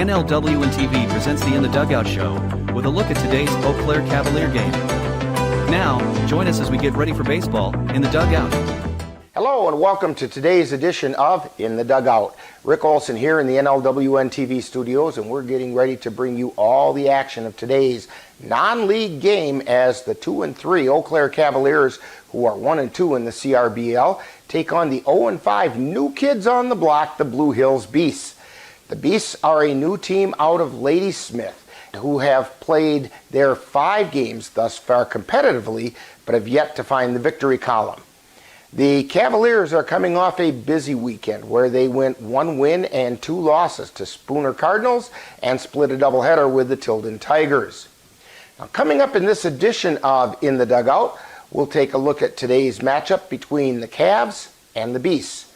NLWN-TV presents the In the Dugout show with a look at today's Eau Claire Cavalier game. Now, join us as we get ready for baseball in the dugout. Hello and welcome to today's edition of In the Dugout. Rick Olson here in the NLWN-TV studios, and we're getting ready to bring you all the action of today's non-league game as the 2-3 Eau Claire Cavaliers, who are 1-2 in the CRBL, take on the 0-5 new kids on the block, the Blue Hills Beasts. The Beasts are a new team out of Ladysmith who have played their 5 games thus far competitively, but have yet to find the victory column. The Cavaliers are coming off a busy weekend where they went 1 win and 2 losses to Spooner Cardinals and split a doubleheader with the Tilden Tigers. Now, coming up in this edition of In the Dugout, we'll take a look at today's matchup between the Cavs and the Beasts.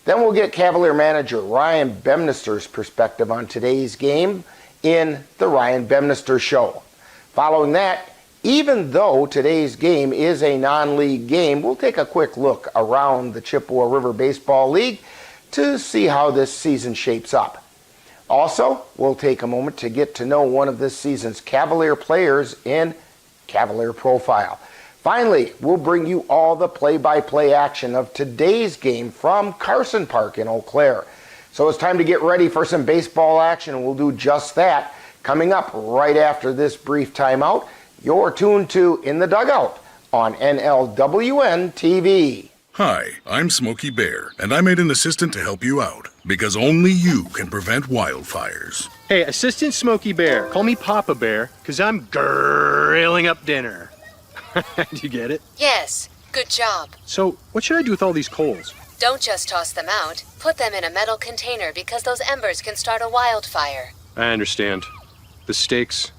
Then we'll get Cavalier manager Ryan Bemnister's perspective on today's game in the Ryan Bemnister Show. Following that, even though today's game is a non-league game, we'll take a quick look around the Chippewa River Baseball League to see how this season shapes up. Also, we'll take a moment to get to know one of this season's Cavalier players in Cavalier Profile. Finally, we'll bring you all the play-by-play action of today's game from Carson Park in Eau Claire. So it's time to get ready for some baseball action, and we'll do just that coming up right after this brief timeout. You're tuned to In the Dugout on NLWN-TV. Hi, I'm Smokey Bear, and I made an assistant to help you out, because only you can prevent wildfires. Hey, Assistant Smokey Bear, call me Papa Bear, because I'm grilling up dinner. Do you get it? Yes, good job. So, what should I do with all these coals? Don't just toss them out. Put them in a metal container because those embers can start a wildfire. I understand. The stakes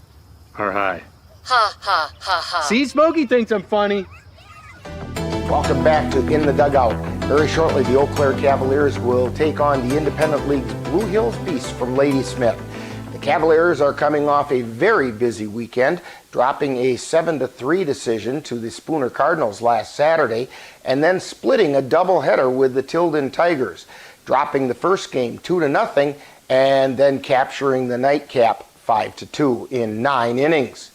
are high. Ha, ha, ha, ha. See, Smokey thinks I'm funny. Welcome back to In the Dugout. Very shortly, the Eau Claire Cavaliers will take on the Independent League's Blue Hills Beasts from Ladysmith. The Cavaliers are coming off a very busy weekend, dropping a 7-3 decision to the Spooner Cardinals last Saturday, and then splitting a doubleheader with the Tilden Tigers, dropping the first game 2-0, and then capturing the nightcap 5-2 in 9 innings.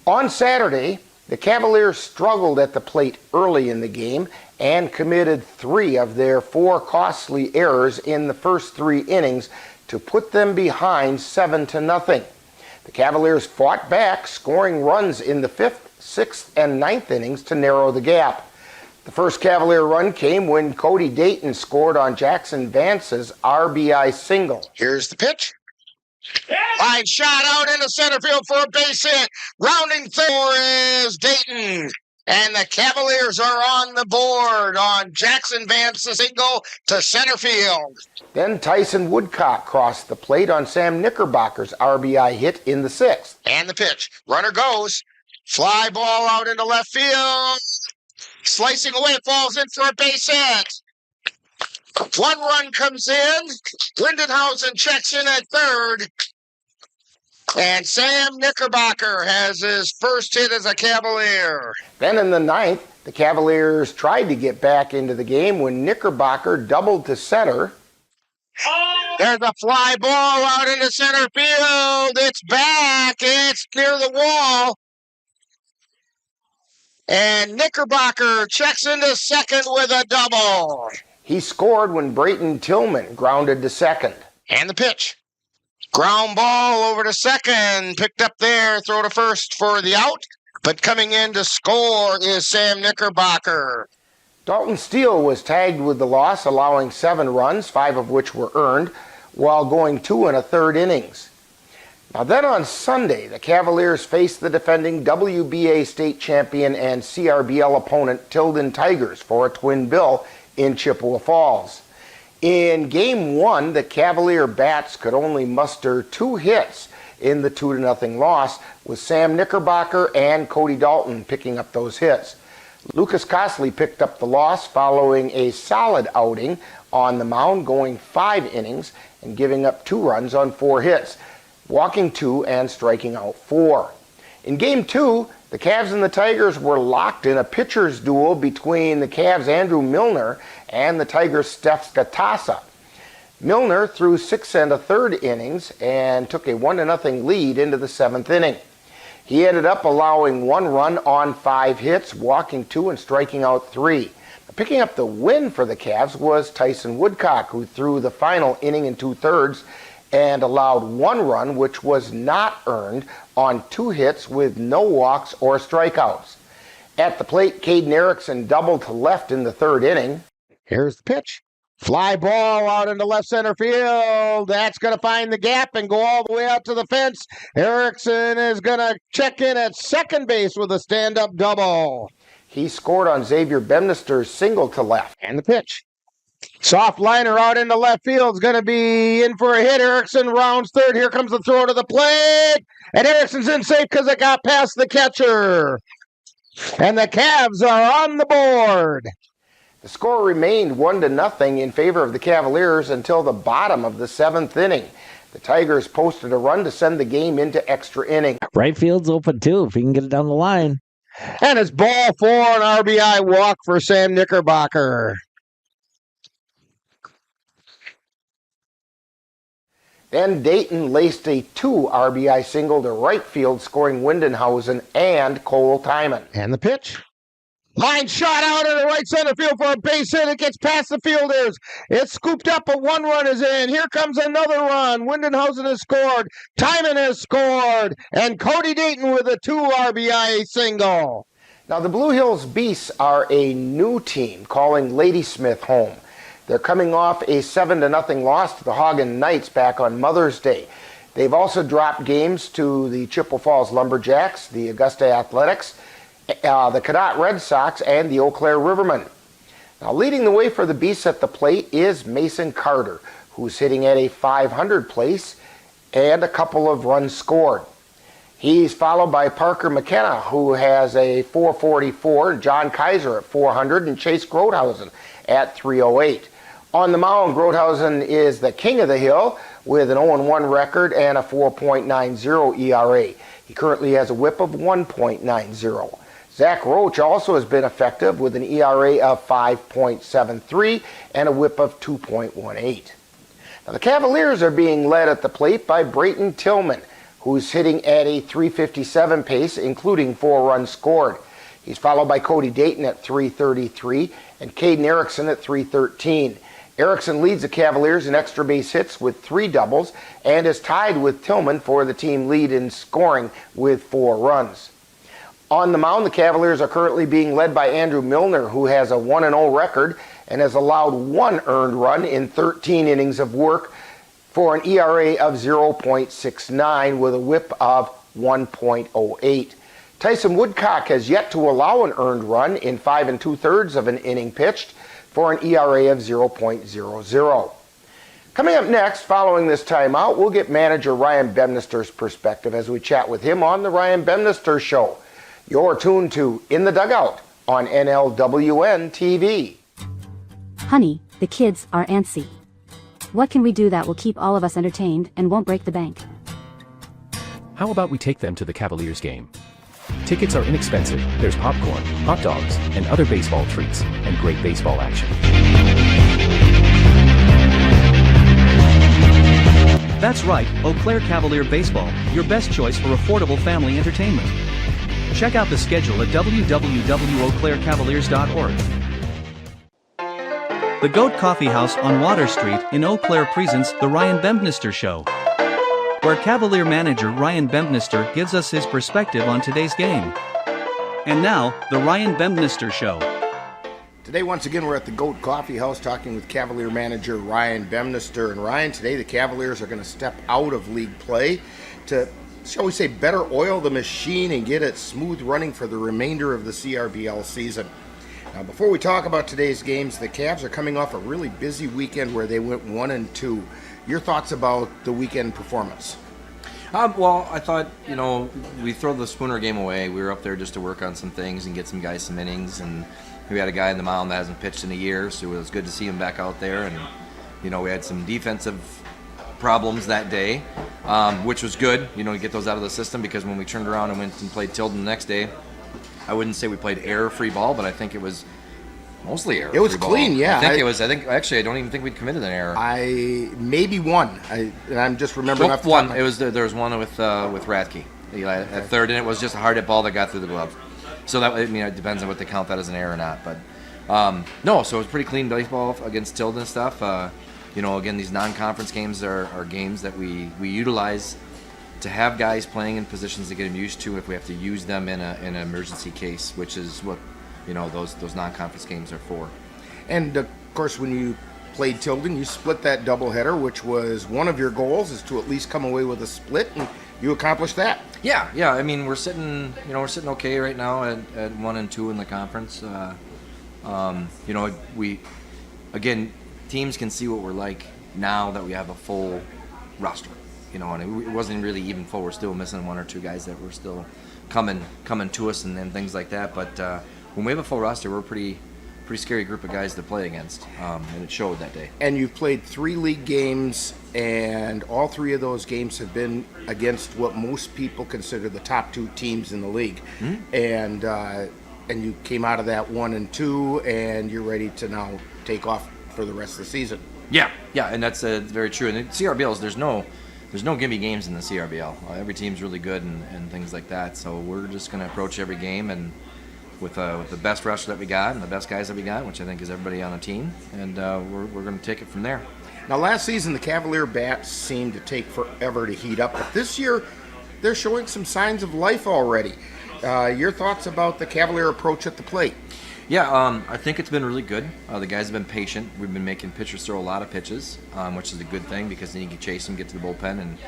On Saturday, the Cavaliers struggled at the plate early in the game and committed 3 of their 4 costly errors in the first 3 innings to put them behind 7-0. The Cavaliers fought back, scoring runs in the 5th, 6th, and 9th innings to narrow the gap. The first Cavalier run came when Cody Dayton scored on Jackson Vance's RBI single. Here's the pitch. Line shot out into center field for a base hit. Rounding third is Dayton. And the Cavaliers are on the board on Jackson Vance's single to center field. Then Tyson Woodcock crossed the plate on Sam Knickerbocker's RBI hit in the 6th. And the pitch. Runner goes. Fly ball out into left field. Slicing away, falls in for a base hit. 1 run comes in. Lindenhausen checks in at third. And Sam Knickerbocker has his first hit as a Cavalier. Then in the 9th, the Cavaliers tried to get back into the game when Knickerbocker doubled to center. There's a fly ball out into center field. It's back. It's near the wall. And Knickerbocker checks into second with a double. He scored when Brayton Tillman grounded to second. And the pitch. Ground ball over to second. Picked up there. Throw to first for the out. But coming in to score is Sam Knickerbocker. Dalton Steele was tagged with the loss, allowing 7 runs, 5 of which were earned, while going 2 1/3 innings. Now then on Sunday, the Cavaliers faced the defending WBA state champion and CRBL opponent Tilden Tigers for a twin bill in Chippewa Falls. In Game 1, the Cavalier bats could only muster 2 hits in the 2-0 loss, with Sam Knickerbocker and Cody Dalton picking up those hits. Lucas Cosley picked up the loss following a solid outing on the mound, going 5 innings and giving up 2 runs on 4 hits, walking 2 and striking out 4. In Game 2, the Cavs and the Tigers were locked in a pitcher's duel between the Cavs' Andrew Milner and the Tigers' Steph Skatasa. Milner threw 6 1/3 innings and took a 1-0 lead into the 7th inning. He ended up allowing 1 run on 5 hits, walking 2 and striking out 3. Picking up the win for the Cavs was Tyson Woodcock, who threw the final inning in 2/3 and allowed 1 run, which was not earned, on 2 hits with no walks or strikeouts. At the plate, Caden Erickson doubled to left in the 3rd inning. Here's the pitch. Fly ball out into left center field. That's going to find the gap and go all the way out to the fence. Erickson is going to check in at second base with a stand-up double. He scored on Xavier Bemnister's single to left. And the pitch. Soft liner out into left field is going to be in for a hit. Erickson rounds third. Here comes the throw to the plate. And Erickson's in safe because it got past the catcher. And the Cavs are on the board. The score remained 1-0 in favor of the Cavaliers until the bottom of the 7th inning. The Tigers posted a run to send the game into extra inning. Right field's open too if he can get it down the line. And it's ball 4, an RBI walk for Sam Knickerbocker. Then Dayton laced a 2 RBI single to right field, scoring Windenhausen and Cole Timon. And the pitch. Line shot out into right center field for a base hit. It gets past the fielders. It's scooped up, but 1 run is in. Here comes another run. Windenhausen has scored. Timon has scored. And Cody Dayton with a 2 RBI single. Now, the Blue Hills Beasts are a new team calling Ladysmith home. They're coming off a 7-0 loss to the Hagen Knights back on Mother's Day. They've also dropped games to the Chippewa Falls Lumberjacks, the Augusta Athletics, the Cadott Red Sox, and the Eau Claire Rivermen. Now, leading the way for the Beasts at the plate is Mason Carter, who's hitting at a .500 pace and a couple of runs scored. He's followed by Parker McKenna, who has a .444, John Kaiser at .400, and Chase Grothausen at .308. On the mound, Grothausen is the king of the hill with an 0-1 record and a 4.90 ERA. He currently has a whip of 1.90. Zach Roach also has been effective with an ERA of 5.73 and a whip of 2.18. Now, the Cavaliers are being led at the plate by Brayton Tillman, who's hitting at a .357 pace, including 4 runs scored. He's followed by Cody Dayton at .333 and Caden Erickson at .313. Erickson leads the Cavaliers in extra base hits with 3 doubles and is tied with Tillman for the team lead in scoring with 4 runs. On the mound, the Cavaliers are currently being led by Andrew Milner, who has a 1-0 record and has allowed 1 earned run in 13 innings of work for an ERA of 0.69 with a whip of 1.08. Tyson Woodcock has yet to allow an earned run in 5 2/3 of an inning pitched for an ERA of 0.00. Coming up next, following this timeout, we'll get manager Ryan Bemnister's perspective as we chat with him on the Ryan Bemnister Show. You're tuned to In the Dugout on NLWN-TV. Honey, the kids are antsy. What can we do that will keep all of us entertained and won't break the bank? How about we take them to the Cavaliers game? Tickets are inexpensive, there's popcorn, hot dogs, and other baseball treats, and great baseball action. That's right, Eau Claire Cavalier Baseball, your best choice for affordable family entertainment. Check out the schedule at www.eauclaircavaliers.org. The Goat Coffee House on Water Street in Eau Claire presents The Ryan Bemnister Show, where Cavalier manager Ryan Bemnister gives us his perspective on today's game. And now, The Ryan Bemnister Show. Today, once again, we're at the Goat Coffee House talking with Cavalier manager Ryan Bemnister. And Ryan, today the Cavaliers are going to step out of league play to, shall we say, better oil the machine and get it smooth running for the remainder of the CRBL season. Now, before we talk about today's games, the Cavs are coming off a really busy weekend where they went 1-2. Your thoughts about the weekend performance? Well, I thought, we throw the Spooner game away. We were up there just to work on some things and get some guys some innings. And we had a guy in the mound that hasn't pitched in a year, so it was good to see him back out there. And, we had some defensive problems that day, which was good, to get those out of the system, because when we turned around and went and played Tilden the next day, I wouldn't say we played error-free ball, but I think it was mostly error. It was clean, yeah. I think actually I don't even think we'd committed an error. Maybe one. I'm just remembering off the one. top. It was there was one with Radke at third, and it was just a hard hit ball that got through the glove. So that, I mean, it depends on what they count that as an error or not. But no, so it was pretty clean baseball against Tilden and stuff. Again, these non-conference games are games that we utilize to have guys playing in positions to get them used to if we have to use them in an emergency case, which is what those non-conference games are for. And of course, when you played Tilden, you split that doubleheader, which was one of your goals, is to at least come away with a split, and you accomplished that. Yeah. I mean, we're sitting okay right now at 1-2 in the conference. Teams can see what we're like now that we have a full roster. And it wasn't really even full. We're still missing one or two guys that were still coming to us and things like that. But when we have a full roster, we're a pretty scary group of guys to play against, and it showed that day. And you've played 3 league games, and all 3 of those games have been against what most people consider the top 2 teams in the league. Mm-hmm. And you came out of that 1-2, and you're ready to now take off for the rest of the season. Yeah, and that's very true. And the CRBLs, there's no gimme games in the CRBL. Every team's really good and things like that. So we're just going to approach every game and with the best roster that we got and the best guys that we got, which I think is everybody on the team, and we're going to take it from there. Now, last season, the Cavalier bats seemed to take forever to heat up, but this year, they're showing some signs of life already. Your thoughts about the Cavalier approach at the plate? Yeah, I think it's been really good. The guys have been patient. We've been making pitchers throw a lot of pitches, which is a good thing because then you can chase them, get to the bullpen, and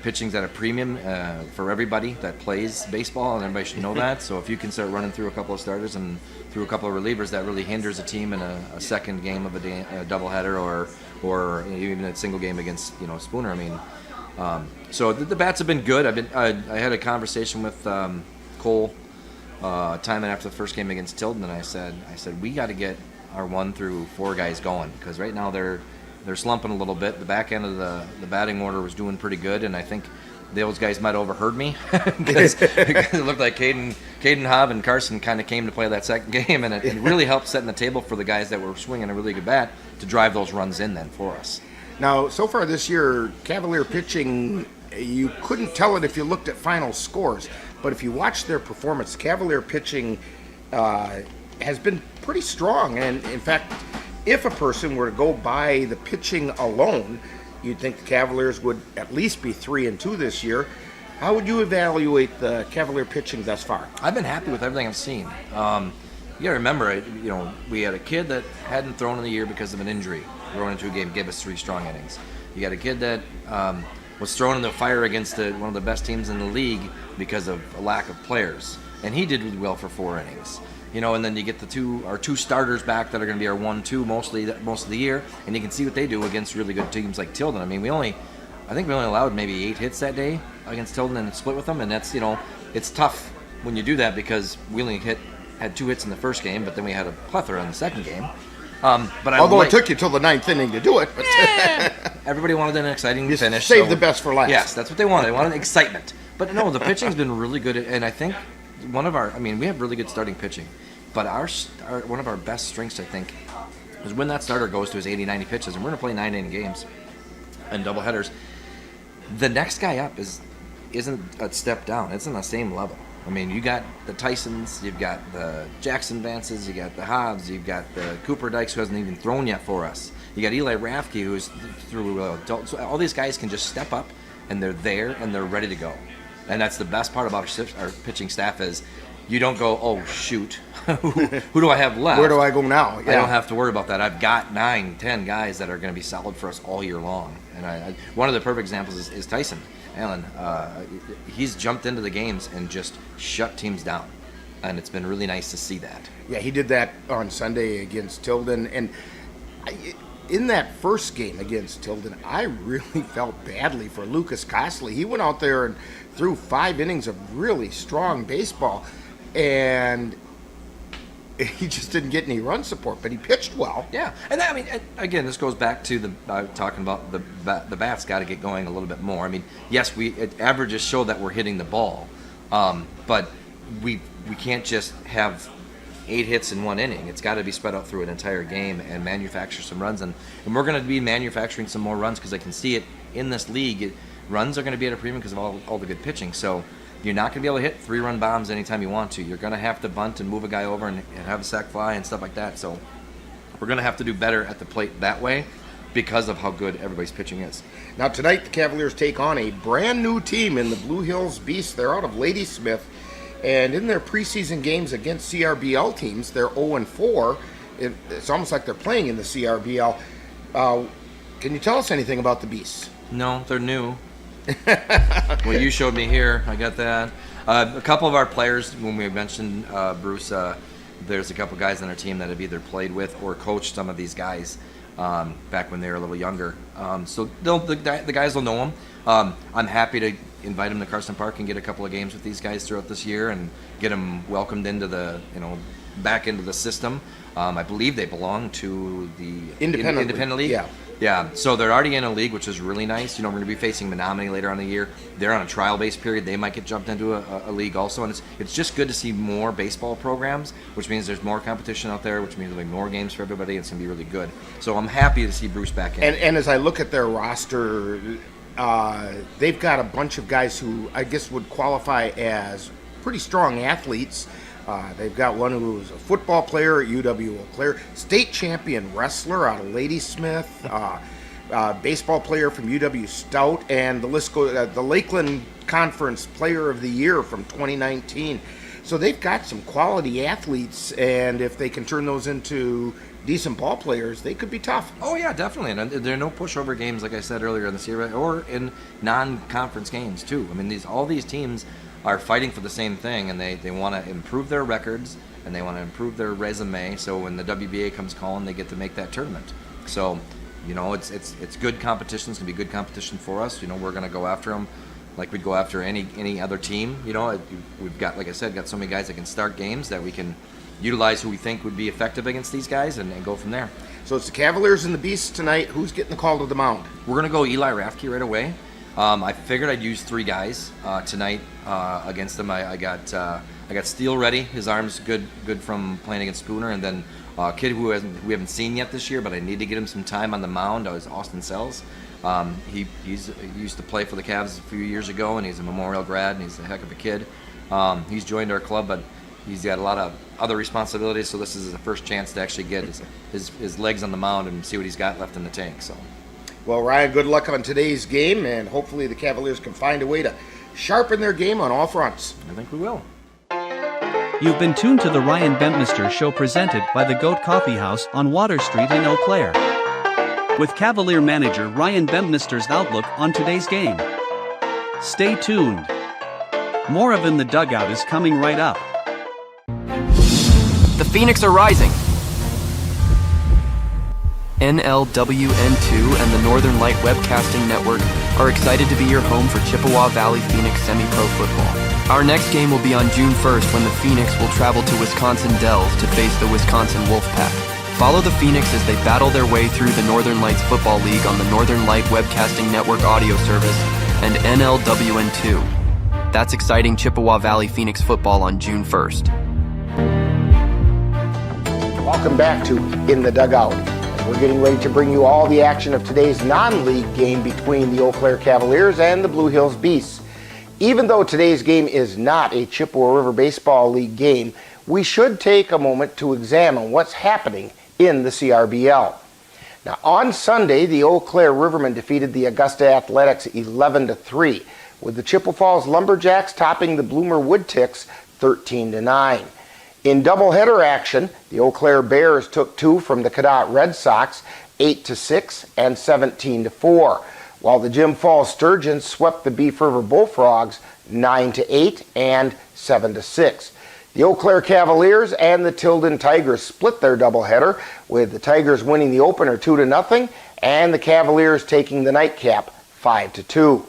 pitching's at a premium for everybody that plays baseball, and everybody should know that. So if you can start running through a couple of starters and through a couple of relievers, that really hinders a team in a second game of a doubleheader or even a single game against Spooner. I mean, so the bats have been good. I had a conversation with Cole time after the first game against Tilden, and I said we got to get our 1 through 4 guys going, because right now they're slumping a little bit. The back end of the batting order was doing pretty good, and I think those guys might have overheard me because it looked like Caden Hobb and Carson kind of came to play that second game, and it really helped setting the table for the guys that were swinging a really good bat to drive those runs in then for us. Now, so far this year, Cavalier pitching, you couldn't tell it if you looked at final scores, but if you watch their performance, Cavalier pitching has been pretty strong, and in fact, if a person were to go by the pitching alone, you'd think the Cavaliers would at least be 3-2 this year. How would you evaluate the Cavalier pitching thus far? I've been happy with everything I've seen. You got to remember, we had a kid that hadn't thrown in the year because of an injury. Going into a game, gave us 3 strong innings. You got a kid that was thrown in the fire against one of the best teams in the league because of a lack of players, and he did really well for 4 innings. And then you get our 2 starters back that are going to be our 1-2 most of the year, and you can see what they do against really good teams like Tilden. I mean, I think we only allowed maybe 8 hits that day against Tilden and split with them, and that's it's tough when you do that because we only had 2 hits in the first game, but then we had a plethora in the second game. Although it took you till the 9th inning to do it, but everybody wanted an exciting finish. Save the best for last. Yes, that's what they wanted. They wanted excitement. But no, the pitching's been really good, and I think we have really good starting pitching, but one of our best strengths, I think, is when that starter goes to his 80-90 pitches, and we're going to play 9-inning games and doubleheaders. The next guy up isn't a step down. It's on the same level. I mean, you got the Tysons, you've got the Jackson Vances, you got the Hobbs, you've got the Cooper Dykes, who hasn't even thrown yet for us. You got Eli Rafke, who's through adult. So all these guys can just step up, and they're there, and they're ready to go. And that's the best part about our pitching staff is you don't go, oh, shoot, who do I have left? Where do I go now? Yeah. I don't have to worry about that. I've got 9-10 guys that are going to be solid for us all year long. And one of the perfect examples is Tyson Allen. He's jumped into the games and just shut teams down. And it's been really nice to see that. Yeah, he did that on Sunday against Tilden. And in that first game against Tilden, I really felt badly for Lucas Costley. He went out there and threw 5 innings of really strong baseball, and he just didn't get any run support, but he pitched well. Yeah, and again, this goes back to talking about the bats got to get going a little bit more. I mean, yes, averages show that we're hitting the ball, but we can't just have 8 hits in 1 inning. It's got to be spread out through an entire game and manufacture some runs. And we're going to be manufacturing some more runs because I can see it in this league. Runs are going to be at a premium because of all the good pitching. So you're not going to be able to hit 3-run bombs anytime you want to. You're going to have to bunt and move a guy over and have a sac fly and stuff like that. So we're going to have to do better at the plate that way because of how good everybody's pitching is. Now tonight the Cavaliers take on a brand new team in the Blue Hills Beasts. They're out of Ladysmith, and in their preseason games against CRBL teams, they're 0-4. It's almost like they're playing in the CRBL. Can you tell us anything about the Beasts? No, they're new. Well, you showed me here. I got that. A couple of our players, when we mentioned Bruce, there's a couple guys on our team that have either played with or coached some of these guys back when they were a little younger. So the guys will know them. I'm happy to invite them to Carson Park and get a couple of games with these guys throughout this year and get them welcomed into the, back into the system. I believe they belong to the Independent League. Yeah, so they're already in a league, which is really nice. We're going to be facing Menominee later on in the year. They're on a trial-based period. They might get jumped into a league also, and it's just good to see more baseball programs, which means there's more competition out there, which means there'll be more games for everybody. It's going to be really good. So I'm happy to see Bruce back in. And as I look at their roster, they've got a bunch of guys who I guess would qualify as pretty strong athletes. They've got one who's a football player at UW Eau Claire, state champion wrestler out of Ladysmith, baseball player from UW Stout, and the list goes, the Lakeland Conference Player of the Year from 2019. So they've got some quality athletes, and if they can turn those into decent ball players, they could be tough. Oh yeah, definitely. And there are no pushover games, like I said earlier in this year, or in non-conference games too. I mean, all these teams are fighting for the same thing, and they want to improve their records and they want to improve their resume, so when the WBA comes calling, they get to make that tournament. So it's good competition. It's going to be good competition for us. We're going to go after them like we'd go after any other team. We've got, like I said, got so many guys that can start games that we can utilize who we think would be effective against these guys and go from there. So it's the Cavaliers and the Beasts tonight. Who's getting the call to the mound? We're going to go Eli Rafke right away. I figured I'd use 3 guys tonight against them. I got Steele ready. His arm's good from playing against Spooner, and then a kid who we haven't seen yet this year, but I need to get him some time on the mound. Is Austin Sells. He used to play for the Cavs a few years ago, and he's a Memorial grad, and he's a heck of a kid. He's joined our club, but he's got a lot of other responsibilities, so this is his first chance to actually get his legs on the mound and see what he's got left in the tank. So. Well, Ryan, good luck on today's game, and hopefully the Cavaliers can find a way to sharpen their game on all fronts. I think we will. You've been tuned to the Ryan Bempnister Show, presented by the Goat Coffee House on Water Street in Eau Claire, with Cavalier manager Ryan Bempnister's outlook on today's game. Stay tuned. More of In the Dugout is coming right up. The Phoenix are rising. NLWN-2 and the Northern Light Webcasting Network are excited to be your home for Chippewa Valley Phoenix semi-pro football. Our next game will be on June 1st, when the Phoenix will travel to Wisconsin Dells to face the Wisconsin Wolfpack. Follow the Phoenix as they battle their way through the Northern Lights Football League on the Northern Light Webcasting Network audio service and NLWN-2. That's exciting Chippewa Valley Phoenix football on June 1st. Welcome back to In the Dugout. We're getting ready to bring you all the action of today's non-league game between the Eau Claire Cavaliers and the Blue Hills Beasts. Even though today's game is not a Chippewa River Baseball League game, we should take a moment to examine what's happening in the CRBL. Now, on Sunday, the Eau Claire Rivermen defeated the Augusta Athletics 11-3, with the Chippewa Falls Lumberjacks topping the Bloomer Woodticks 13-9. In doubleheader action, the Eau Claire Bears took 2 from the Cadott Red Sox, 8-6 and 17-4, while the Jim Falls Sturgeons swept the Beef River Bullfrogs 9-8 and 7-6. The Eau Claire Cavaliers and the Tilden Tigers split their doubleheader, with the Tigers winning the opener 2-0 and the Cavaliers taking the nightcap 5-2.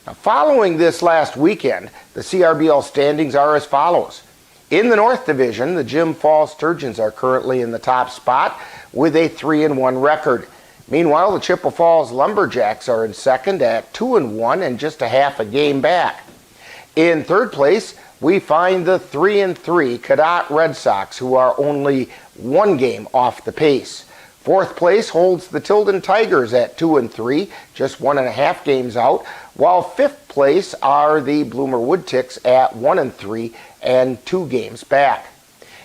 Now, following this last weekend, the CRBL standings are as follows. In the North Division, the Jim Falls Sturgeons are currently in the top spot with a 3-1 record. Meanwhile, the Chippewa Falls Lumberjacks are in second at 2-1 and just a half a game back. In third place, we find the 3-3 Cadott Red Sox, who are only 1 game off the pace. 4th place holds the Tilden Tigers at 2-3, just 1.5 games out, while 5th place are the Bloomer Woodticks at 1-3 and 2 games back.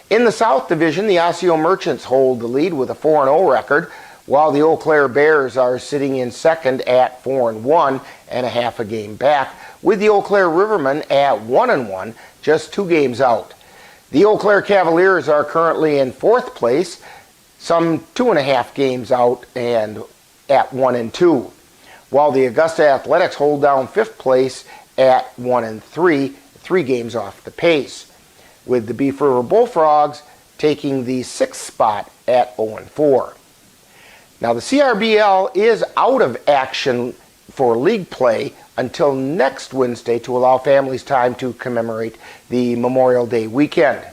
In the South Division, the Osseo Merchants hold the lead with a 4-0 record, while the Eau Claire Bears are sitting in second at 4-1 and a half a game back, with the Eau Claire Rivermen at 1-1, just 2 games out. The Eau Claire Cavaliers are currently in 4th place, some 2.5 games out and at 1-2, while the Augusta Athletics hold down 5th place at 1-3, 3 games off the pace, with the Beef River Bullfrogs taking the 6th spot at 0-4. Now the CRBL is out of action for league play until next Wednesday to allow families time to commemorate the Memorial Day weekend.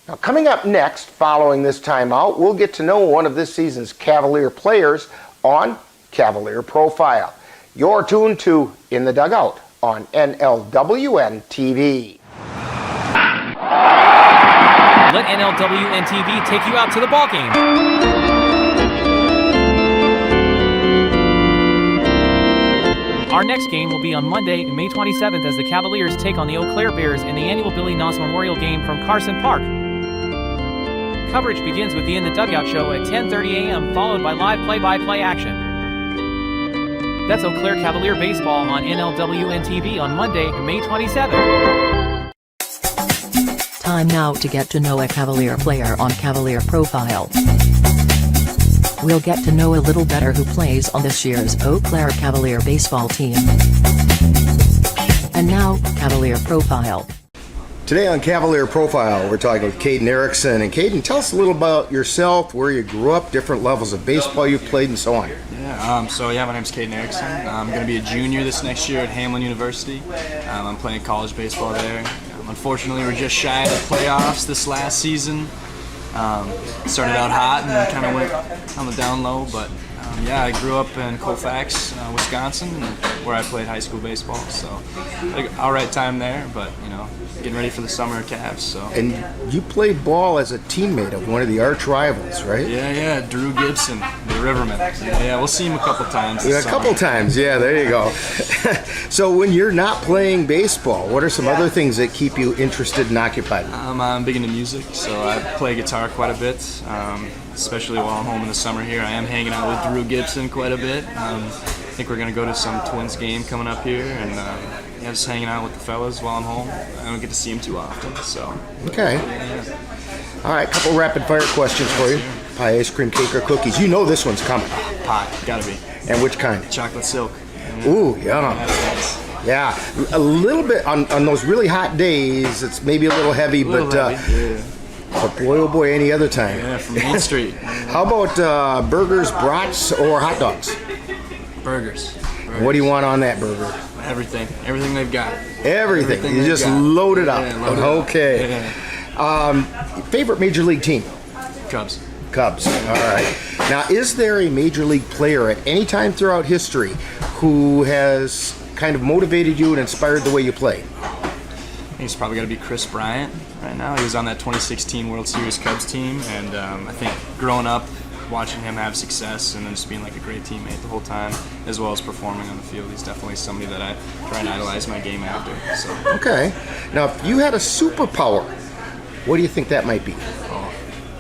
Now coming up next, following this timeout, we'll get to know one of this season's Cavalier players on Cavalier Profile. You're tuned to In the Dugout on NLWN-TV. Let NLWN-TV take you out to the ballgame. Our next game will be on Monday, May 27th, as the Cavaliers take on the Eau Claire Bears in the annual Billy Noss Memorial Game from Carson Park. Coverage begins with the In the Dugout show at 10:30 a.m., followed by live play-by-play action. That's Eau Claire Cavalier baseball on NLWN-TV on Monday, May 27th. Time now to get to know a Cavalier player on Cavalier Profile. We'll get to know a little better who plays on this year's Eau Claire Cavalier baseball team. And now, Cavalier Profile. Today on Cavalier Profile, we're talking with Caden Erickson. And Caden, tell us a little about yourself, where you grew up, different levels of baseball you've played, and so on. My name's Caden Erickson. I'm going to be a junior this next year at Hamlin University. I'm playing college baseball there. Unfortunately, we're just shy of the playoffs this last season. Started out hot and kind of went on the down low, but I grew up in Colfax, Wisconsin, where I played high school baseball. So, all right time there, but getting ready for the summer at Cavs. So. And you played ball as a teammate of one of the arch rivals, right? Yeah, Drew Gibson, the Riverman. Yeah, we'll see him a couple times. A couple times, yeah. There you go. So, when you're not playing baseball, what are some other things that keep you interested and occupied? I'm big into music, so I play guitar quite a bit. Especially while I'm home in the summer here. I am hanging out with Drew Gibson quite a bit. I think we're going to go to some Twins game coming up here, and just hanging out with the fellas while I'm home. I don't get to see them too often, so. Okay. Yeah. All right, couple rapid fire questions for you. Pie, ice cream, cake, or cookies? You know this one's coming. Pie, gotta be. And which kind? Chocolate silk. Ooh, yum. Yeah, a little bit on those really hot days. It's maybe a little heavy, but boy, oh boy, any other time. Yeah, from Main Street. How about burgers, brats, or hot dogs? Burgers. What do you want on that burger? Everything they've got. Everything you just load it up. Okay. Yeah. Favorite major league team? Cubs. All right. Now, is there a major league player at any time throughout history who has kind of motivated you and inspired the way you play? I think it's probably got to be Chris Bryant right now. He was on that 2016 World Series Cubs team, and I think growing up, watching him have success and then just being like a great teammate the whole time, as well as performing on the field, he's definitely somebody that I try and idolize my game after. So. Okay. Now, if you had a superpower, what do you think that might be? Oh, I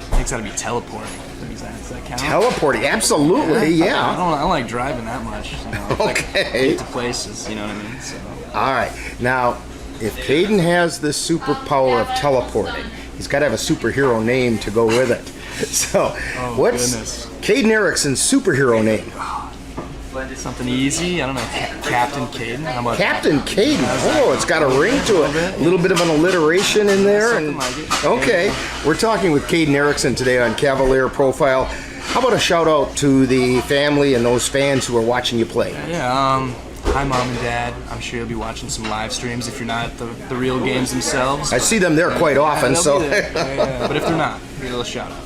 think it's got to be teleporting. Does that count? Teleporting, absolutely, yeah. I don't like driving that much. Okay. Get to places, you know what I mean? So. All right. Now, if Caden has this superpower of teleporting, he's got to have a superhero name to go with it. So, what's Caden Erickson's superhero name? Something easy. I don't know. Captain Caden. How about Captain Caden? Oh, it's got a ring to it. A little bit of an alliteration in there. Something like it. Okay. We're talking with Caden Erickson today on Cavalier Profile. How about a shout out to the family and those fans who are watching you play? Yeah. Hi, Mom and Dad. I'm sure you'll be watching some live streams if you're not at the real games themselves. I see them there quite often. But if they're not, give a little shout out.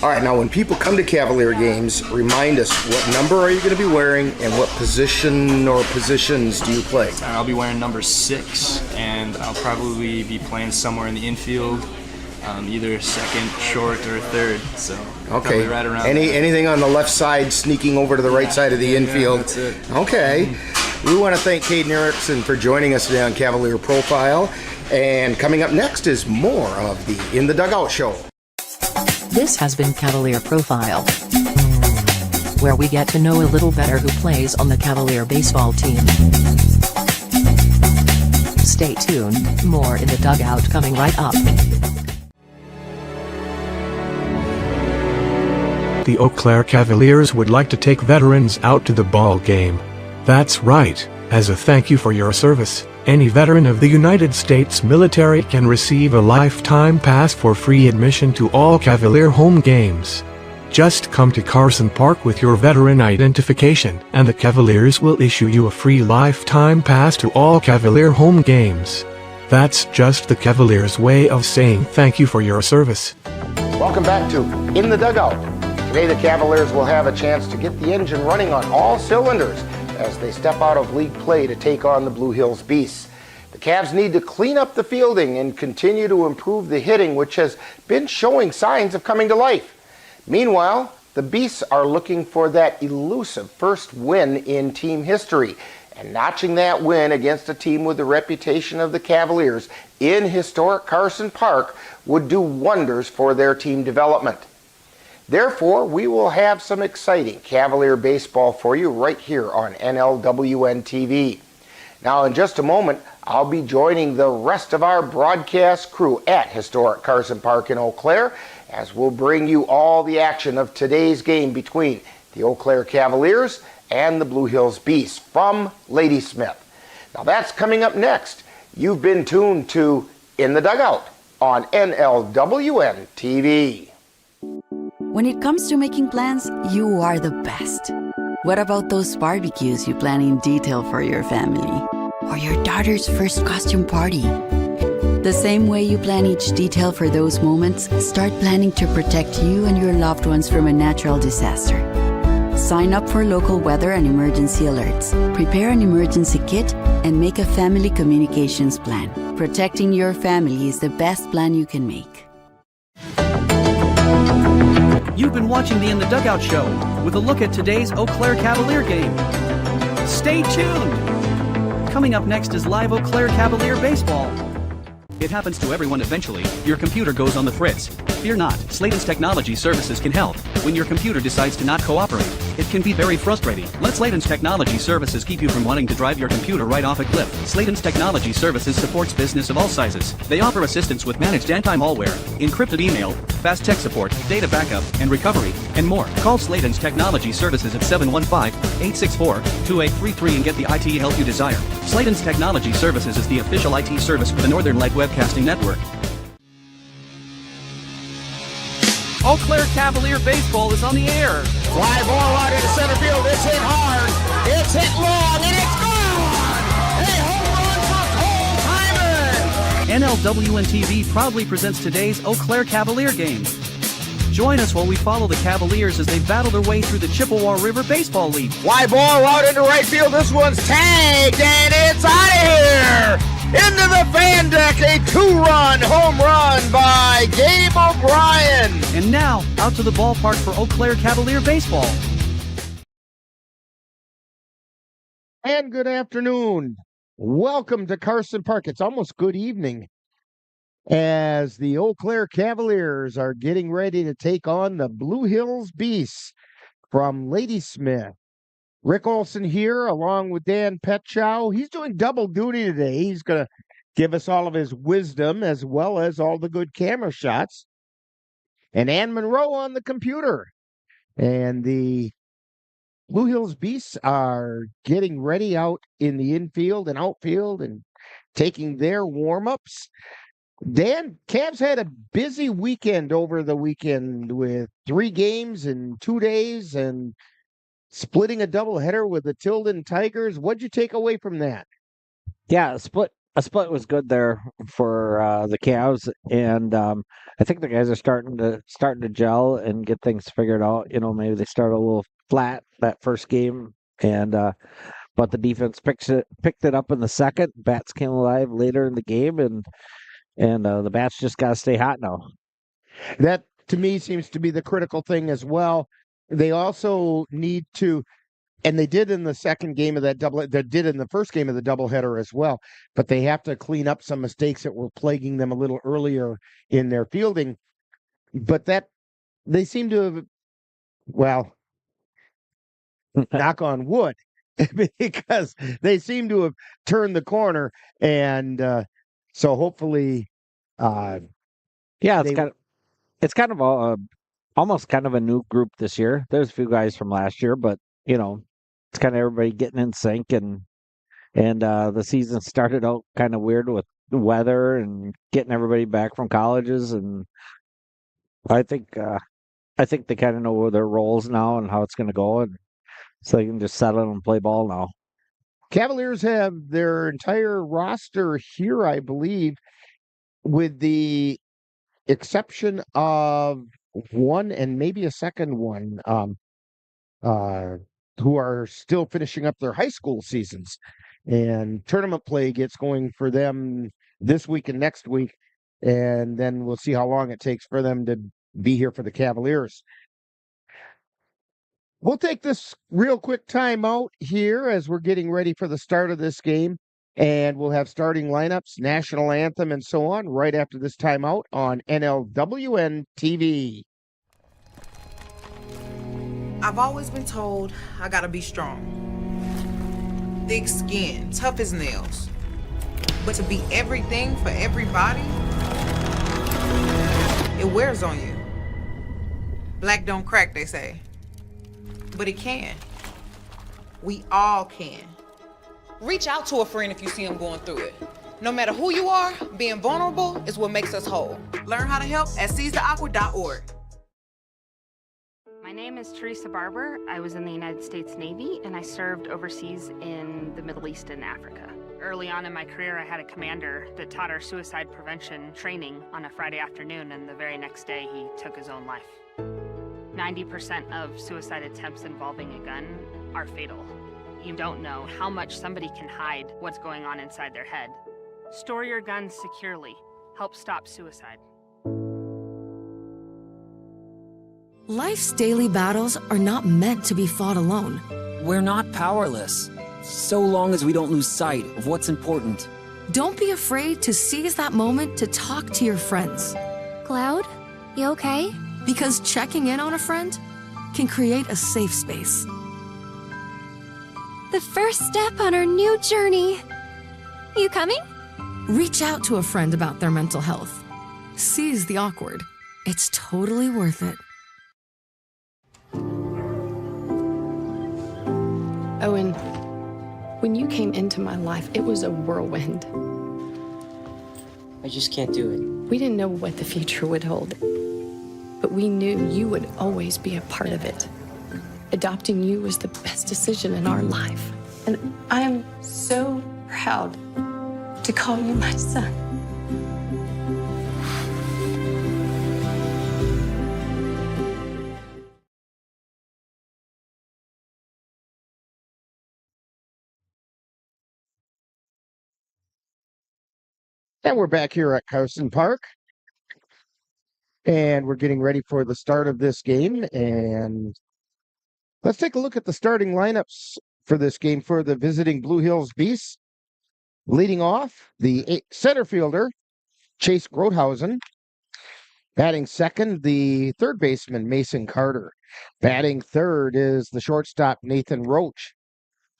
All right, now when people come to Cavalier games, remind us, what number are you going to be wearing and what position or positions do you play? I'll be wearing number 6, and I'll probably be playing somewhere in the infield, either second, short, or third. So okay, right around anything on the left side sneaking over to the right side of the infield? That's it. Okay. We want to thank Caden Erickson for joining us today on Cavalier Profile. And coming up next is more of the In the Dugout show. This has been Cavalier Profile, where we get to know a little better who plays on the Cavalier baseball team. Stay tuned, more In the Dugout coming right up. The Eau Claire Cavaliers would like to take veterans out to the ball game. That's right, as a thank you for your service, any veteran of the United States military can receive a lifetime pass for free admission to all Cavalier home games. Just come to Carson Park with your veteran identification, and the Cavaliers will issue you a free lifetime pass to all Cavalier home games. That's just the Cavaliers' way of saying thank you for your service. Welcome back to In the Dugout. Today the Cavaliers will have a chance to get the engine running on all cylinders as they step out of league play to take on the Blue Hills Beasts. The Cavs need to clean up the fielding and continue to improve the hitting, which has been showing signs of coming to life. Meanwhile, the Beasts are looking for that elusive first win in team history, and notching that win against a team with the reputation of the Cavaliers in historic Carson Park would do wonders for their team development. Therefore, we will have some exciting Cavalier baseball for you right here on NLWN-TV. Now, in just a moment, I'll be joining the rest of our broadcast crew at historic Carson Park in Eau Claire, as we'll bring you all the action of today's game between the Eau Claire Cavaliers and the Blue Hills Beasts from Ladysmith. Now, that's coming up next. You've been tuned to In the Dugout on NLWN-TV. When it comes to making plans, you are the best. What about those barbecues you plan in detail for your family? Or your daughter's first costume party? The same way you plan each detail for those moments, start planning to protect you and your loved ones from a natural disaster. Sign up for local weather and emergency alerts. Prepare an emergency kit and make a family communications plan. Protecting your family is the best plan you can make. You've been watching the In the Dugout show with a look at today's Eau Claire Cavalier game. Stay tuned! Coming up next is live Eau Claire Cavalier baseball. It happens to everyone eventually. Your computer goes on the fritz. Fear not, Sladen's Technology Services can help. When your computer decides to not cooperate, it can be very frustrating. Let Sladen's Technology Services keep you from wanting to drive your computer right off a cliff. Sladen's Technology Services supports business of all sizes. They offer assistance with managed anti-malware, encrypted email, fast tech support, data backup, and recovery, and more. Call Sladen's Technology Services at 715-864-2833 and get the IT help you desire. Sladen's Technology Services is the official IT service for the Northern Light Webcasting Network. Eau Claire Cavalier baseball is on the air. Fly ball out into center field. It's hit hard. It's hit long, and it's gone. A home run for Cole Hyman. NLWN-TV proudly presents today's Eau Claire Cavalier game. Join us while we follow the Cavaliers as they battle their way through the Chippewa River Baseball League. Fly ball out into right field. This one's tagged, and it's out of here. Into the fan deck, a 2-run home run by Gabe O'Brien. And now, out to the ballpark for Eau Claire Cavalier baseball. And good afternoon. Welcome to Carson Park. It's almost good evening as the Eau Claire Cavaliers are getting ready to take on the Blue Hills Beasts from Ladysmith. Rick Olson here, along with Dan Petchow. He's doing double duty today. He's going to give us all of his wisdom as well as all the good camera shots. And Ann Monroe on the computer. And the Blue Hills Beasts are getting ready out in the infield and outfield and taking their warm-ups. Dan, Cavs had a busy weekend over the weekend with 3 games in 2 days and splitting a doubleheader with the Tilden Tigers. What'd you take away from that? Yeah, split a split was good there for the Cavs, and I think the guys are starting to gel and get things figured out. Maybe they start a little flat that first game, and but the defense picked it up in the second. Bats came alive later in the game, and the bats just got to stay hot now. That to me seems to be the critical thing as well. They also need to, and they did in the second game of that double. They did in the first game of the doubleheader as well. But they have to clean up some mistakes that were plaguing them a little earlier in their fielding. But that they seem to have, well, knock on wood, because they seem to have turned the corner, and so hopefully, yeah, it's kind of almost kind of a new group this year. There's a few guys from last year, but it's kind of everybody getting in sync, and the season started out kind of weird with the weather and getting everybody back from colleges, and I think they kind of know their roles now and how it's going to go, and so they can just settle and play ball now. Cavaliers have their entire roster here, I believe, with the exception of one and maybe a second one, who are still finishing up their high school seasons. And tournament play gets going for them this week and next week, and then we'll see how long it takes for them to be here for the Cavaliers. We'll take this real quick time out here as we're getting ready for the start of this game, and we'll have starting lineups, national anthem, and so on right after this timeout on NLWN-TV. I've always been told I gotta be strong. Thick skin, tough as nails. But to be everything for everybody, it wears on you. Black don't crack, they say. But it can. We all can. Reach out to a friend if you see them going through it. No matter who you are, being vulnerable is what makes us whole. Learn how to help at seizetheawkward.org. My name is Teresa Barber. I was in the United States Navy, and I served overseas in the Middle East and Africa. Early on in my career, I had a commander that taught our suicide prevention training on a Friday afternoon, and the very next day, he took his own life. 90% of suicide attempts involving a gun are fatal. You don't know how much somebody can hide what's going on inside their head. Store your guns securely. Help stop suicide. Life's daily battles are not meant to be fought alone. We're not powerless, so long as we don't lose sight of what's important. Don't be afraid to seize that moment to talk to your friends. Cloud, you okay? Because checking in on a friend can create a safe space. The first step on our new journey. You coming? Reach out to a friend about their mental health. Seize the awkward. It's totally worth it. Owen, when you came into my life, it was a whirlwind. I just can't do it. We didn't know what the future would hold, but we knew you would always be a part of it. Adopting you was the best decision in our life. And I am so proud to call you my son. And we're back here at Carson Park, and we're getting ready for the start of this game. And let's take a look at the starting lineups for this game for the visiting Blue Hills Beasts. Leading off, the center fielder, Chase Grothausen. Batting second, the third baseman, Mason Carter. Batting third is the shortstop, Nathan Roach.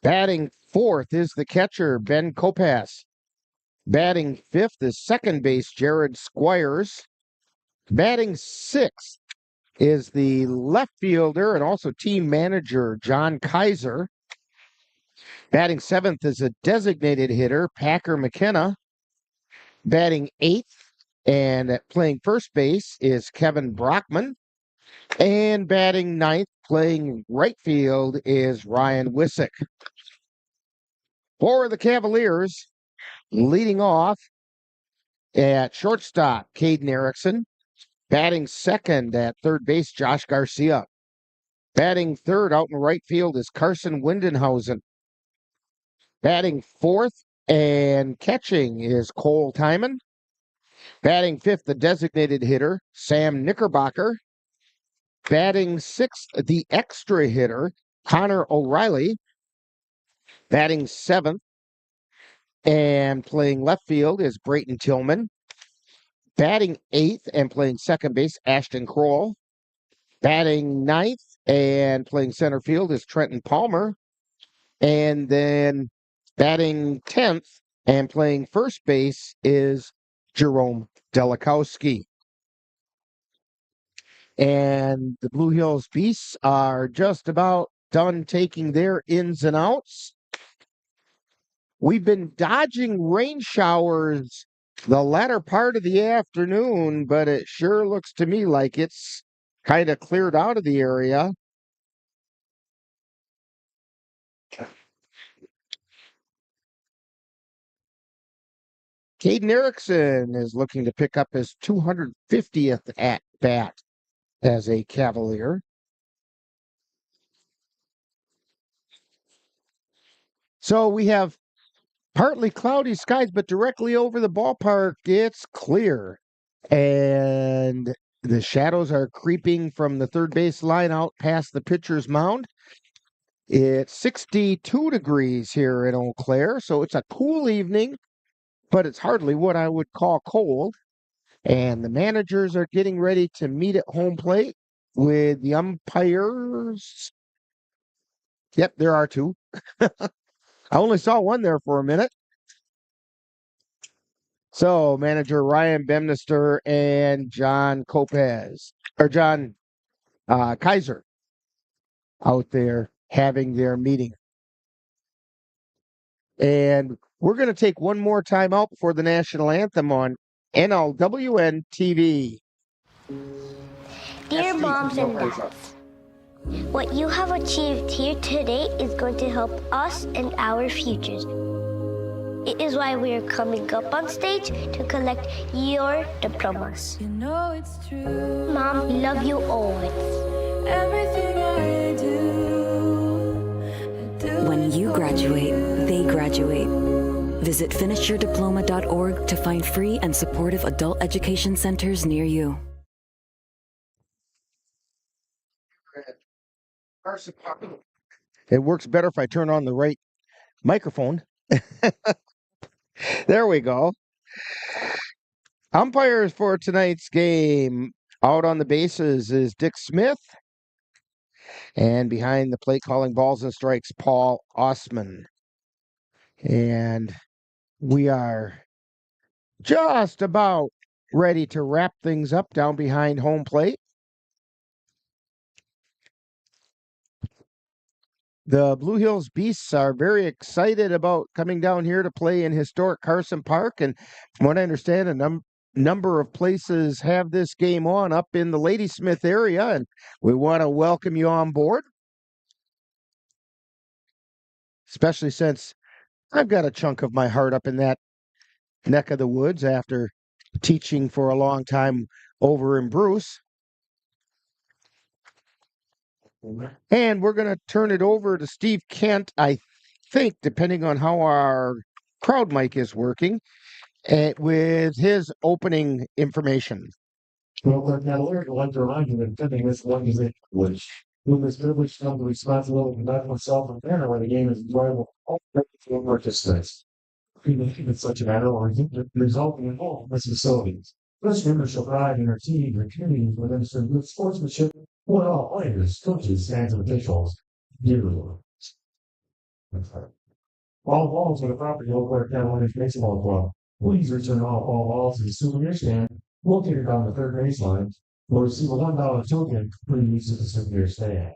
Batting fourth is the catcher, Ben Kopass. Batting fifth is second base, Jared Squires. Batting sixth is the left fielder and also team manager, John Kaiser. Batting seventh is a designated hitter, Packer McKenna. Batting eighth and playing first base is Kevin Brockman. And batting ninth, playing right field, is Ryan Wissick. For the Cavaliers, Leading off at shortstop, Caden Erickson. Batting second at third base, Josh Garcia. Batting third out in right field is Carson Windenhausen. Batting fourth and catching is Cole Timon. Batting fifth, the designated hitter, Sam Knickerbocker. Batting sixth, the extra hitter, Connor O'Reilly. Batting seventh and playing left field is Brayton Tillman. Batting eighth and playing second base, Ashton Kroll. Batting ninth and playing center field is Trenton Palmer. And then batting 10th and playing first base is Jerome Delikowski. And the Blue Hills Beasts are just about done taking their ins and outs. We've been dodging rain showers the latter part of the afternoon, but it sure looks to me like it's kind of cleared out of the area. Caden Erickson is looking to pick up his 250th at bat as a Cavalier. So we have partly cloudy skies, but directly over the ballpark, it's clear. And the shadows are creeping from the third base line out past the pitcher's mound. It's 62 degrees here in Eau Claire, so it's a cool evening, but it's hardly what I would call cold. And the managers are getting ready to meet at home plate with the umpires. Yep, there are two. I only saw one there for a minute. So, manager Ryan Bemnister and John Kaiser out there having their meeting. And we're going to take one more time out before the national anthem on NLWN-TV. Dear moms and dads, what you have achieved here today is going to help us and our futures. It is why we are coming up on stage to collect your diplomas. You know it's true. Mom, we love you always. Everything I do. When you graduate, they graduate. Visit finishyourdiploma.org to find free and supportive adult education centers near you. Carson Park. It works better if I turn on the right microphone. There we go. Umpires for tonight's game out on the bases is Dick Smith. And behind the plate calling balls and strikes, Paul Osman. And we are just about ready to wrap things up down behind home plate. The Blue Hills Beasts are very excited about coming down here to play in historic Carson Park. And from what I understand, a number of places have this game on up in the Ladysmith area. And we want to welcome you on board. Especially since I've got a chunk of my heart up in that neck of the woods after teaching for a long time over in Bruce. And we're going to turn it over to Steve Kent, I think, depending on how our crowd mic is working, with his opening information. Well, Cavalier, I'd like to remind you that attending this one is a privilege. With this privilege comes the responsibility to conduct oneself in a manner where the game is enjoyable for all participants. Even if it's such a matter or resulting in all of its facilities. This members shall thrive in their teams and communities with understood good sportsmanship for all players, coaches, fans, and officials. All balls are the property of Eau Claire Cavaliers Baseball Club. Please return all balls to the souvenir stand located on the third baseline or receive a $1 token for use of the souvenir stand.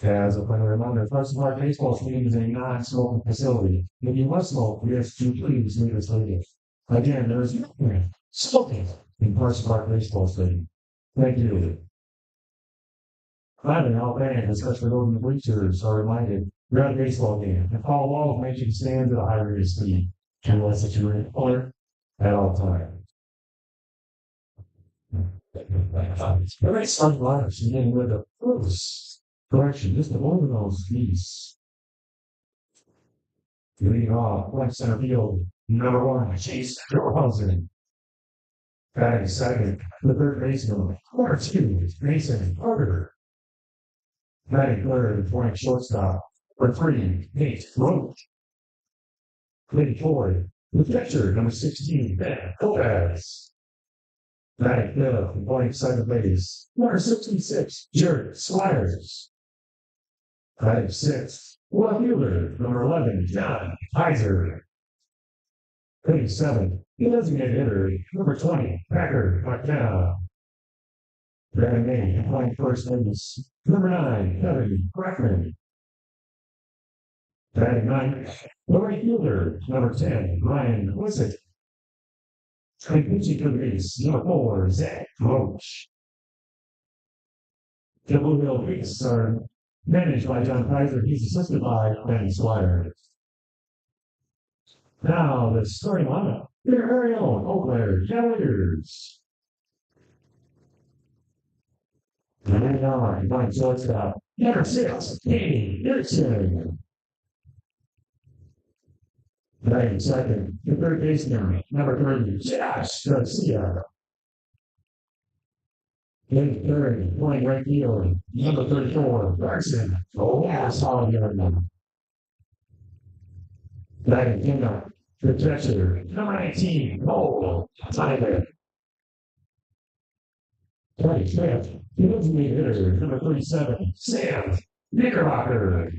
As a friendly reminder, Carson Park Baseball Stadium is a non-smoking facility. If you must smoke, we ask you please leave us later. Again, there is no smoking in Carson Park Baseball Stadium. Thank you. Finally, all fans, especially those in the bleachers, are reminded you're at a baseball game and follow all of making stands at a high rate of speed. unless it's your color at all times. Very sunglasses and then with the first correction, just over those piece. Leading off, left center field, number 1, Chase Rosen. Batting second, the third baseman, number 2, Mason Carter. Batting third, playing shortstop, number 3, Nate Roach. Hitting fourth, the catcher, number 16, Ben Lopez. Batting fifth, playing second base, number 66, Jared Squires. Batting sixth, left fielder, number 11, John Heiser. Hitting seventh, designated hitter, number 20, Packer McKenna. Batting eighth, playing first base, number 9, Kevin Brackman. Batting ninth, the right fielder, number 10, Ryan Wissick. And pitching for the base, number 4, Zach Roach. The Blue Hill Beasts are managed by John Kaiser. He's assisted by Ben Squires. Now, the starting lineup, your very own Eau Claire Cavaliers. Moving on, by shortstop, number 6, Katie Dixon. Batting second, the third baseman, number 30, Josh Garcia. Hitting third, playing right field, number 34, Carson Park. Batting cleanup, the catcher, number 19, Cole Tyler. 25th, the designated hitter, number 37, Sam Knickerbocker.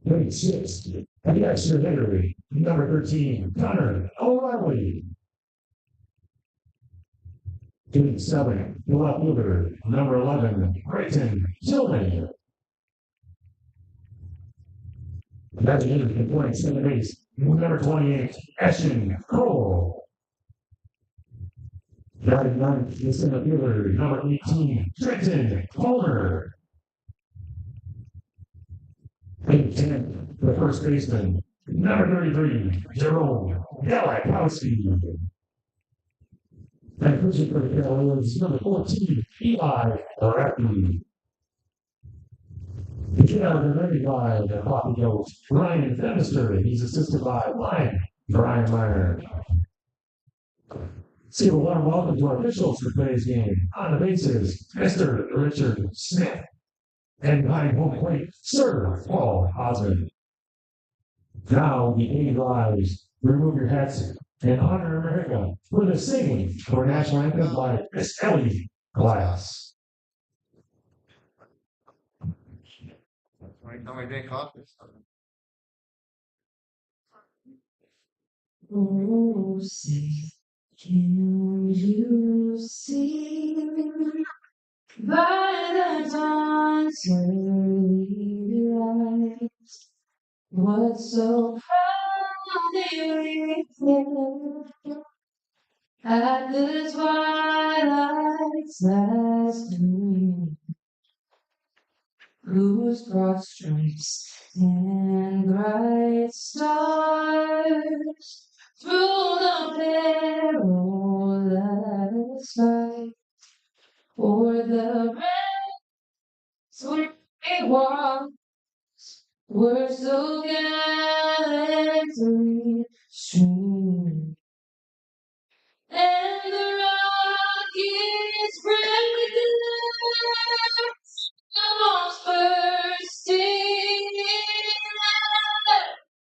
36th, the extra hitter, number 13, Connor O'Reilly. 37th, the left fielder, number 11, Creighton Tillman. That's the hitter, playing second base, number 28, Ashton Cole. Batting ninth, the center fielder, number 18, Trenton Palmer. Hitting 10th, the first baseman, number 33, Jerome Galakowski. And pitching for the Cavaliers, number 14, Eli Rappy. The kid out of the 95, the Coffee Goat, Ryan Femister. He's assisted by Brian Meyer. Let's give a warm welcome to our officials for today's game. On the bases, Mr. Richard Smith. And behind home plate, Sir Paul Osmond. Now, the 80 lives, remove your hats and honor America with a singing for national anthem by Miss Ellie Glass. Oh, say, can you see by the dawn's early light what so proudly we fled at the twilight's last gleam, whose broad stripes and bright stars through the perilous fight o'er the red sweet walls were so gallantly strewn, and the rockets breathless almost bursting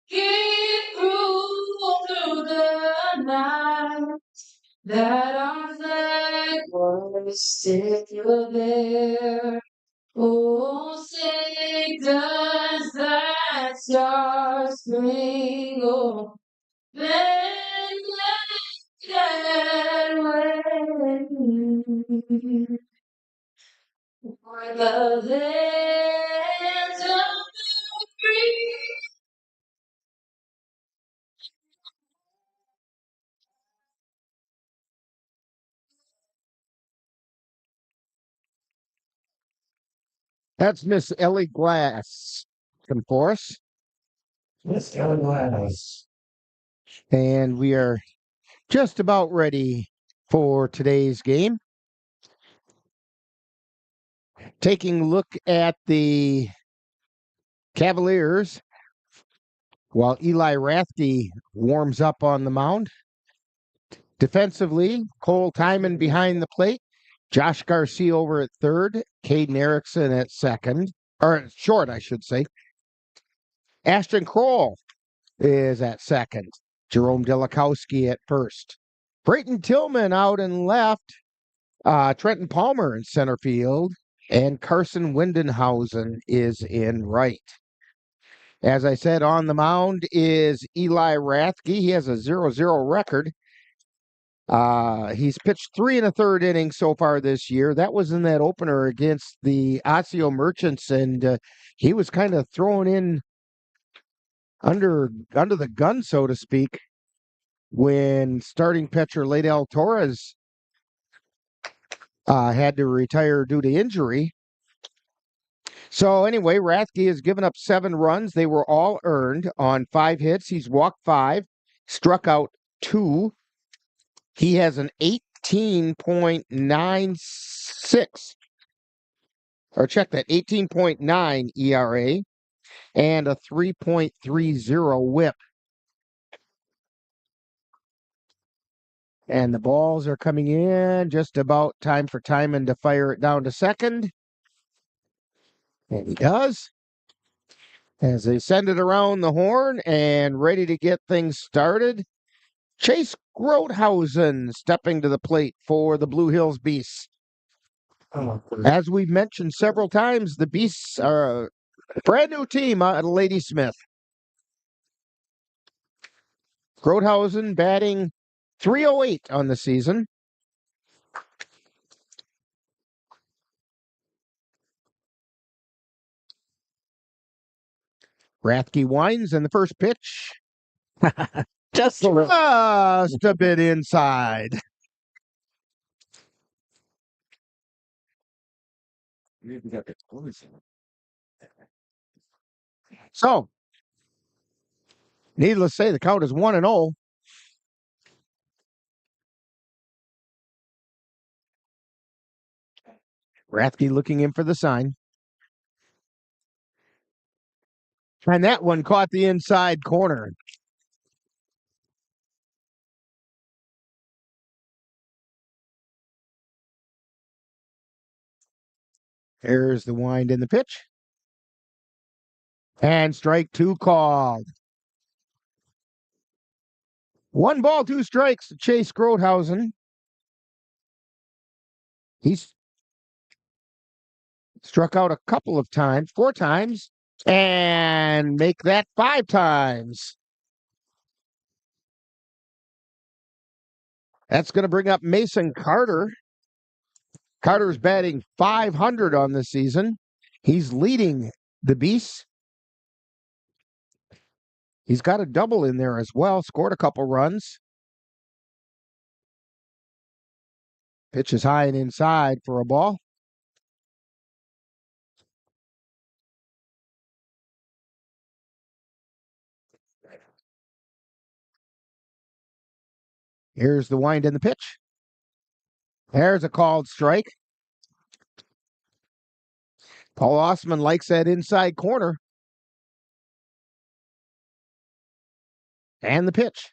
gave through the night that our flag was still there. Oh, say does that star-spangled banner that wave for the land of the free? That's Miss Ellie Glass. Come for us. Miss Glass. And we are just about ready for today's game. Taking a look at the Cavaliers while Eli Rathke warms up on the mound. Defensively, Cole Timon behind the plate, Josh Garcia over at third, Caden Erickson at second, or short, I should say. Ashton Kroll is at second, Jerome Delikowski at first. Brayton Tillman out and left, Trenton Palmer in center field, and Carson Windenhausen is in right. As I said, on the mound is Eli Rathke. He has a 0-0 record. He's pitched 3 1/3 innings so far this year. That was in that opener against the Osseo Merchants, and he was kind of thrown in under the gun, so to speak, when starting pitcher Ladell Torres had to retire due to injury. So anyway, Rathke has given up 7 runs. They were all earned on 5 hits. He's walked 5, struck out 2. He has an 18.96, or check that, 18.9 ERA and a 3.30 whip. And the balls are coming in, just about time for Timon to fire it down to second. And he does. As they send it around the horn and ready to get things started, Chase Grothausen stepping to the plate for the Blue Hills Beasts. As we've mentioned several times, the Beasts are a brand new team out of Ladysmith. Grothausen batting .308 on the season. Rathke winds and the first pitch. Just a bit inside. So, needless to say, the count is 1-0. Rathke looking in for the sign. And that one caught the inside corner. Here's the wind in the pitch. And strike 2 called. 1 ball, 2 strikes to Chase Grothausen. He's struck out a couple of times, 4 times, and make that 5 times. That's going to bring up Mason Carter. Carter's batting .500 on the season. He's leading the Beasts. He's got a double in there as well, scored a couple runs. Pitch is high and inside for a ball. Here's the wind in the pitch. There's a called strike. Paul Osman likes that inside corner. And the pitch.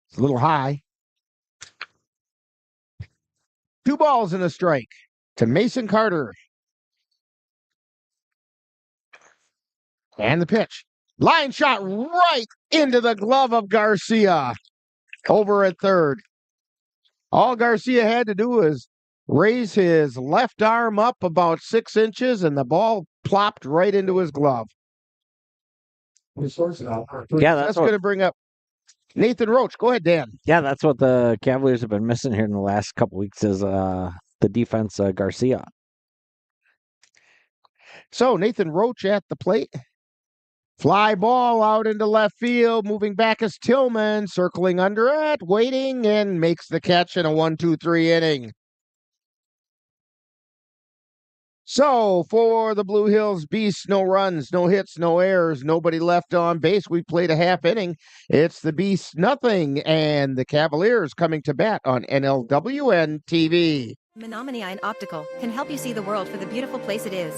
It's a little high. 2 balls and a strike to Mason Carter. And the pitch. Line shot right into the glove of Garcia over at third. All Garcia had to do was raise his left arm up about 6 inches, and the ball plopped right into his glove. Yeah, that's going to bring up Nathan Roach. Go ahead, Dan. Yeah, that's what the Cavaliers have been missing here in the last couple weeks is the defense, Garcia. So Nathan Roach at the plate. Fly ball out into left field. Moving back is Tillman, circling under it, waiting, and makes the catch in a 1-2-3 inning. So for the Blue Hills Beasts, no runs, no hits, no errors, nobody left on base. We played a half inning. It's the Beasts nothing, and the Cavaliers coming to bat on NLWN-TV. Menominee Eye Optical can help you see the world for the beautiful place it is.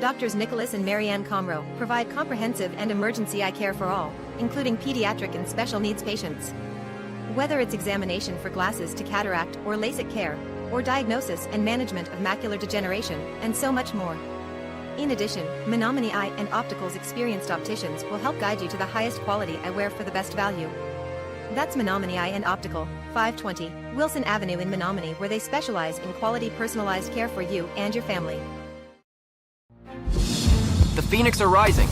Doctors Nicholas and Marianne Comro provide comprehensive and emergency eye care for all, including pediatric and special needs patients. Whether it's examination for glasses to cataract or LASIK care, or diagnosis and management of macular degeneration, and so much more. In addition, Menominee Eye and Optical's experienced opticians will help guide you to the highest quality eyewear for the best value. That's Menominee Eye and Optical, 520 Wilson Avenue in Menominee, where they specialize in quality personalized care for you and your family. The Phoenix are rising.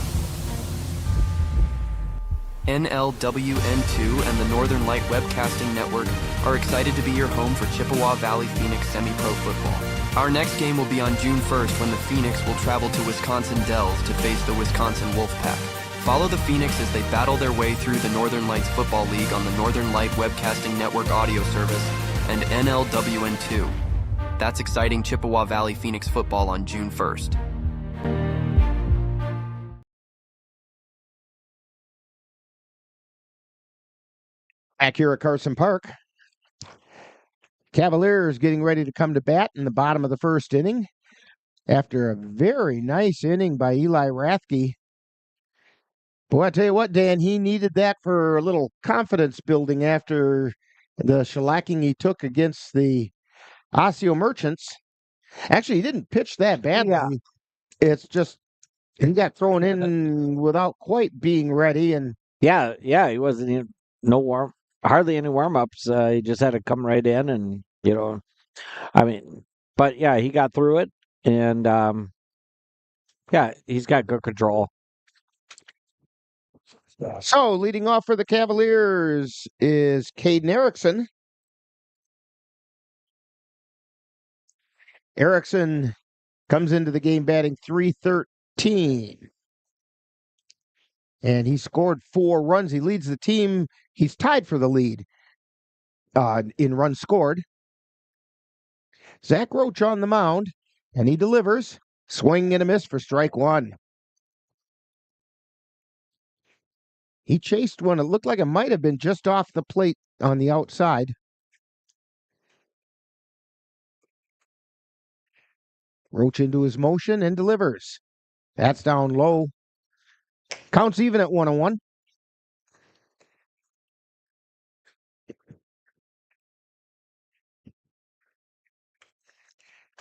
NLWN-2 and the Northern Light Webcasting Network are excited to be your home for Chippewa Valley Phoenix semi-pro football. Our next game will be on June 1st when the Phoenix will travel to Wisconsin Dells to face the Wisconsin Wolfpack. Follow the Phoenix as they battle their way through the Northern Lights Football League on the Northern Light Webcasting Network audio service and NLWN-2. That's exciting Chippewa Valley Phoenix football on June 1st. Back here at Carson Park, Cavaliers getting ready to come to bat in the bottom of the first inning after a very nice inning by Eli Rathke. Boy, I tell you what, Dan, he needed that for a little confidence building after the shellacking he took against the Osseo Merchants. Actually, he didn't pitch that badly. Yeah. It's just he got thrown in without quite being ready, and Yeah, he wasn't even hardly any warm-ups. He just had to come right in and, but yeah, he got through it, and he's got good control. So, leading off for the Cavaliers is Caden Erickson. Erickson comes into the game batting .313. And he scored 4 runs. He leads the team. He's tied for the lead in runs scored. Zach Roach on the mound, and he delivers. Swing and a miss for strike 1. He chased one. It looked like it might have been just off the plate on the outside. Roach into his motion and delivers. That's down low. Counts even at 1-1.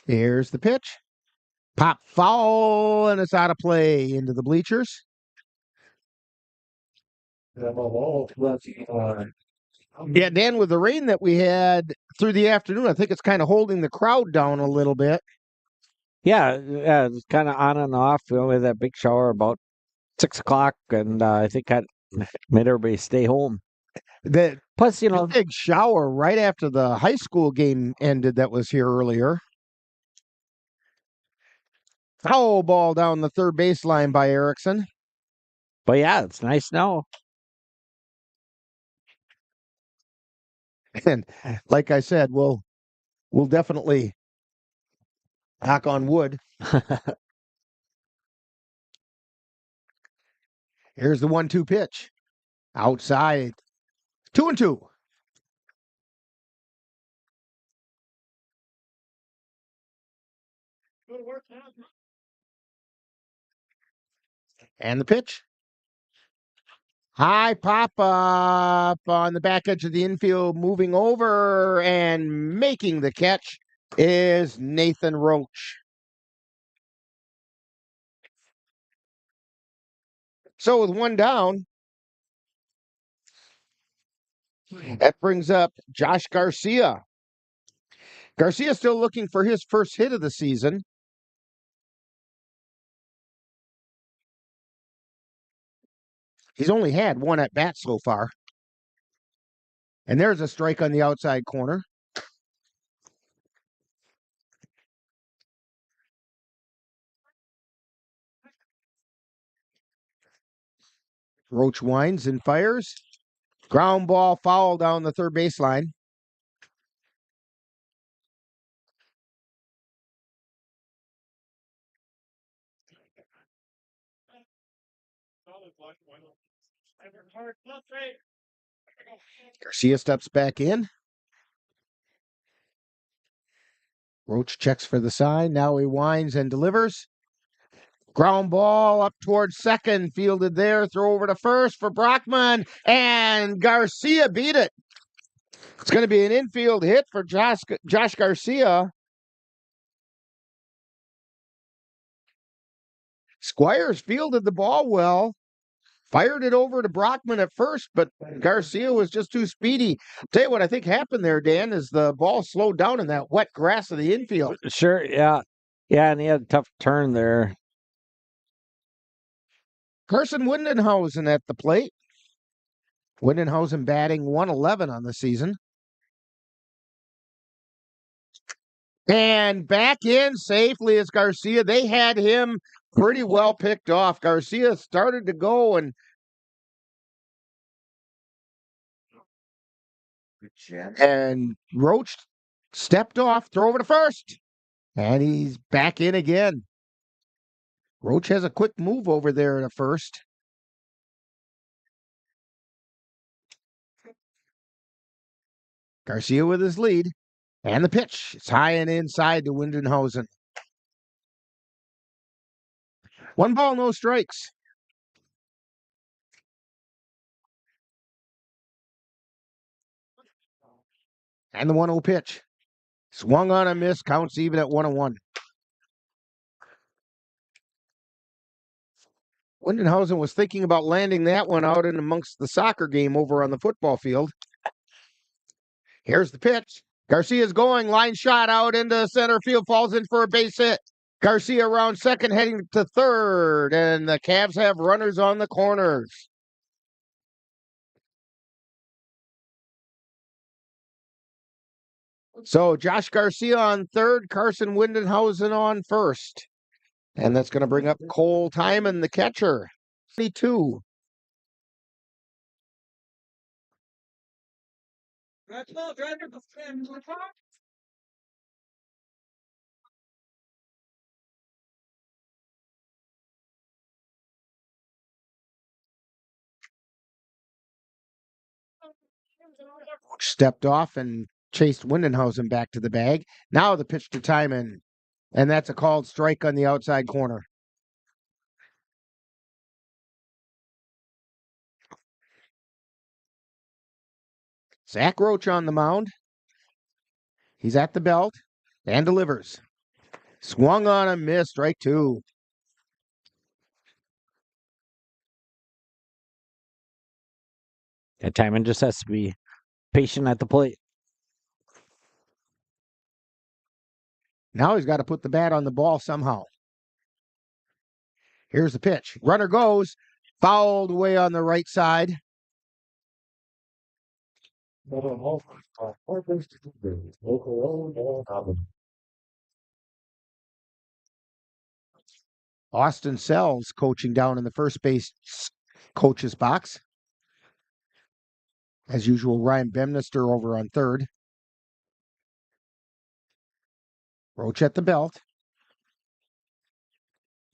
Here's the pitch. Pop foul, and it's out of play into the bleachers. Yeah, Dan, with the rain that we had through the afternoon, I think it's kind of holding the crowd down a little bit. Yeah, it's kind of on and off. We only had that big shower about 6 o'clock, and I think that made everybody stay home. Plus, the big shower right after the high school game ended that was here earlier. Foul ball down the third baseline by Erickson. But yeah, it's nice now. And like I said, we'll definitely knock on wood. Here's the 1-2 pitch. Outside. 2-2. And the pitch. High pop up on the back edge of the infield, moving over and making the catch is Nathan Roach. So with 1 down, that brings up Josh Garcia. Garcia still looking for his first hit of the season. He's only had 1 at bat so far. And there's a strike on the outside corner. Roach winds and fires. Ground ball foul down the third baseline. Garcia steps back in. Roach checks for the sign. Now he winds and delivers. Ground ball up towards second. Fielded there. Throw over to first for Brockman. And Garcia beat it. It's going to be an infield hit for Josh Garcia. Squires fielded the ball well. Fired it over to Brockman at first, but Garcia was just too speedy. I'll tell you what I think happened there, Dan, is the ball slowed down in that wet grass of the infield. Sure, yeah. Yeah, and he had a tough turn there. Carson Windenhausen at the plate. Windenhausen batting 111 on the season. And back in safely is Garcia. They had him pretty well picked off. Garcia started to go and Roach stepped off, throw over to first. And he's back in again. Roach has a quick move over there to first. Garcia with his lead. And the pitch. It's high and inside to Windenhausen. 1 ball, no strikes. And the 1-0 pitch. Swung on a miss, counts even at 1-1. Windenhausen was thinking about landing that one out in amongst the soccer game over on the football field. Here's the pitch. Garcia's going, line shot out into center field, falls in for a base hit. Garcia around second, heading to third, and the Cavs have runners on the corners. So Josh Garcia on third, Carson Windenhausen on first. And that's going to bring up Cole Timon, the catcher. 22. Stepped off and chased Windenhausen back to the bag. Now the pitch to Timon. And that's a called strike on the outside corner. Zach Roach on the mound. He's at the belt and delivers. Swung on a miss, strike 2. Yeah, Timon just has to be patient at the plate. Now he's got to put the bat on the ball somehow. Here's the pitch. Runner goes. Fouled away on the right side. Austin Sells coaching down in the first base coach's box. As usual, Ryan Bemnister over on third. Roach at the belt.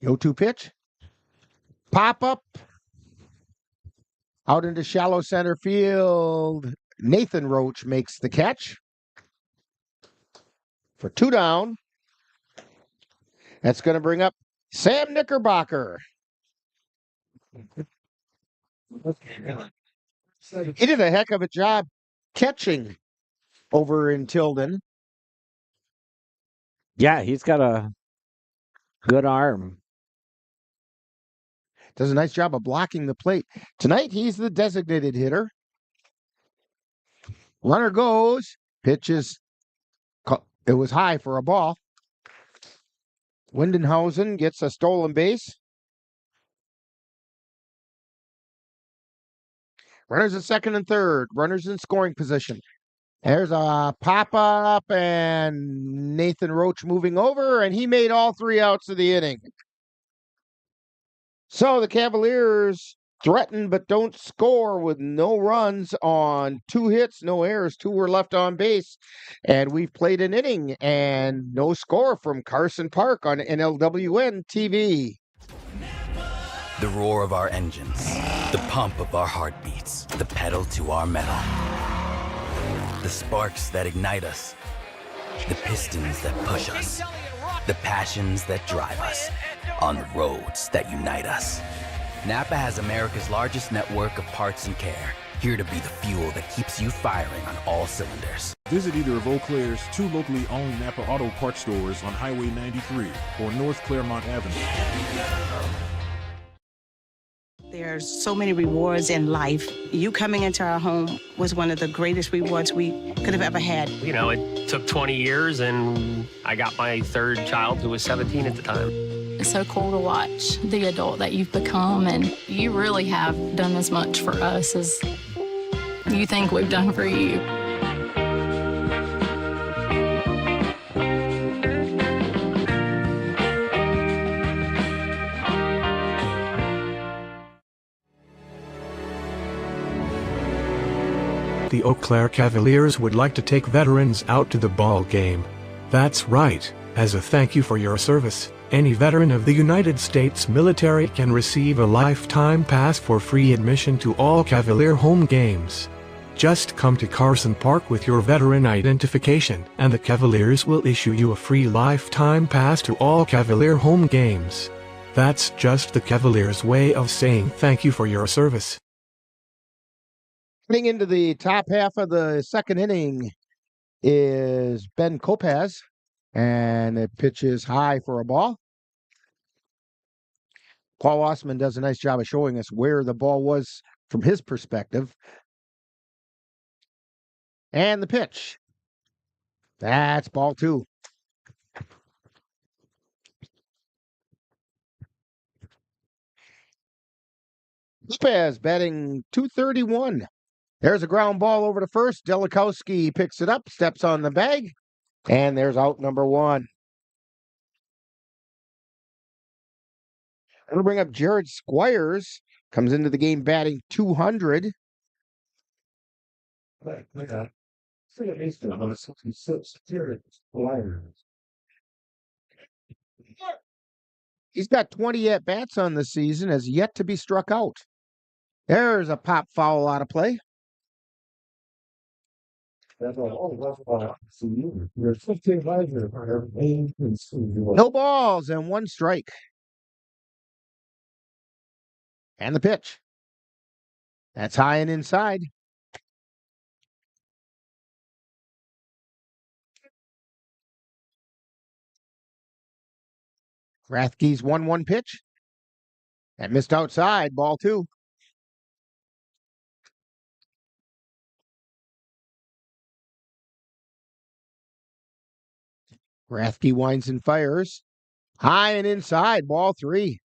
0-2 pitch. Pop up. Out into shallow center field. Nathan Roach makes the catch. For 2 down. That's going to bring up Sam Knickerbocker. He did a heck of a job catching over in Tilden. Yeah, he's got a good arm. Does a nice job of blocking the plate. Tonight, he's the designated hitter. Runner goes. Pitches. It was high for a ball. Windenhausen gets a stolen base. Runners at second and third. Runners in scoring position. There's a pop-up, and Nathan Roach moving over, and he made all 3 outs of the inning. So the Cavaliers threaten but don't score with no runs on 2 hits, no errors. 2 were left on base, and we've played an inning, and no score from Carson Park on NLWN-TV. The roar of our engines, the pump of our heartbeats, the pedal to our metal. The sparks that ignite us, the pistons that push us, the passions that drive us, on the roads that unite us. Napa has America's largest network of parts and care, here to be the fuel that keeps you firing on all cylinders. Visit either of Eau Claire's 2 locally owned Napa Auto Parts stores on Highway 93 or North Claremont Avenue. There's so many rewards in life. You coming into our home was one of the greatest rewards we could have ever had. You know, it took 20 years, and I got my 3rd child, who was 17 at the time. It's so cool to watch the adult that you've become, and you really have done as much for us as you think we've done for you. The Eau Claire Cavaliers would like to take veterans out to the ball game. That's right, as a thank you for your service, any veteran of the United States military can receive a lifetime pass for free admission to all Cavalier home games. Just come to Carson Park with your veteran identification, and the Cavaliers will issue you a free lifetime pass to all Cavalier home games. That's just the Cavaliers' way of saying thank you for your service. Getting into the top half of the second inning is Ben Kopaz, and it pitches high for a ball. Paul Osman does a nice job of showing us where the ball was from his perspective. And the pitch. That's ball 2. Kopaz batting .231. There's a ground ball over to first. Delikowski picks it up, steps on the bag, and there's out number 1. It'll bring up Jared Squires. Comes into the game batting .200. He's got 20 at-bats on the season, has yet to be struck out. There's a pop foul out of play. No balls and 1 strike. And the pitch. That's high and inside. Rathke's 1-1 pitch. That missed outside, ball 2. Rathke winds and fires. High and inside, ball 3.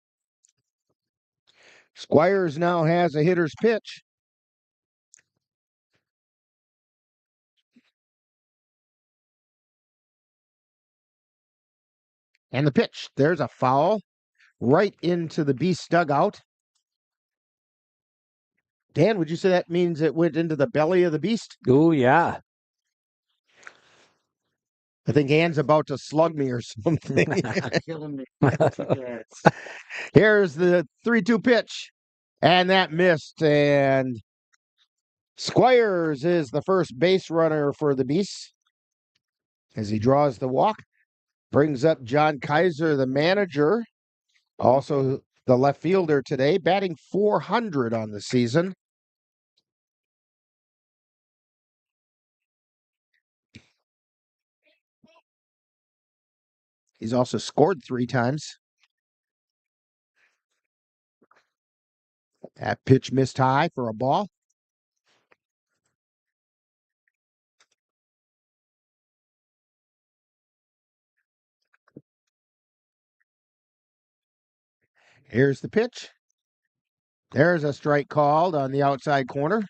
Squires now has a hitter's pitch. And the pitch. There's a foul right into the Beast dugout. Dan, would you say that means it went into the belly of the Beast? Oh, yeah. I think Ann's about to slug me or something. Killing me. Here's the 3-2 pitch. And that missed. And Squires is the first base runner for the Beasts as he draws the walk. Brings up John Kaiser, the manager. Also the left fielder today, batting .400 on the season. He's also scored 3 times. That pitch missed high for a ball. Here's the pitch. There's a strike called on the outside corner.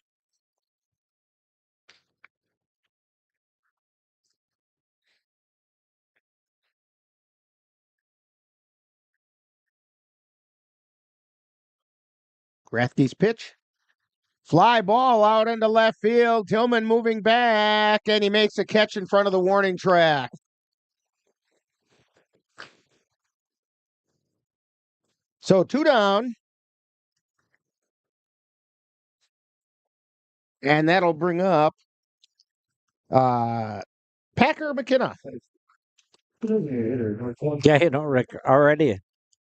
Rathke's pitch. Fly ball out into left field. Tillman moving back, and he makes a catch in front of the warning track. So 2 down. And that'll bring up Packer McKenna. Yeah, Rick, already.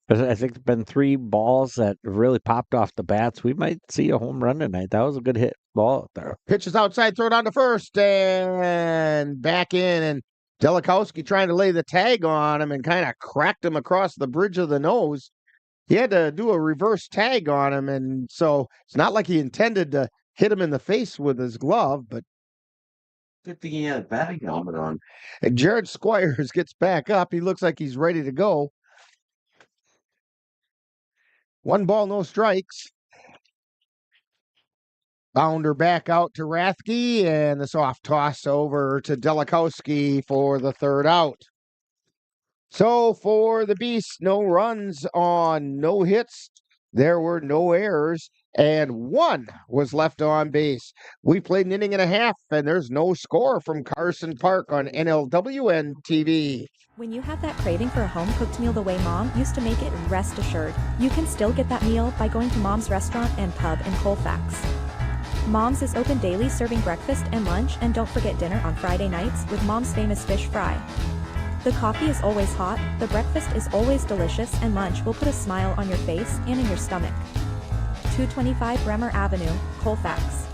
I think there's been 3 balls that really popped off the bats. We might see a home run tonight. That was a good hit ball out there. Pitch is outside, throw down to first, and back in. And Delikowski trying to lay the tag on him and kind of cracked him across the bridge of the nose. He had to do a reverse tag on him, and so it's not like he intended to hit him in the face with his glove, but Good thing he had a batting helmet on. and Jared Squires gets back up. He looks like he's ready to go. 1 ball, no strikes. Bounder back out to Rathke, and the soft toss over to Delikowski for the 3rd out. So for the Beasts, no runs on no hits. There were no errors, and 1 was left on base. We played an inning and a half, and there's no score from Carson Park on NLWN-TV. When you have that craving for a home-cooked meal the way Mom used to make it, rest assured, you can still get that meal by going to Mom's Restaurant and Pub in Colfax. Mom's is open daily, serving breakfast and lunch, and don't forget dinner on Friday nights with Mom's famous fish fry. The coffee is always hot, the breakfast is always delicious, and lunch will put a smile on your face and in your stomach. 225 Bremer Avenue, Colfax.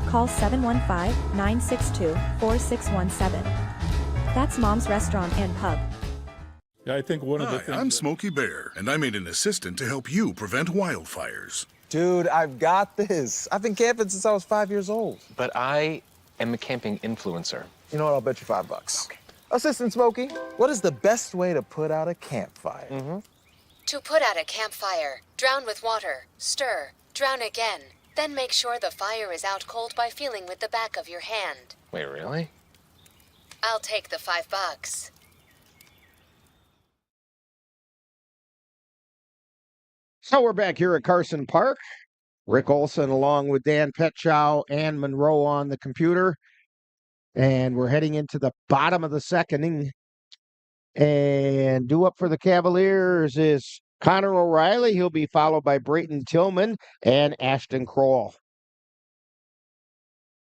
Call 715-962-4617. That's Mom's Restaurant and Pub. Yeah, I think one of the things. I'm Smokey Bear, and I made an assistant to help you prevent wildfires. Dude, I've got this. I've been camping since I was 5 years old. But I am a camping influencer. You know what? I'll bet you $5. Okay. Assistant Smokey, what is the best way to put out a campfire? To put out a campfire, drown with water, stir, drown again. Then make sure the fire is out cold by feeling with the back of your hand. Wait, really? I'll take the $5. So we're back here at Carson Park. Rick Olson along with Dan Petchow and Monroe on the computer. And we're heading into the bottom of the 2nd inning. And due up for the Cavaliers is Connor O'Reilly. He'll be followed by Brayton Tillman and Ashton Kroll.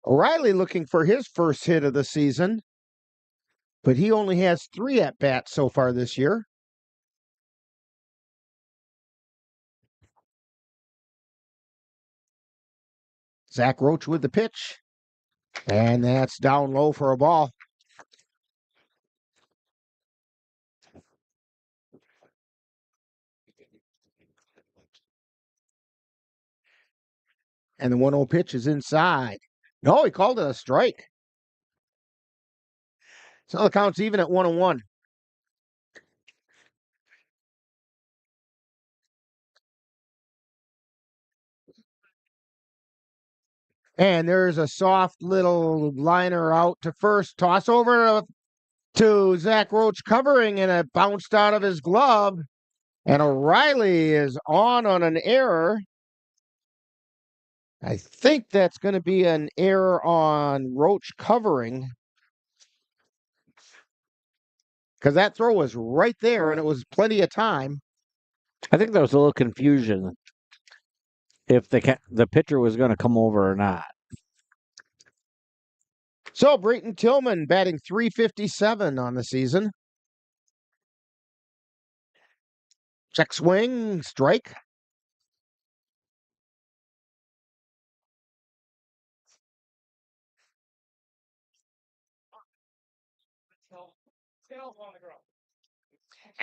O'Reilly looking for his first hit of the season, but he only has 3 at-bats so far this year. Zach Roach with the pitch, and that's down low for a ball. And the 1-0 pitch is inside. No, he called it a strike. So the count's even at 1-1. And there's a soft little liner out to first. Toss over to Zach Roach covering, and it bounced out of his glove. And O'Reilly is on an error. I think that's going to be an error on Roach covering, because that throw was right there, and it was plenty of time. I think there was a little confusion if the pitcher was going to come over or not. So Brayton Tillman batting .357 on the season. Check swing, strike.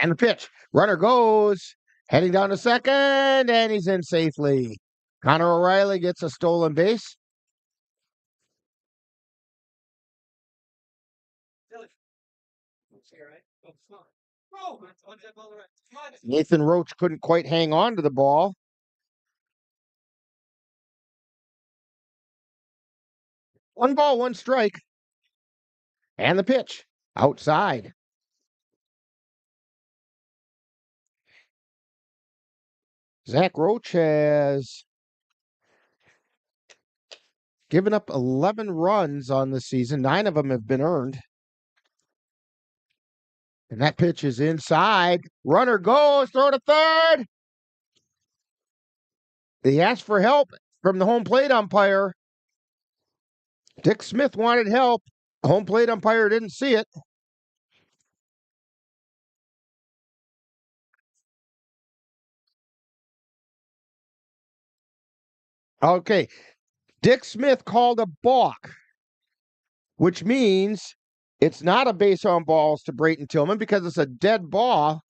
And the pitch. Runner goes. Heading down to second, and he's in safely. Connor O'Reilly gets a stolen base. Nathan Roach couldn't quite hang on to the ball. One ball, one strike. And the pitch. Outside. Zach Roach has given up 11 runs on the season. 9 of them have been earned. And that pitch is inside. Runner goes, throw to third. He asked for help from the home plate umpire. Dick Smith wanted help. Home plate umpire didn't see it. Okay. Dick Smith called a balk, which means it's not a base on balls to Brayton Tillman because it's a dead ball.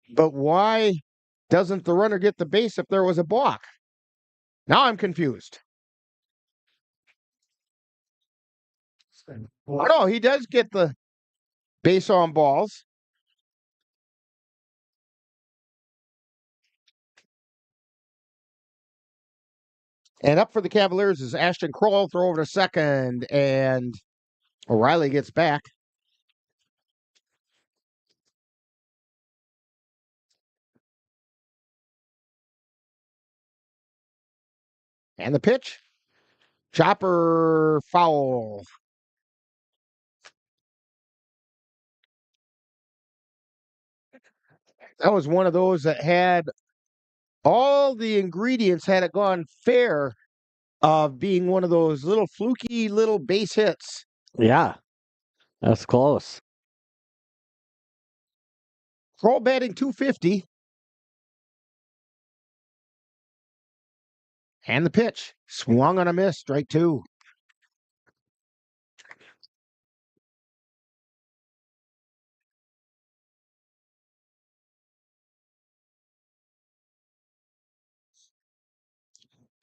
But why doesn't the runner get the base if there was a balk? Now I'm confused. Oh, no, he does get the base on balls. And up for the Cavaliers is Ashton Kroll. Throw over to second, and O'Reilly gets back. And the pitch. Chopper foul. That was one of those that had all the ingredients, had it gone fair, of being one of those little fluky little base hits. Yeah, that's close. Kroll batting .250. And the pitch. Swung on a miss. Strike two.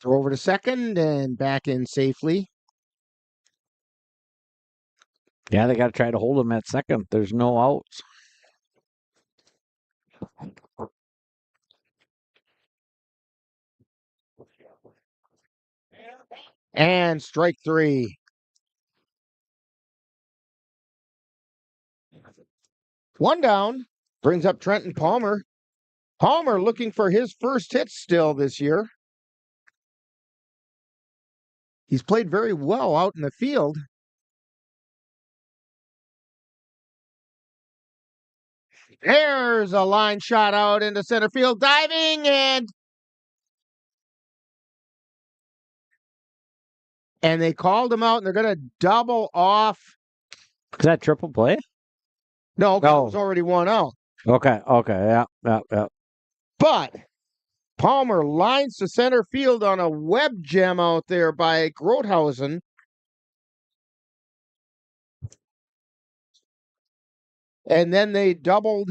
Throw over to second and back in safely. Yeah, they got to try to hold him at second. There's no outs. And strike three. One down. Brings up Trenton Palmer. Palmer looking for his first hit still this year. He's played very well out in the field. There's a line shot out into center field. Diving and they called him out, and they're going to double off. Is that triple play? No, it was already one out. Okay, yeah. But Palmer lines to center field on a web gem out there by Grothausen. And then they doubled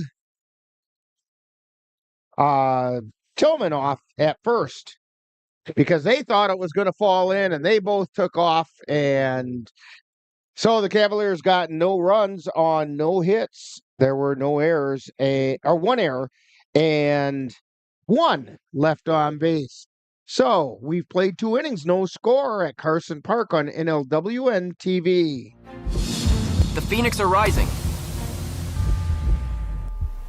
Tillman off at first because they thought it was going to fall in, and they both took off. And so the Cavaliers got no runs on no hits. There were no errors, or one error, and one left on base. So we've played 2 innings, no score at Carson Park on NLWN-TV. The Phoenix are rising.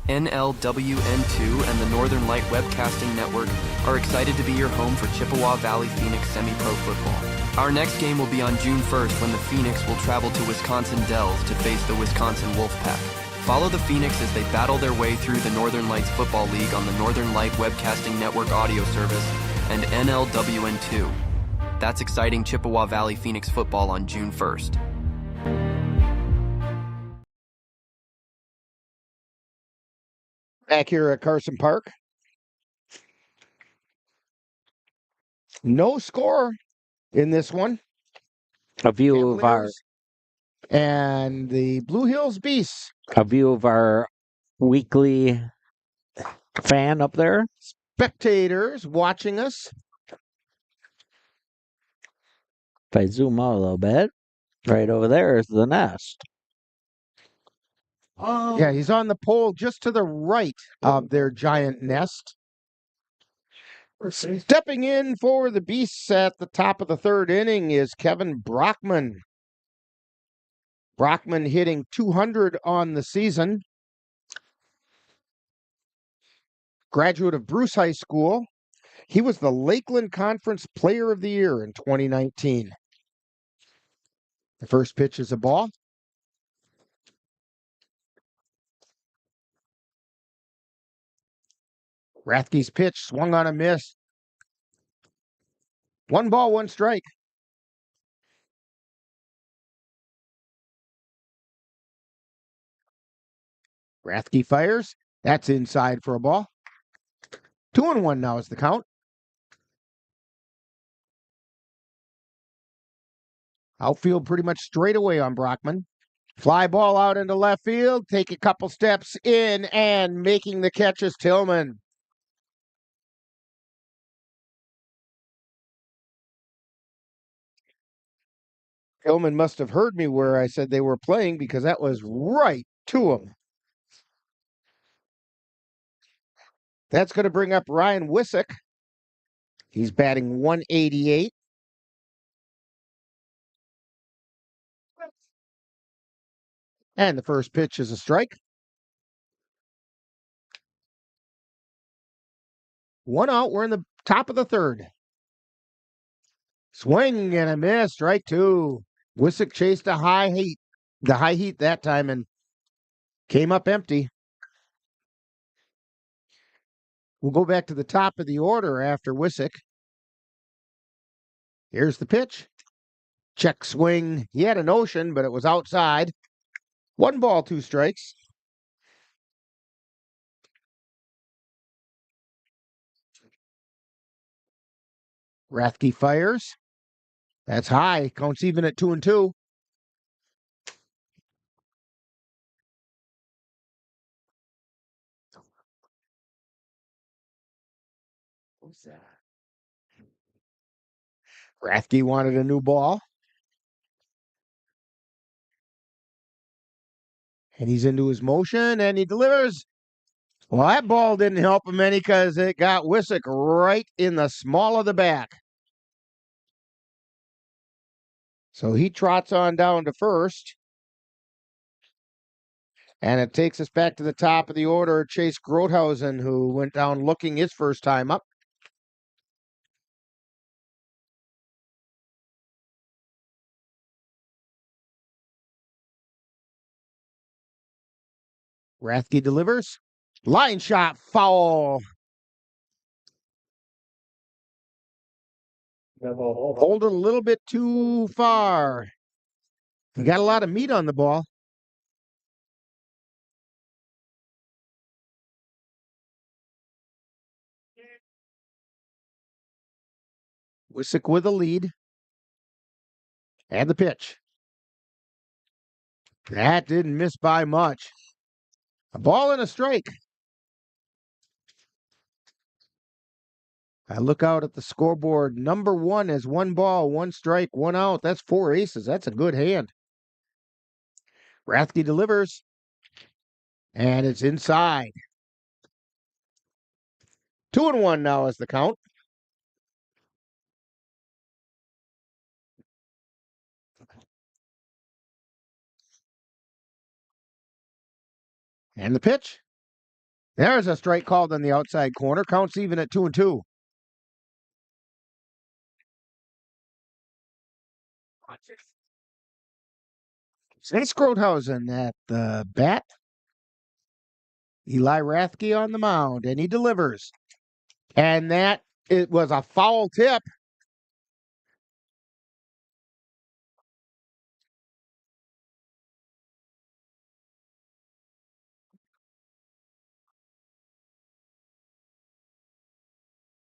NLWN-2 and the Northern Light Webcasting Network are excited to be your home for Chippewa Valley Phoenix semi-pro football. Our next game will be on June 1st when the Phoenix will travel to Wisconsin Dells to face the Wisconsin Wolfpack. Follow the Phoenix as they battle their way through the Northern Lights Football League on the Northern Light Webcasting Network audio service and NLWN-2. That's exciting Chippewa Valley Phoenix football on June 1st. Back here at Carson Park. No score in this one. A view of our and the Blue Hills Beasts. A view of our weekly fan up there. Spectators watching us. If I zoom out a little bit, right over there is the nest. Yeah, he's on the pole just to the right of their giant nest. Stepping in for the Beasts at the top of the third inning is Kevin Brockman. Brockman hitting .200 on the season. Graduate of Bruce High School. He was the Lakeland Conference Player of the Year in 2019. The first pitch is a ball. Rathke's pitch swung on a miss. 1 ball, 1 strike. Rathke fires. That's inside for a ball. 2-1 now is the count. Outfield pretty much straight away on Brockman. Fly ball out into left field. Take a couple steps in and making the catch is Tillman. Tillman must have heard me where I said they were playing because that was right to him. That's going to bring up Ryan Wissick. He's batting 188. And the first pitch is a strike. 1 out. We're in the top of the third. Swing and a miss. Strike 2. Wissick chased the high heat that time and came up empty. We'll go back to the top of the order after Wissick. Here's the pitch. Check swing. He had a notion, but it was outside. 1 ball, 2 strikes. Rathke fires. That's high. Counts even at 2-2. What's that? Rathke wanted a new ball. And he's into his motion, and he delivers. Well, that ball didn't help him any because it got Wissick right in the small of the back. So he trots on down to first. And it takes us back to the top of the order. Chase Grothausen, who went down looking his first time up. Rathke delivers. Line shot, foul. Hold it a little bit too far. He got a lot of meat on the ball. Wissick with a lead. And the pitch. That didn't miss by much. A ball and a strike. I look out at the scoreboard. Number 1 is 1 ball, 1 strike, 1 out. That's 4 aces. That's a good hand. Rathke delivers. And it's inside. 2-1 now is the count. And the pitch. There's a strike called on the outside corner. Counts even at 2-2. Chase Grothausen at the bat. Eli Rathke on the mound, and he delivers. And it was a foul tip.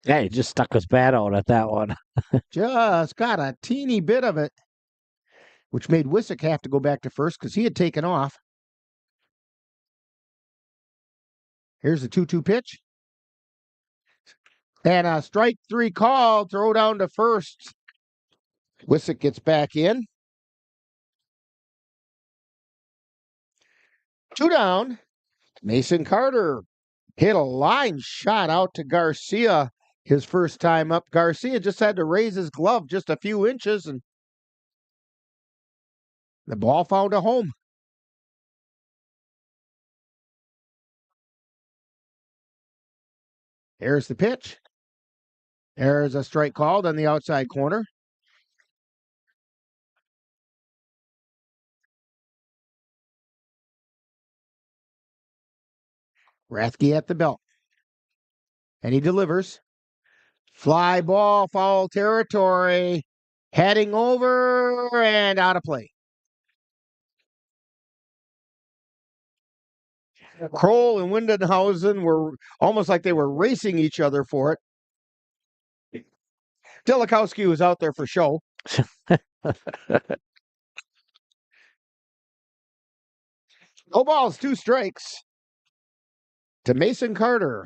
Yeah, he just stuck his bat out at that one. Just got a teeny bit of it, which made Wissick have to go back to first because he had taken off. Here's the 2-2 pitch. And a strike 3 call, throw down to first. Wissick gets back in. 2 down. Mason Carter hit a line shot out to Garcia his first time up. Garcia just had to raise his glove just a few inches, and the ball found a home. Here's the pitch. There's a strike called on the outside corner. Rathke at the belt. And he delivers. Fly ball, foul territory. Heading over and out of play. Kroll and Windenhausen were almost like they were racing each other for it. Delikowski was out there for show. No balls, 2 strikes to Mason Carter.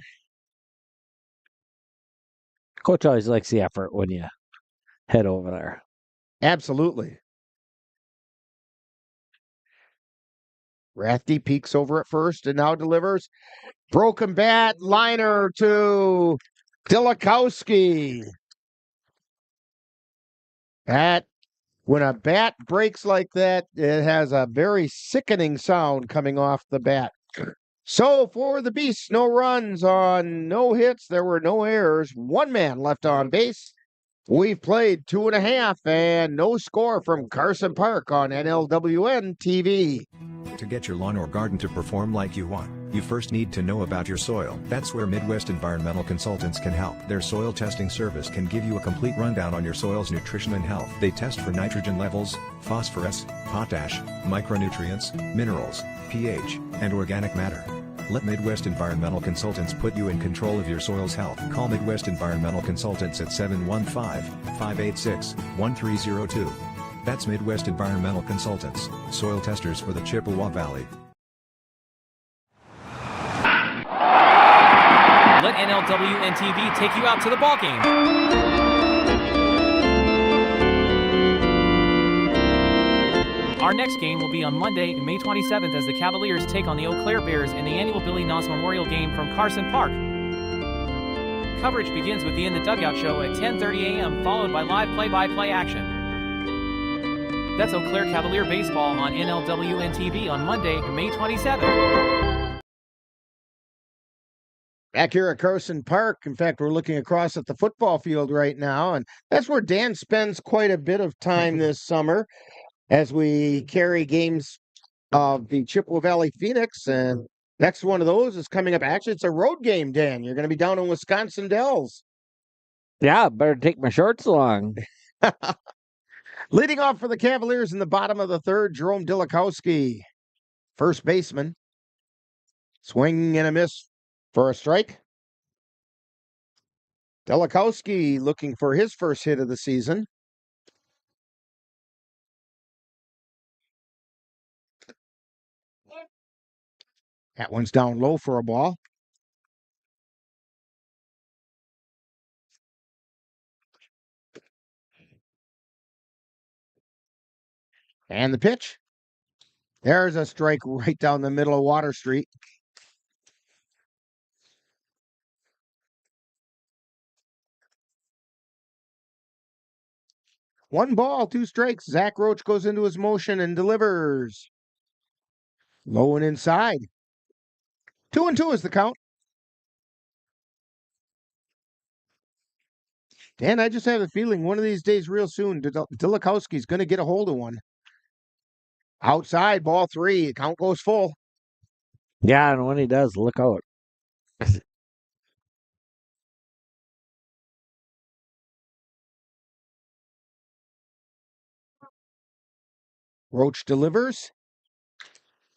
Coach always likes the effort when you head over there. Absolutely. Rathke peeks over at first and now delivers. Broken bat, liner to Delikowski. When a bat breaks like that, it has a very sickening sound coming off the bat. So for the Beasts, no runs on no hits. There were no errors. 1 man left on base. We've played 2.5 and no score from Carson Park on NLWN-TV. To get your lawn or garden to perform like you want, you first need to know about your soil. That's where Midwest Environmental Consultants can help. Their soil testing service can give you a complete rundown on your soil's nutrition and health. They test for nitrogen levels, phosphorus, potash, micronutrients, minerals, pH, and organic matter. Let Midwest Environmental Consultants put you in control of your soil's health. Call Midwest Environmental Consultants at 715-586-1302. That's Midwest Environmental Consultants, soil testers for the Chippewa Valley. Let NLWN-TV take you out to the ballgame. Our next game will be on Monday, May 27th, as the Cavaliers take on the Eau Claire Bears in the annual Billy Noss Memorial Game from Carson Park. Coverage begins with the In the Dugout show at 10:30 a.m., followed by live play-by-play action. That's Eau Claire Cavalier baseball on NLWN-TV on Monday, May 27th. Back here at Carson Park, in fact, we're looking across at the football field right now, and that's where Dan spends quite a bit of time this summer as we carry games of the Chippewa Valley Phoenix, and next one of those is coming up. Actually, it's a road game, Dan. You're going to be down in Wisconsin Dells. Yeah, better take my shorts along. Leading off for the Cavaliers in the bottom of the 3rd, Jerome Delikowski, first baseman. Swing and a miss for a strike. Delikowski looking for his first hit of the season. That one's down low for a ball. And the pitch. There's a strike right down the middle of Water Street. One ball, 2 strikes. Zach Roach goes into his motion and delivers. Low and inside. 2-2 is the count. Dan, I just have a feeling one of these days real soon, Delikowski's going to get a hold of one. Outside, ball 3. Count goes full. Yeah, and when he does, look out. Roach delivers.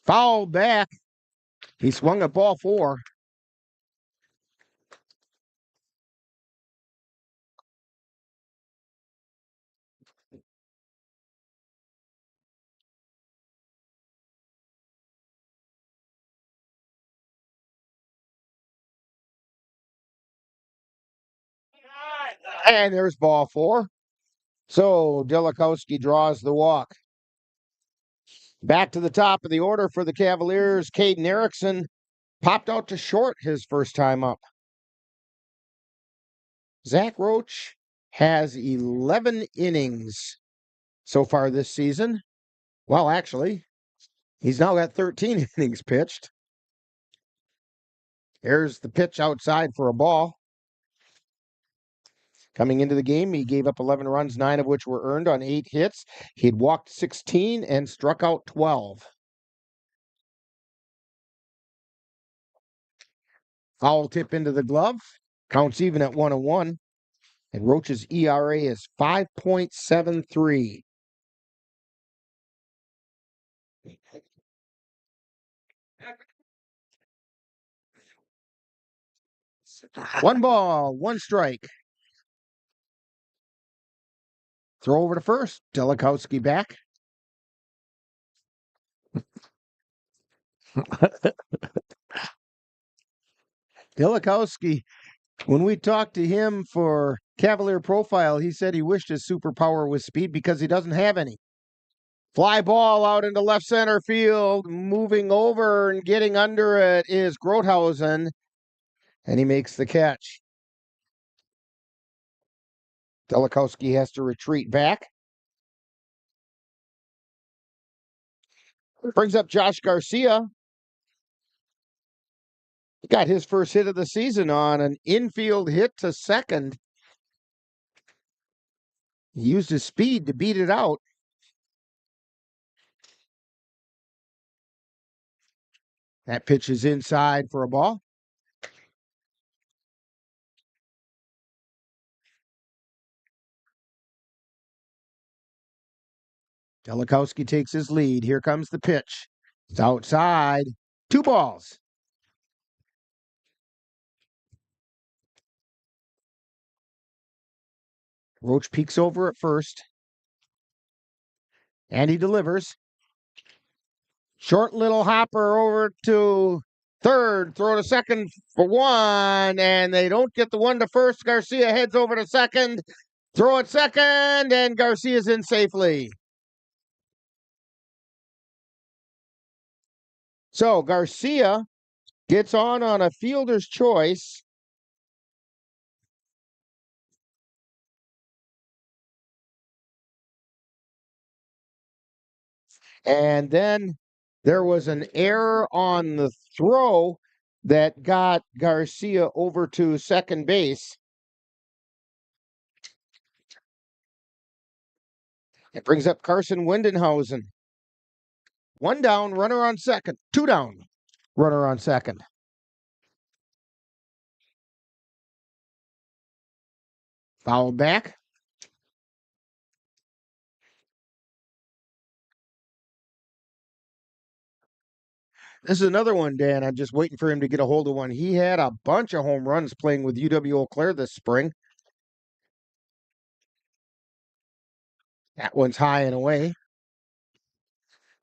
Foul back. He swung at ball 4. And there's ball 4. So Delikowski draws the walk. Back to the top of the order for the Cavaliers. Caden Erickson popped out to short his first time up. Zach Roach has 11 innings so far this season. Well, actually, he's now got 13 innings pitched. Here's the pitch outside for a ball. Coming into the game, he gave up 11 runs, 9 of which were earned on 8 hits. He'd walked 16 and struck out 12. Foul tip into the glove. Counts even at 1-1. And Roach's ERA is 5.73. One ball, one strike. Throw over to first. Delikowski back. Delikowski, when we talked to him for Cavalier Profile, he said he wished his superpower was speed because he doesn't have any. Fly ball out into left center field. Moving over and getting under it is Grothausen, and he makes the catch. Delikowski has to retreat back. Brings up Josh Garcia. He got his first hit of the season on an infield hit to second. He used his speed to beat it out. That pitch is inside for a ball. Delikowski takes his lead. Here comes the pitch. It's outside. 2 balls. Roach peeks over at first. And he delivers. Short little hopper over to third. Throw to second for 1. And they don't get the 1 to first. Garcia heads over to second. Throw at second. And Garcia's in safely. So Garcia gets on a fielder's choice. And then there was an error on the throw that got Garcia over to second base. It brings up Carson Windenhausen. 1 down, runner on second. 2 down, runner on second. Foul back. This is another one, Dan. I'm just waiting for him to get a hold of one. He had a bunch of home runs playing with UW Eau Claire this spring. That one's high and away.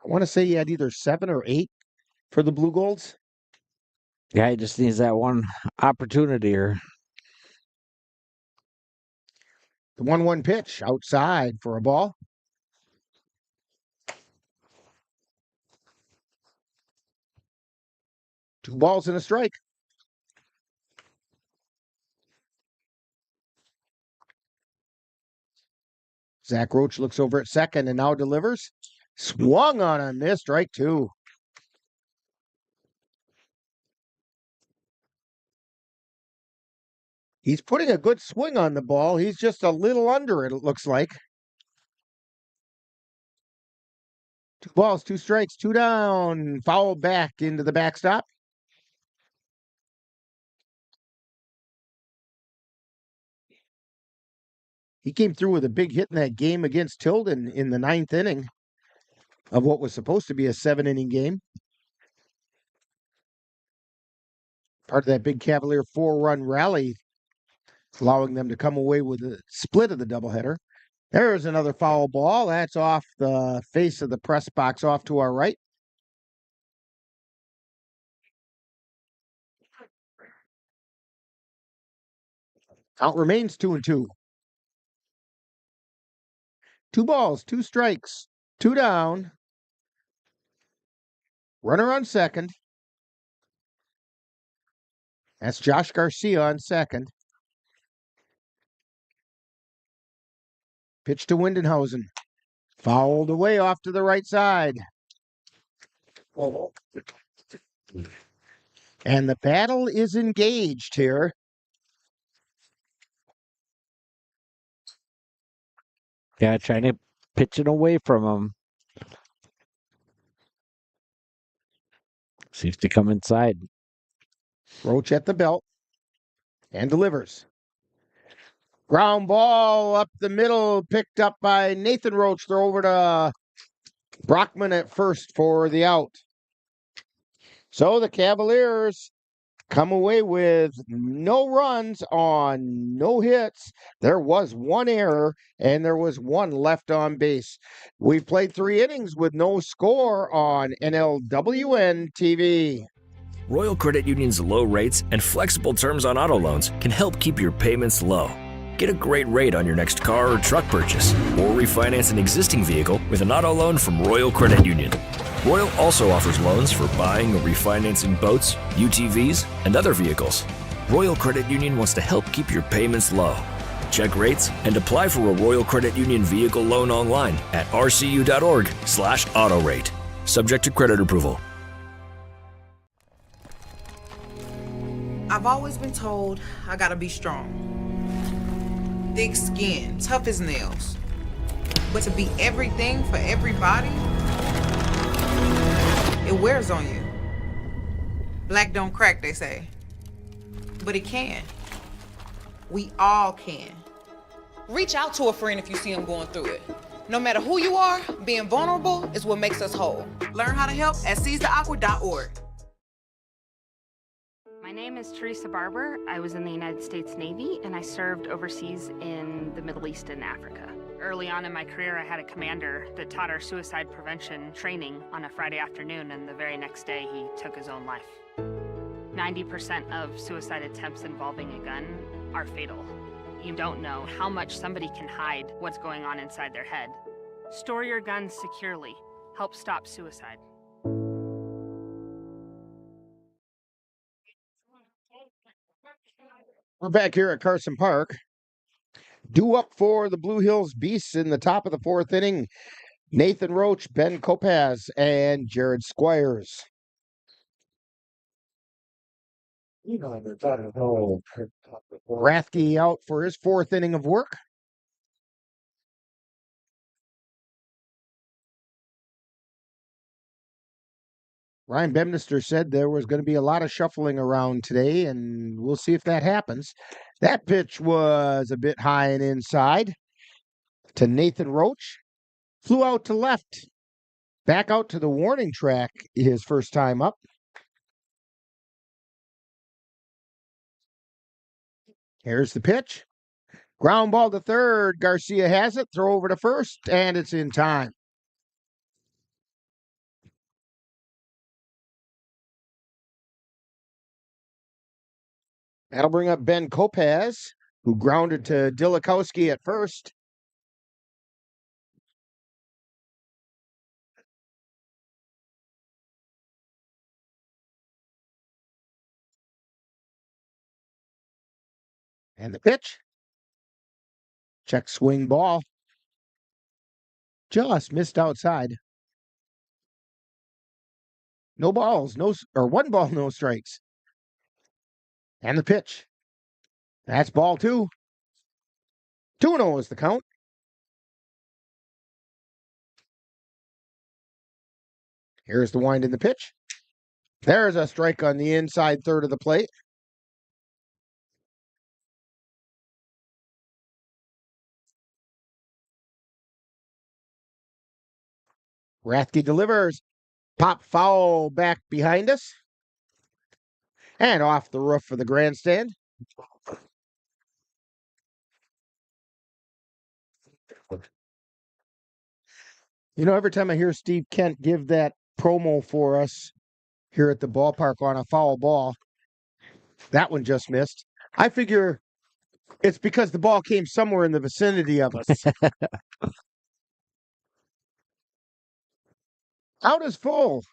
I want to say he had either 7 or 8 for the Blue Golds. Yeah, he just needs that one opportunity here. The 1-1 pitch outside for a ball. Two balls and a strike. Zach Roach looks over at second and now delivers. Swung on a miss, strike 2. He's putting a good swing on the ball. He's just a little under it, it looks like. 2 balls, 2 strikes, 2 down. Foul back into the backstop. He came through with a big hit in that game against Tilden in the 9th inning of what was supposed to be a 7-inning game. Part of that big Cavalier 4-run rally, allowing them to come away with a split of the doubleheader. There's another foul ball. That's off the face of the press box off to our right. Count remains 2-2. 2 balls, 2 strikes, 2 down. Runner on second. That's Josh Garcia on second. Pitch to Windenhausen. Fouled away off to the right side. And the battle is engaged here. Yeah, trying to pitch it away from him. See if they come inside. Roach at the belt. and delivers. Ground ball up the middle, picked up by Nathan Roach. Throw over to Brockman at first for the out. So the Cavaliers come away with no runs on no hits. There was one error, and there was one left on base. We've played 3 innings with no score on NLWN-TV. Royal Credit Union's low rates and flexible terms on auto loans can help keep your payments low. Get a great rate on your next car or truck purchase, or refinance an existing vehicle with an auto loan from Royal Credit Union. Royal also offers loans for buying or refinancing boats, UTVs, and other vehicles. Royal Credit Union wants to help keep your payments low. Check rates and apply for a Royal Credit Union vehicle loan online at rcu.org/autorate. Subject to credit approval. I've always been told I gotta be strong. Thick skin, tough as nails. But to be everything for everybody, it wears on you. Black don't crack, they say. But it can. We all can. Reach out to a friend if you see them going through it. No matter who you are, being vulnerable is what makes us whole. Learn how to help at seizetheawkward.org. My name is Teresa Barber. I was in the United States Navy and I served overseas in the Middle East and Africa. Early on in my career, I had a commander that taught our suicide prevention training on a Friday afternoon, and the very next day he took his own life. 90% of suicide attempts involving a gun are fatal. You don't know how much somebody can hide what's going on inside their head. Store your guns securely. Help stop suicide. We're back here at Carson Park. Due up for the Blue Hills Beasts in the top of the 4th inning. Nathan Roach, Ben Kopaz, and Jared Squires. Rathke out for his 4th inning of work. Ryan Bemnister said there was going to be a lot of shuffling around today, and we'll see if that happens. That pitch was a bit high and inside to Nathan Roach. Flew out to left. Back out to the warning track his first time up. Here's the pitch. Ground ball to third. Garcia has it. Throw over to first, and it's in time. That'll bring up Ben Kopaz, who grounded to Dilikowski at first. And the pitch. Check swing ball. Just missed outside. No balls, one ball, no strikes. And the pitch. That's ball 2. 2-0 is the count. Here's the wind in the pitch. There's a strike on the inside third of the plate. Rathke delivers. Pop foul back behind us. And off the roof of the grandstand. You know, every time I hear Steve Kent give that promo for us here at the ballpark on a foul ball, that one just missed. I figure it's because the ball came somewhere in the vicinity of us. Out is full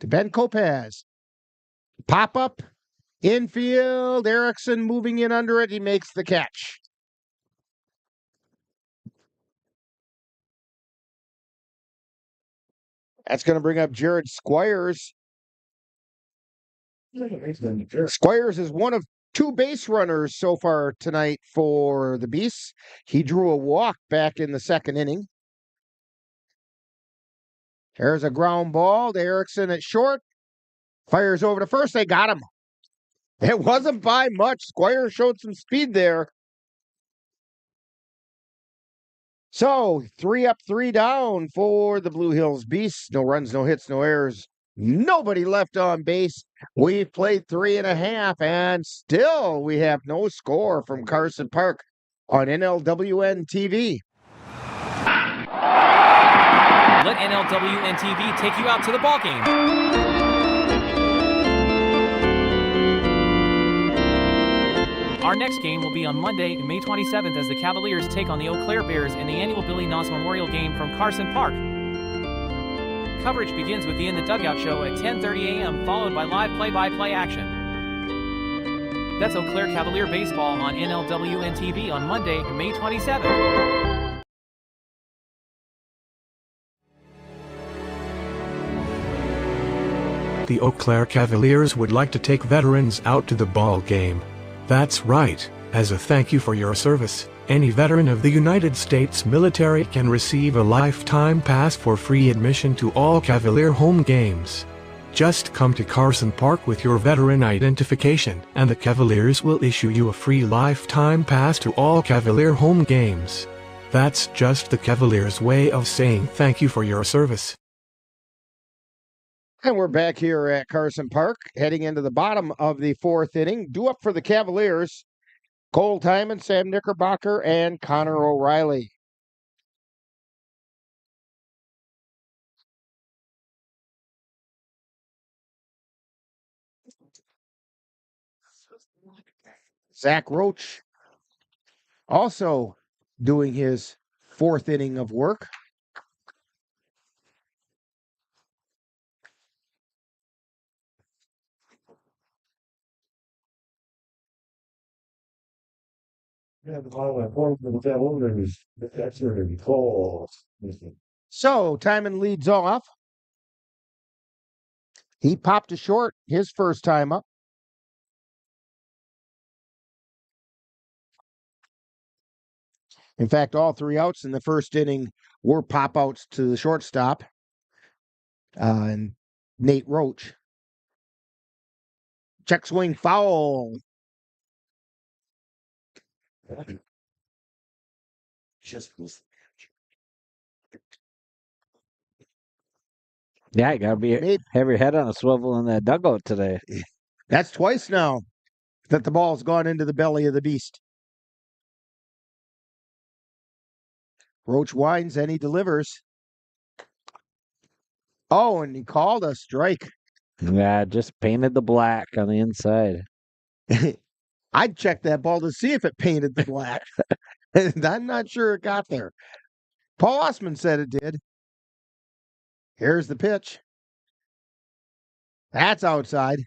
to Ben Kopaz. Pop up, infield, Erickson moving in under it. He makes the catch. That's going to bring up Jared Squires. Squires is one of 2 base runners so far tonight for the Beasts. He drew a walk back in the 2nd inning. There's a ground ball to Erickson at short. Fires over to first. They got him. It wasn't by much. Squire showed some speed there. So 3 up, 3 down for the Blue Hills Beasts. No runs, no hits, no errors. Nobody left on base. We've played 3.5, and still we have no score from Carson Park on NLWN-TV. Let NLWN-TV take you out to the ballgame. Our next game will be on Monday, May 27th, as the Cavaliers take on the Eau Claire Bears in the annual Billy Noss Memorial Game from Carson Park. Coverage begins with the In the Dugout show at 10:30 a.m., followed by live play-by-play action. That's Eau Claire Cavalier baseball on NLWN-TV on Monday, May 27th. The Eau Claire Cavaliers would like to take veterans out to the ball game. That's right. As a thank you for your service, any veteran of the United States military can receive a lifetime pass for free admission to all Cavalier home games. Just come to Carson Park with your veteran identification, and the Cavaliers will issue you a free lifetime pass to all Cavalier home games. That's just the Cavaliers' way of saying thank you for your service. And we're back here at Carson Park, heading into the bottom of the 4th inning. Due up for the Cavaliers, Cole Timon, Sam Knickerbocker, and Connor O'Reilly. Zach Roach also doing his 4th inning of work. So Timon leads off. He popped a short his first time up. In fact, all 3 outs in the first inning were pop outs to the shortstop, and Nate Roach. Check swing foul. Yeah, you gotta have your head on a swivel in that dugout today. That's twice now that the ball's gone into the belly of the beast. Roach winds and he delivers. Oh, and he called a strike. Yeah, just painted the black on the inside. I'd check that ball to see if it painted the black. And I'm not sure it got there. Paul Osman said it did. Here's the pitch. That's outside.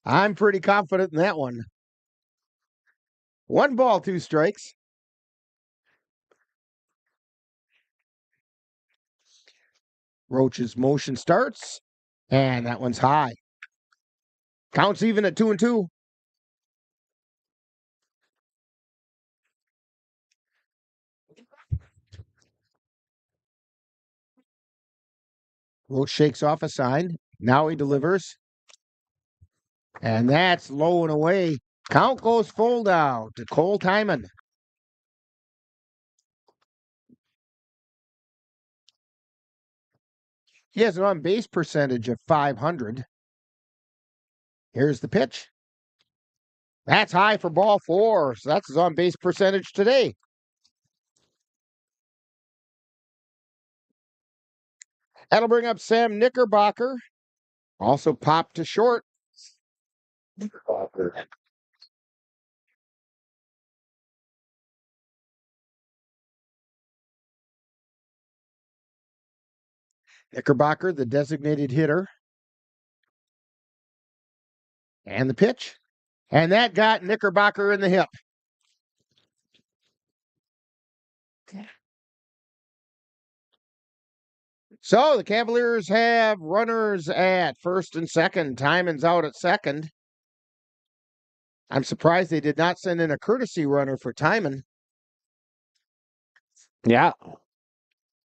I'm pretty confident in that one. 1 ball, 2 strikes. Roach's motion starts, and that one's high. Counts even at 2-2. Roach shakes off a sign. Now he delivers. And that's low and away. Count goes full now to Cole Timon. He has an on-base percentage of .500. Here's the pitch. That's high for ball 4. So that's his on-base percentage today. That'll bring up Sam Knickerbocker. Also popped to short. Knickerbocker, the designated hitter. And the pitch. And that got Knickerbocker in the hip. So the Cavaliers have runners at first and second. Timon's out at second. I'm surprised they did not send in a courtesy runner for Timon. Yeah.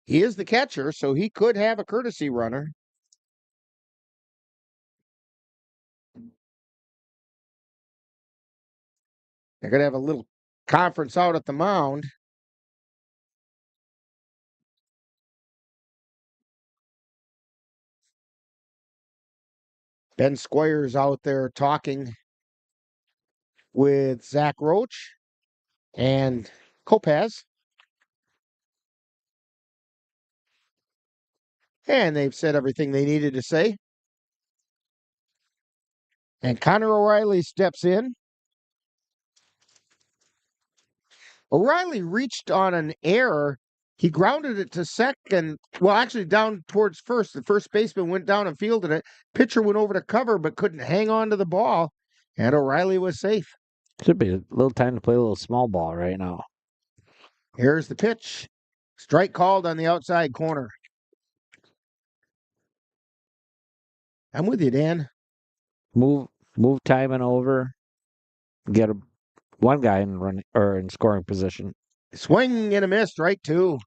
He is the catcher, so he could have a courtesy runner. They're going to have a little conference out at the mound. Ben Squires out there talking with Zach Roach and Kopaz. And they've said everything they needed to say. And Connor O'Reilly steps in. O'Reilly reached on an error. He grounded it to second. Well, actually down towards first. The first baseman went down and fielded it. Pitcher went over to cover but couldn't hang on to the ball. And O'Reilly was safe. Should be a little time to play a little small ball right now. Here's the pitch. Strike called on the outside corner. I'm with you, Dan. Move timing over. Get one guy in scoring position. Swing and a miss, strike two.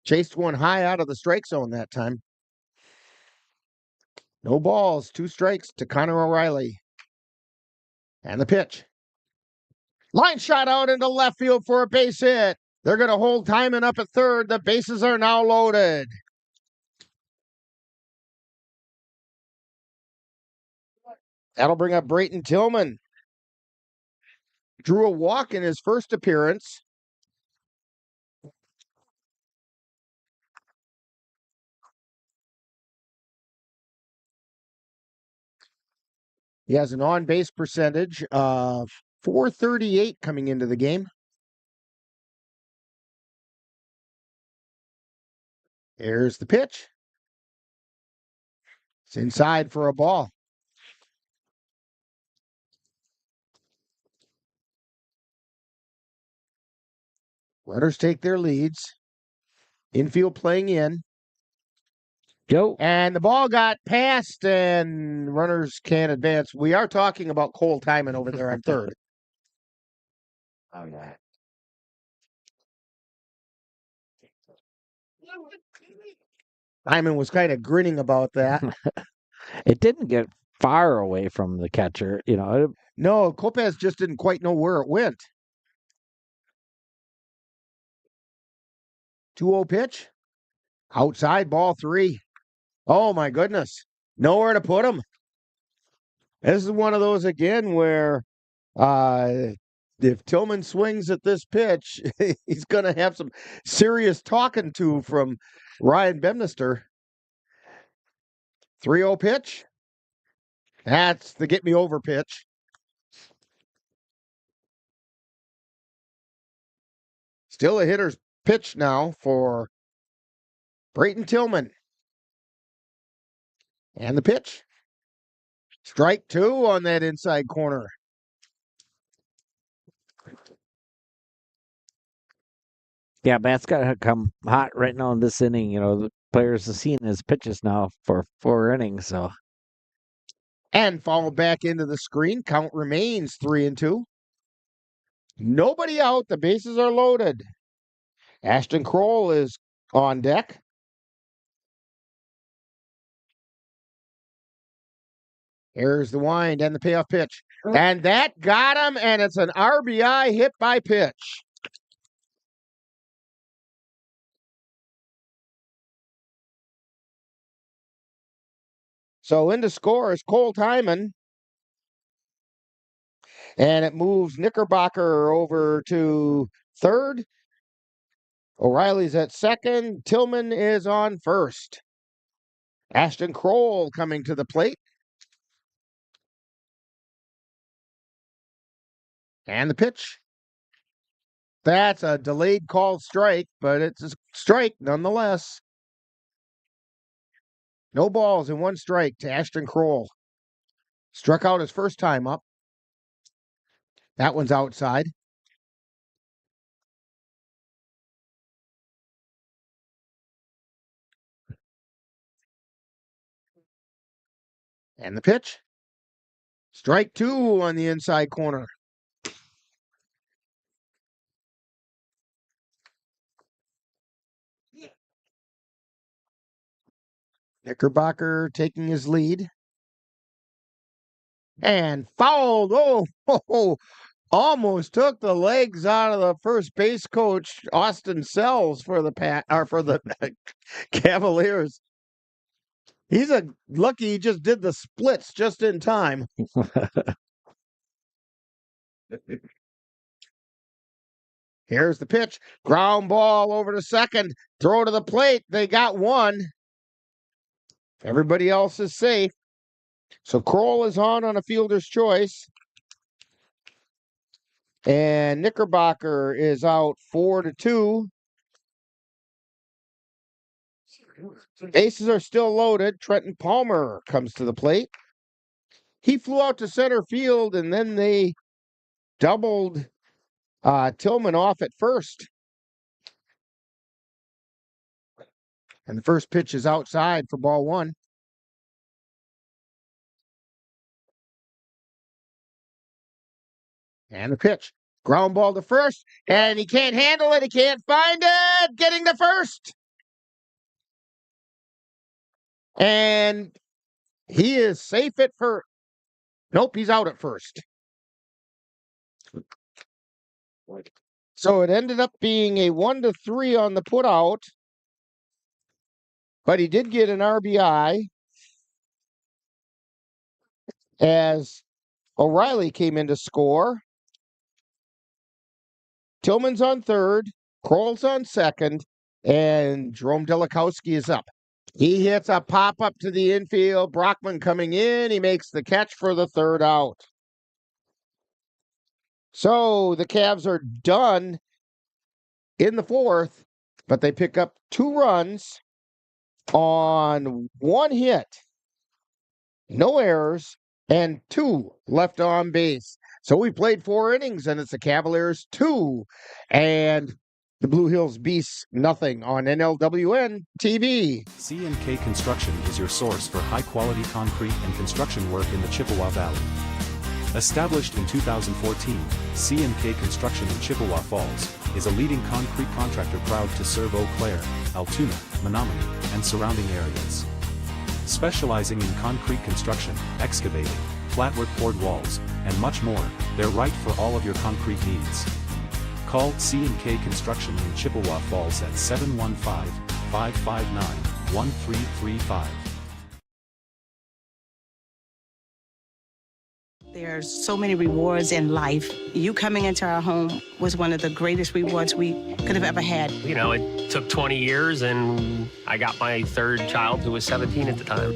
Chased one high out of the strike zone that time. No balls, 2 strikes to Connor O'Reilly. And the pitch. Line shot out into left field for a base hit. They're going to hold timing up at third. The bases are now loaded. That'll bring up Brayton Tillman. Drew a walk in his first appearance. He has an on-base percentage of .438 coming into the game. Here's the pitch. It's inside for a ball. Runners take their leads. Infield playing in. Go. And the ball got passed, and runners can't advance. We are talking about Cole Timon over there on third. Oh, yeah. Timon was kind of grinning about that. It didn't get far away from the catcher, you know. No, Kopaz just didn't quite know where it went. 2-0 pitch. Outside, ball 3. Oh, my goodness. Nowhere to put him. This is one of those, again, where if Tillman swings at this pitch, he's going to have some serious talking to from Ryan Bemnister. 3-0 pitch. That's the get me over pitch. Still a hitter's pitch now for Brayton Tillman. And the pitch. Strike 2 on that inside corner. Yeah, Matt's got to come hot right now in this inning. You know, the players have seen his pitches now for 4 innings. So, and fouled back into the screen. Count remains 3-2. Nobody out. The bases are loaded. Ashton Kroll is on deck. Here's the wind and the payoff pitch. And that got him, and it's an RBI hit by pitch. So in to score is Cole Timon. And it moves Knickerbocker over to third. O'Reilly's at second. Tillman is on first. Ashton Kroll coming to the plate. And the pitch. That's a delayed called strike, but it's a strike nonetheless. No balls and 1 strike to Ashton Kroll. Struck out his first time up. That one's outside. And the pitch. Strike 2 on the inside corner. Knickerbocker taking his lead. And fouled. Oh, almost took the legs out of the first base coach, Austin Sells, for the Cavaliers. He's lucky he just did the splits just in time. Here's the pitch. Ground ball over to second. Throw to the plate. They got one. Everybody else is safe. So Kroll is on a fielder's choice. And Knickerbocker is out 4-2. Bases are still loaded. Trenton Palmer comes to the plate. He flew out to center field, and then they doubled Tillman off at first. And the first pitch is outside for ball one. And the pitch. Ground ball to first, and he can't handle it. He can't find it. Getting to first. And he is safe at first. Nope, he's out at first. So it ended up being a 1-3 on the putout. But he did get an RBI as O'Reilly came in to score. Tillman's on third, Kroll's on second, and Jerome Delikowski is up. He hits a pop-up to the infield. Brockman coming in. He makes the catch for the third out. So the Cavs are done in the fourth, but they pick up 2 runs on 1 hit. No errors, and 2 left on base. So we played 4 innings, and it's the Cavaliers 2, and the Blue Hills Beasts nothing on NLWN-TV. C&K Construction is your source for high-quality concrete and construction work in the Chippewa Valley. Established in 2014, C&K Construction in Chippewa Falls is a leading concrete contractor proud to serve Eau Claire, Altoona, Menominee, and surrounding areas. Specializing in concrete construction, excavating, flatwork poured walls, and much more, they're right for all of your concrete needs. Call C&K Construction in Chippewa Falls at 715-559-1335. There's so many rewards in life. You coming into our home was one of the greatest rewards we could have ever had. You know, it took 20 years, and I got my third child who was 17 at the time.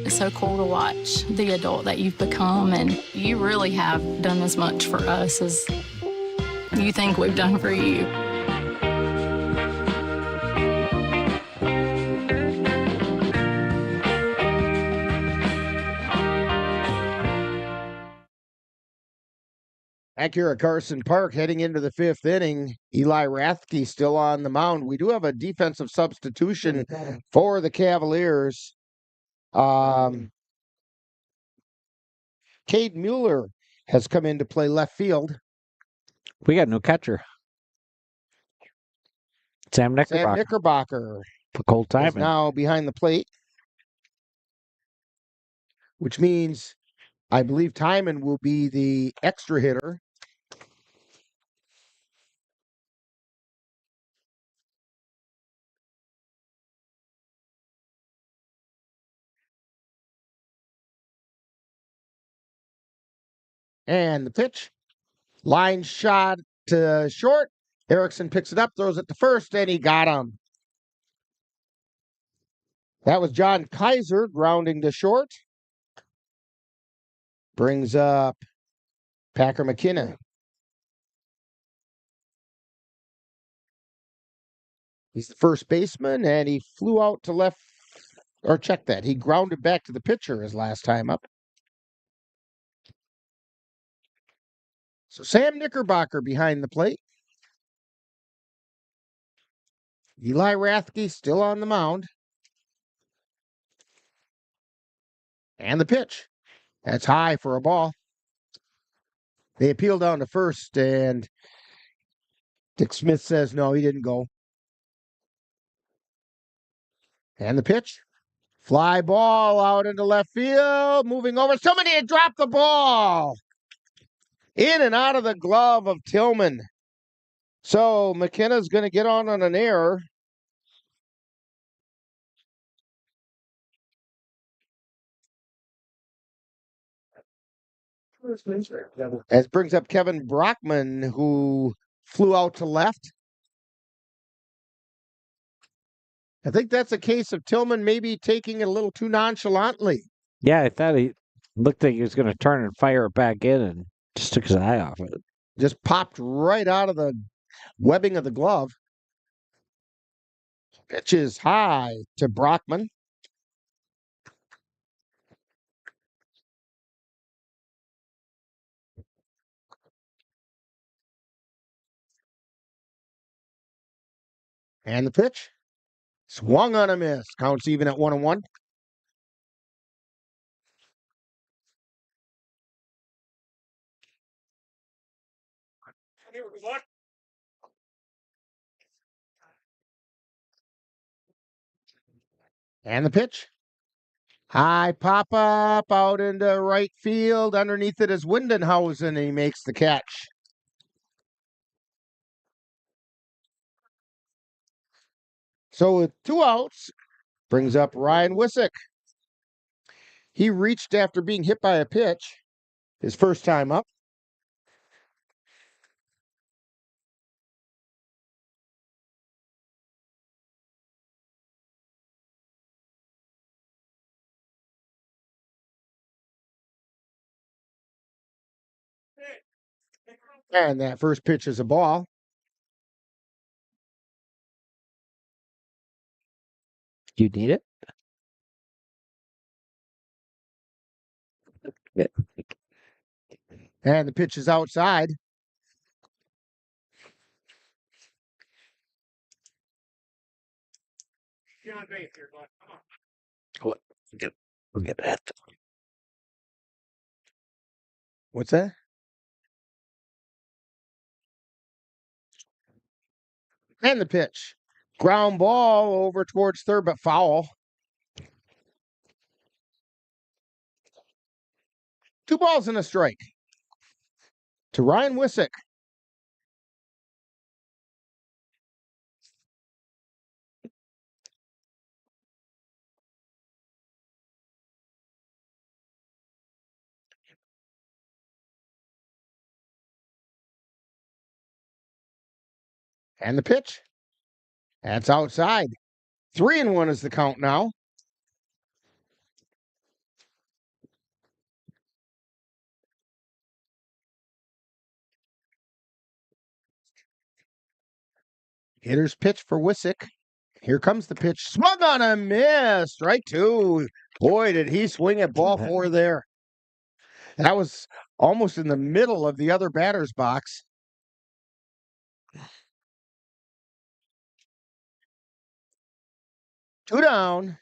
It's so cool to watch the adult that you've become, and you really have done as much for us as you think we've done for you. Back here at Carson Park, heading into the 5th inning, Eli Rathke still on the mound. We do have a defensive substitution for the Cavaliers. Cade Mueller has come in to play left field. We got no catcher. Sam Knickerbocker. Cold time is now behind the plate, which means I believe Timon will be the extra hitter. And the pitch. Line shot to short. Erickson picks it up, throws it to first, and he got him. That was John Kaiser grounding to short. Brings up Packer McKinnon. He's the first baseman, and he flew out to left, or check that. He grounded back to the pitcher his last time up. So Sam Knickerbocker behind the plate. Eli Rathke still on the mound. And the pitch. That's high for a ball. They appeal down to first, and Dick Smith says no, he didn't go. And the pitch. Fly ball out into left field, moving over. Somebody had dropped the ball. In and out of the glove of Tillman. So McKenna's going to get on an error. As brings up Kevin Brockman, who flew out to left. I think that's a case of Tillman maybe taking it a little too nonchalantly. Yeah, I thought he looked like he was going to turn and fire it back in and just took his eye off it. Just popped right out of the webbing of the glove. Pitch is high to Brockman. And the pitch. Swung on a miss. Counts even at 1-1. And the pitch. High pop up out into right field. Underneath it is Windenhausen, and he makes the catch. So with 2 outs, brings up Ryan Wissick. He reached after being hit by a pitch his first time up. And that first pitch is a ball. You need it? And the pitch is outside. We'll get that. What's that? And the pitch. Ground ball over towards third, but foul. 2 balls and a strike to Ryan Wissick. And the pitch. That's outside. 3-1 is the count now. Hitter's pitch for Wissick. Here comes the pitch. Swung on a miss. Strike 2. Boy, did he swing at ball 4 there. That was almost in the middle of the other batter's box. Two down.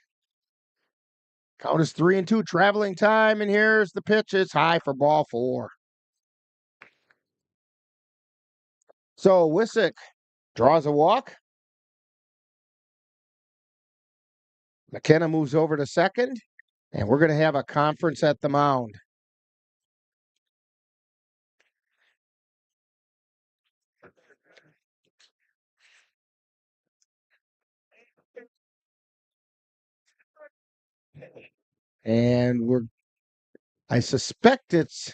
Count is 3-2. Traveling time, and here's the pitch. It's high for ball 4. So Wissick draws a walk. McKenna moves over to second, and we're going to have a conference at the mound. And I suspect it's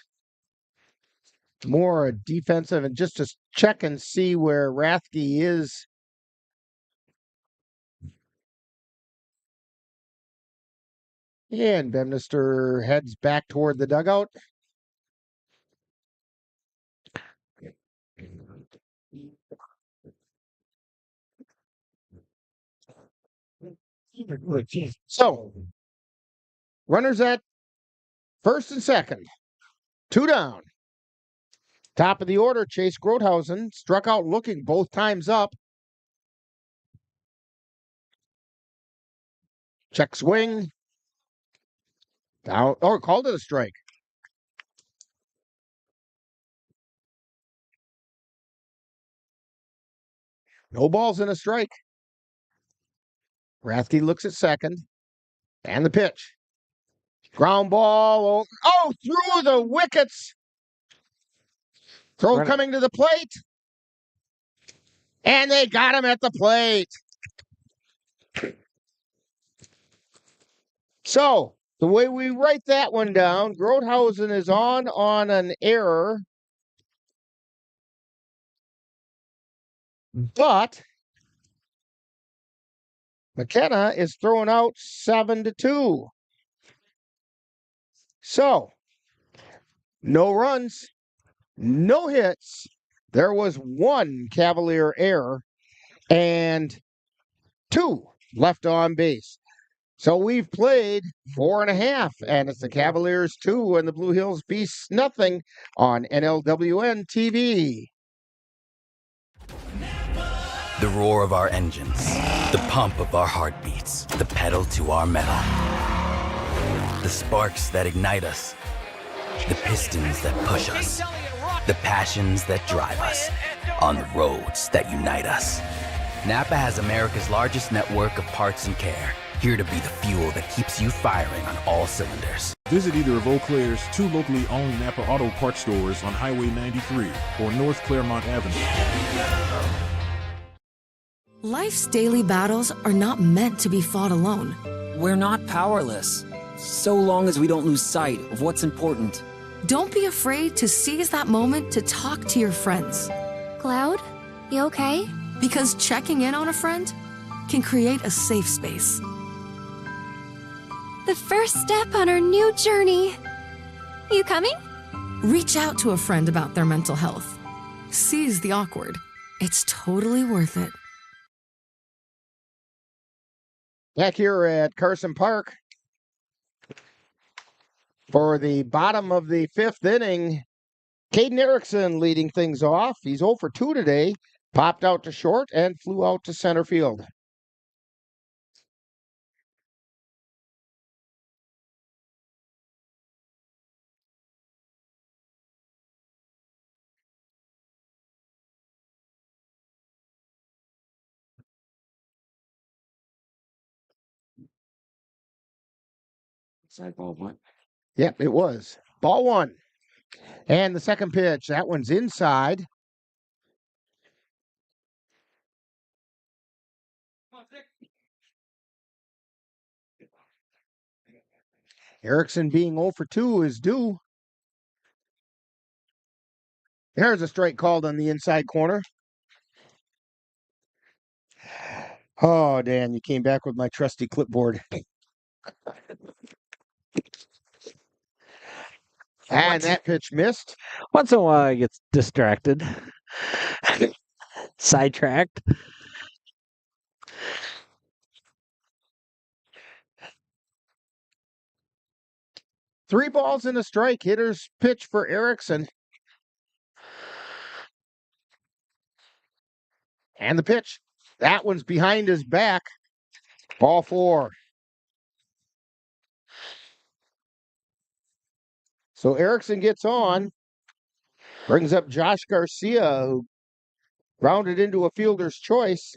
more defensive, and just to check and see where Rathke is. And Bemnister heads back toward the dugout. So, runners at first and second. 2 down. Top of the order, Chase Grothausen struck out looking both times up. Check swing. Down, or called it a strike. No balls and a strike. Rathke looks at second. And the pitch. Ground ball. Oh, through the wickets. Throw coming to the plate. And they got him at the plate. So, the way we write that one down, Grothausen is on an error. But McKenna is throwing out 7-2. So, no runs, no hits. There was one Cavalier error and 2 left on base. So we've played 4.5, and it's the Cavaliers 2 and the Blue Hills Beasts nothing on NLWN-TV. The roar of our engines, the pump of our heartbeats, the pedal to our metal. The sparks that ignite us, the pistons that push us, the passions that drive us, on the roads that unite us. Napa has America's largest network of parts and care, here to be the fuel that keeps you firing on all cylinders. Visit either of Eau Claire's 2 locally owned Napa Auto Parts stores on Highway 93 or North Claremont Avenue. Life's daily battles are not meant to be fought alone. We're not powerless, so long as we don't lose sight of what's important. Don't be afraid to seize that moment to talk to your friends. Cloud, you okay? Because checking in on a friend can create a safe space. The first step on our new journey. You coming? Reach out to a friend about their mental health. Seize the awkward. It's totally worth it. Back here at Carson Park for the bottom of the 5th inning, Caden Erickson leading things off. He's 0 for 2 today, popped out to short and flew out to center field. Side ball one. Yep, it was. Ball 1. And the second pitch, that one's inside. Erickson being 0 for 2 is due. There's a strike called on the inside corner. Oh, Dan, you came back with my trusty clipboard. And that pitch missed. Once in a while, I get distracted, sidetracked. Three balls and a strike. Hitter's pitch for Erickson. And the pitch. That one's behind his back. Ball 4. So Erickson gets on. Brings up Josh Garcia, who grounded into a fielder's choice.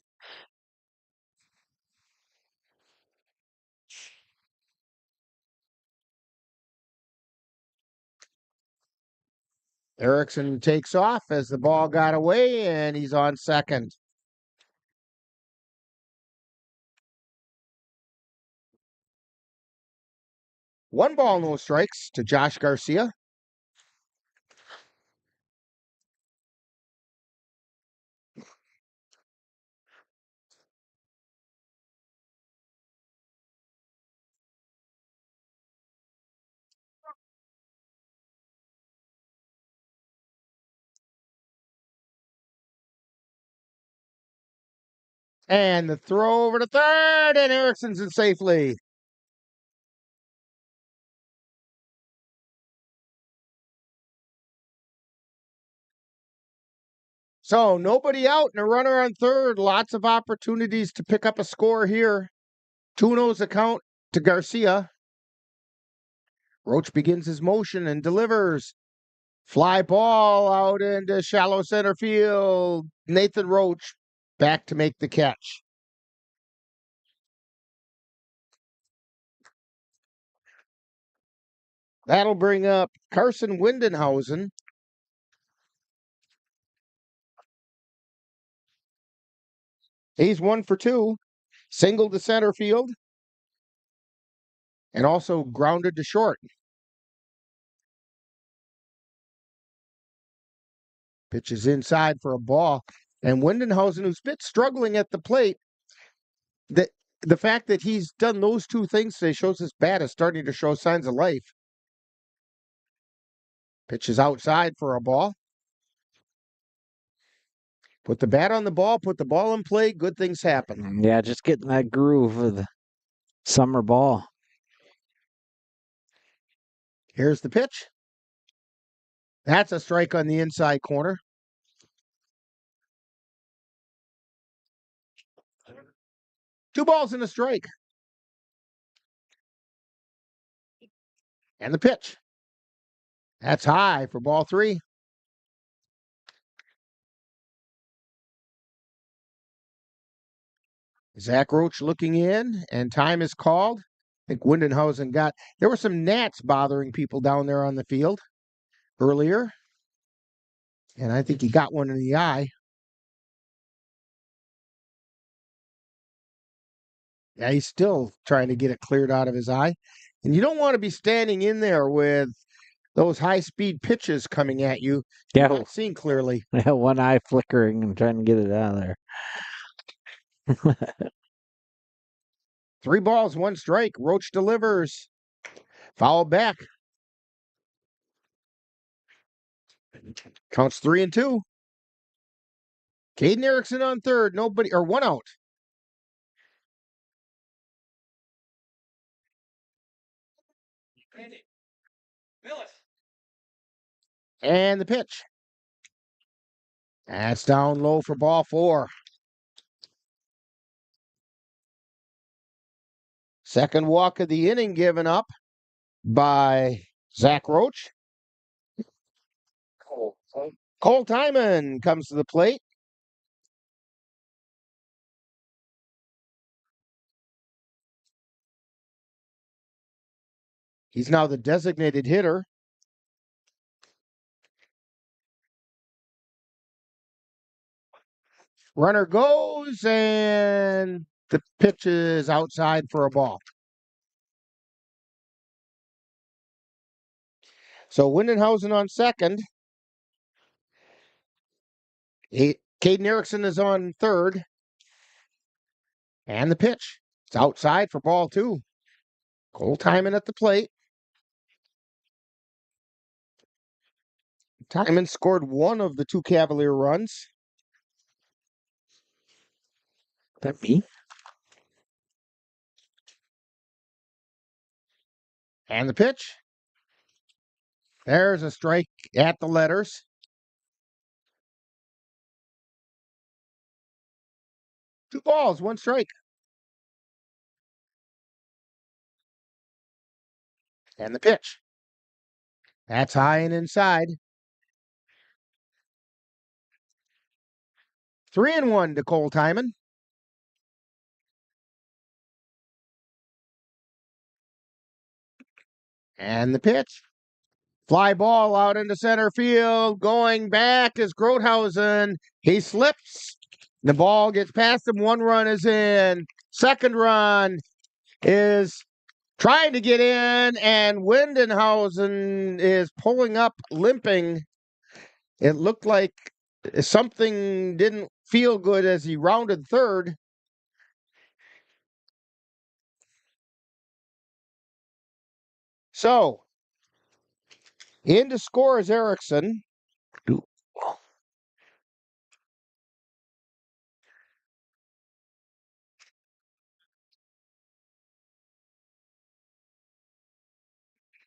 Erickson takes off as the ball got away, and he's on second. One ball, no strikes to Josh Garcia. And the throw over to third, and Erickson's in safely. So nobody out and a runner on third. Lots of opportunities to pick up a score here. 2-0's account to Garcia. Roach begins his motion and delivers. Fly ball out into shallow center field. Nathan Roach back to make the catch. That'll bring up Carson Windenhausen. He's 1 for 2. Single to center field. And also grounded to short. Pitches inside for a ball. And Windenhausen, who's been struggling at the plate, the fact that he's done those two things today shows his bat is starting to show signs of life. Pitches outside for a ball. Put the bat on the ball, put the ball in play, good things happen. Yeah, just getting that groove of the summer ball. Here's the pitch. That's a strike on the inside corner. Two balls and a strike. And the pitch. That's high for ball 3. Zach Roach looking in, and time is called. I think Windenhausen there were some gnats bothering people down there on the field earlier. And I think he got one in the eye. Yeah, he's still trying to get it cleared out of his eye. And you don't want to be standing in there with those high-speed pitches coming at you. Yeah. You're not seeing clearly. Yeah, one eye flickering and trying to get it out of there. 3 balls, 1 strike. Roach delivers. Foul back. Counts 3-2. Caden Erickson on third. Nobody, or 1 out. And the pitch. That's down low for ball 4. Second walk of the inning given up by Zach Roach. Cole Timon comes to the plate. He's now the designated hitter. Runner goes, and the pitch is outside for a ball. So Windenhausen on second. Caden Erickson is on third. And the pitch. It's outside for ball 2. Cole Timon at the plate. Timon scored 1 of the 2 Cavalier runs. That me? And the pitch. There's a strike at the letters. Two balls, 1 strike. And the pitch. That's high and inside. 3-1 to Cole Timon. And the pitch. Fly ball out into center field. Going back is Grothausen. He slips. The ball gets past him. 1 run is in. Second run is trying to get in, and Windenhausen is pulling up, limping. It looked like something didn't feel good as he rounded third. So, in to score is Erickson.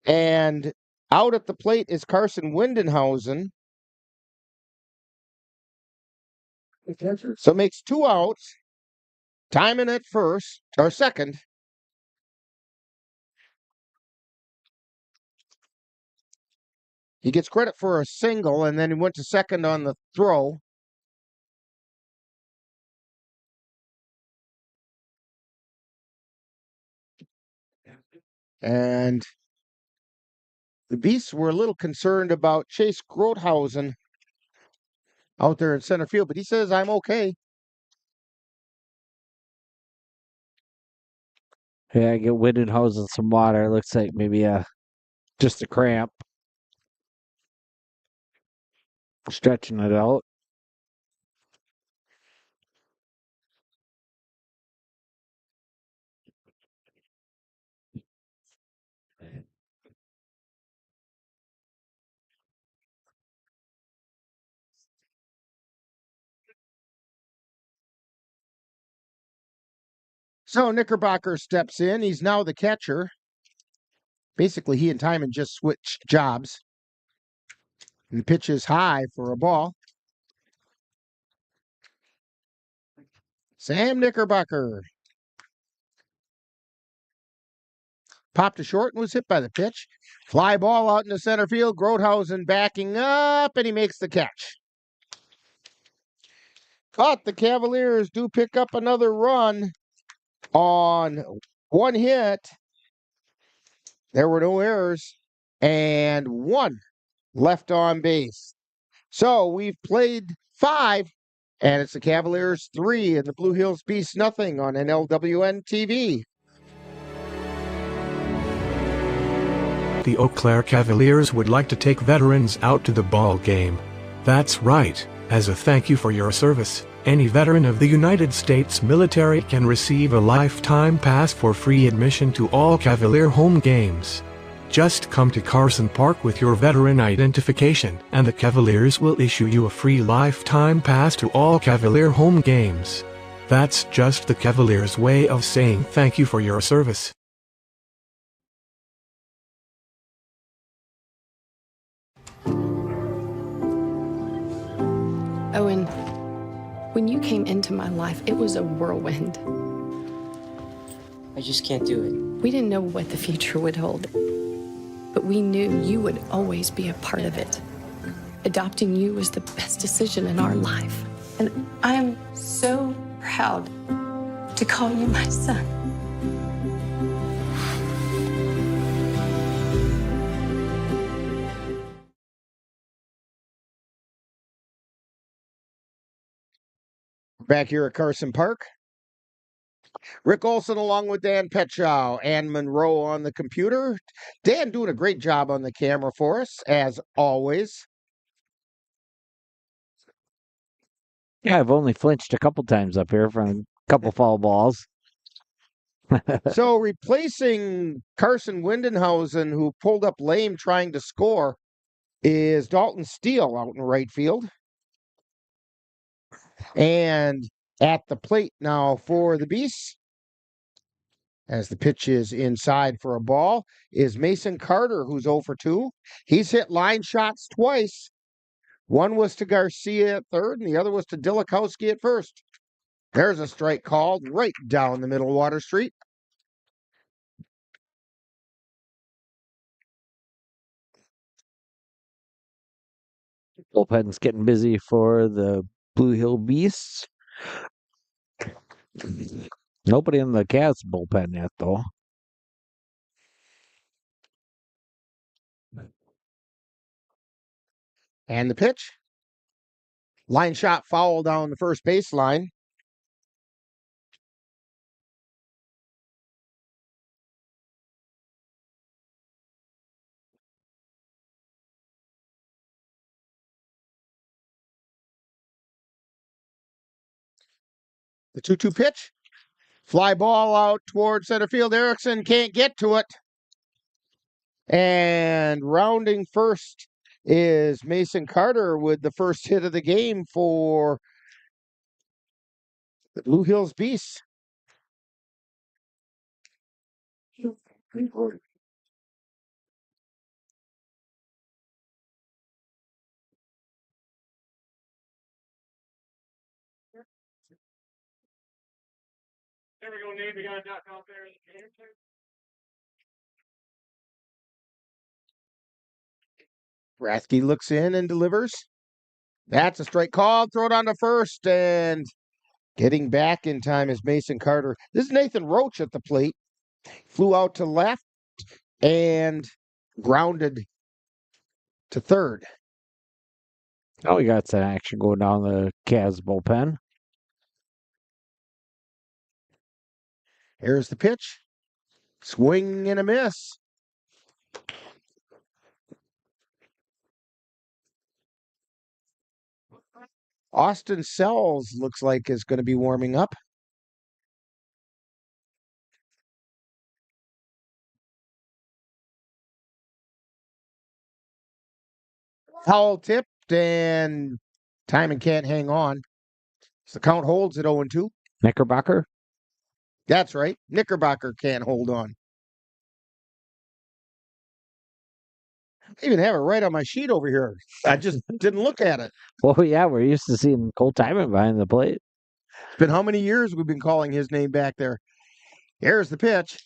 And out at the plate is Carson Windenhausen. So makes 2 outs. Timon at first, or second. He gets credit for a single, and then he went to second on the throw. And The Beasts were a little concerned about Chase Grothausen out there in center field, but he says, I'm okay. Yeah, get winded hose and some water. Looks like maybe just a cramp. Stretching it out. So Knickerbocker steps in. He's now the catcher. Basically, he and Timon just switched jobs. And the pitch is high for a ball. Sam Knickerbocker popped to short and was hit by the pitch. Fly ball out into center field. Grothausen backing up, and he makes the catch. But the Cavaliers do pick up another run on one hit. There were no errors and one left on base. So we've played 5, and it's the Cavaliers 3 and the Blue Hills Beasts nothing on NLWN-TV. The Eau Claire Cavaliers would like to take veterans out to the ball game. That's right. As a thank you for your service, any veteran of the United States military can receive a lifetime pass for free admission to all Cavalier home games. Just come to Carson Park with your veteran identification, and the Cavaliers will issue you a free lifetime pass to all Cavalier home games. That's just the Cavaliers' way of saying thank you for your service. Owen, when you came into my life, it was a whirlwind. I just can't do it. We didn't know what the future would hold, but we knew you would always be a part of it. Adopting you was the best decision in our life. And I'm so proud to call you my son. Back here at Carson Park, Rick Olson along with Dan Petschow and Monroe on the computer. Dan doing a great job on the camera for us, as always. Yeah, I've only flinched a couple times up here from a couple foul balls. So replacing Carson Windenhausen, who pulled up lame trying to score, is Dalton Steele out in right field. And at the plate now for the Beasts, as the pitch is inside for a ball, is Mason Carter, who's 0 for 2. He's hit line shots twice. One was to Garcia at third, and the other was to Dilikowski at first. There's a strike called right down the middle of Water Street. Bullpen's getting busy for the Blue Hill Beasts. Nobody in the Cavs bullpen yet, though. And the pitch. Line shot foul down the first baseline. The 2-2 pitch. Fly ball out toward center field. Erickson can't get to it. And rounding first is Mason Carter with the first hit of the game for the Blue Hills Beasts. Rathke looks in and delivers. That's a strike called. Throw it on to first, and getting back in time is Mason Carter. This is Nathan Roach at the plate. Flew out to left and grounded to third. Oh, we got some action going down the Cavs bullpen. Here's the pitch. Swing and a miss. Austin Sells looks like is going to be warming up. Foul tipped and Timon can't hang on. So the count holds at 0-2. Knickerbocker? That's right. Knickerbocker can't hold on. I even have it right on my sheet over here. I just didn't look at it. Well, yeah, we're used to seeing Cole Timon behind the plate. It's been how many years we've been calling his name back there? Here's the pitch.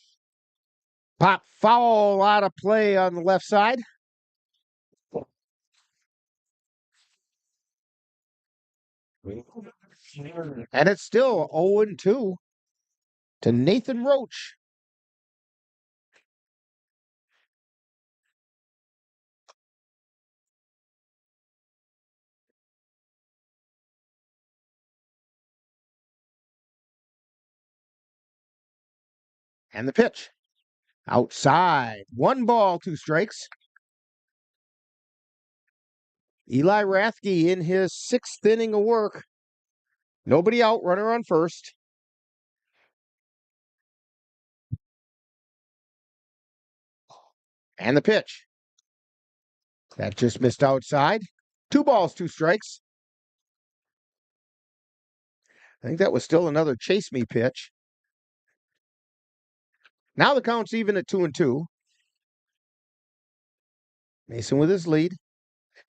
Pop foul out of play on the left side. And it's still 0-2 to Nathan Roach. And the pitch. Outside. 1 ball, 2 strikes. Eli Rathke in his 6th inning of work. Nobody out, runner on first. And the pitch. That just missed outside. 2 balls, 2 strikes. I think that was still another chase me pitch. Now the count's even at 2-2. Mason with his lead.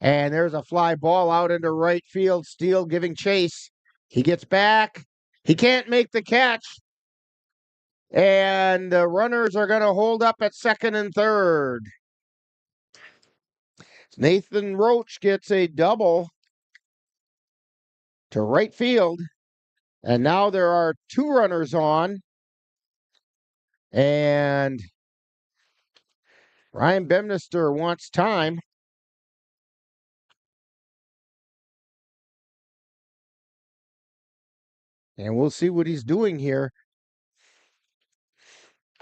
And there's a fly ball out into right field. Steele giving chase. He gets back. He can't make the catch. And the runners are going to hold up at second and third. Nathan Roach gets a double to right field. And now there are 2 runners on. And Ryan Bemnister wants time. And we'll see what he's doing here.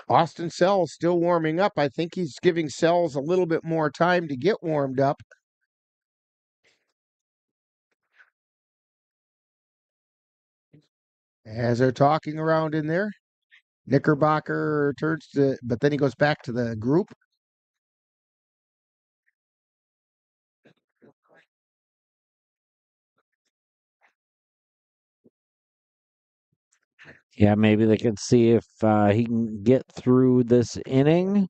Austin Sells still warming up. I think he's giving Sells a little bit more time to get warmed up. As they're talking around in there, Knickerbocker turns to, but then he goes back to the group. Yeah, maybe they can see if he can get through this inning,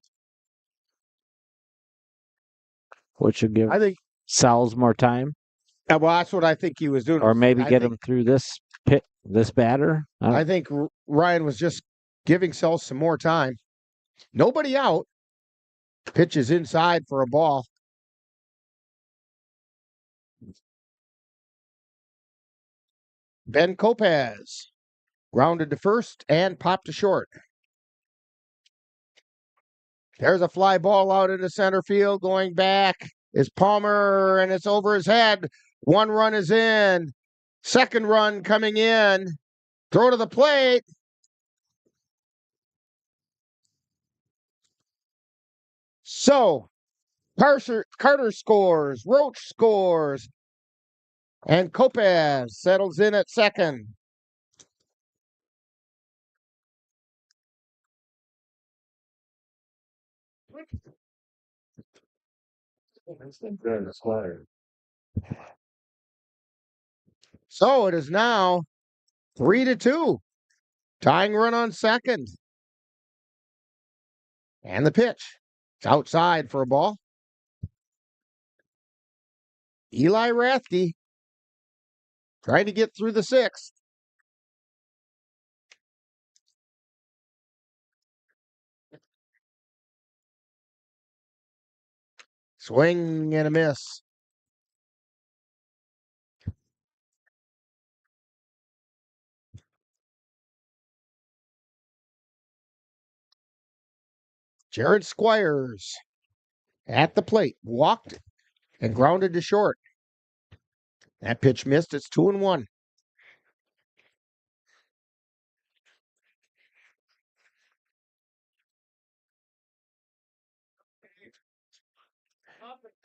which would give Sells more time. Well, that's what I think he was doing. Or maybe get him through this batter. I think Ryan was just giving Sells some more time. Nobody out. Pitch is inside for a ball. Ben Kopaz grounded to first and popped to short. There's a fly ball out into center field. Going back is Palmer, and it's over his head. 1 run is in. 2nd run coming in. Throw to the plate. So, Carter scores. Roach scores. And Kopaz settles in at second. So it is now 3-2. Tying run on second. And the pitch. It's outside for a ball. Eli Rathke trying to get through the 6th. Swing and a miss. Jared Squires at the plate. Walked and grounded to short. That pitch missed. It's 2-1.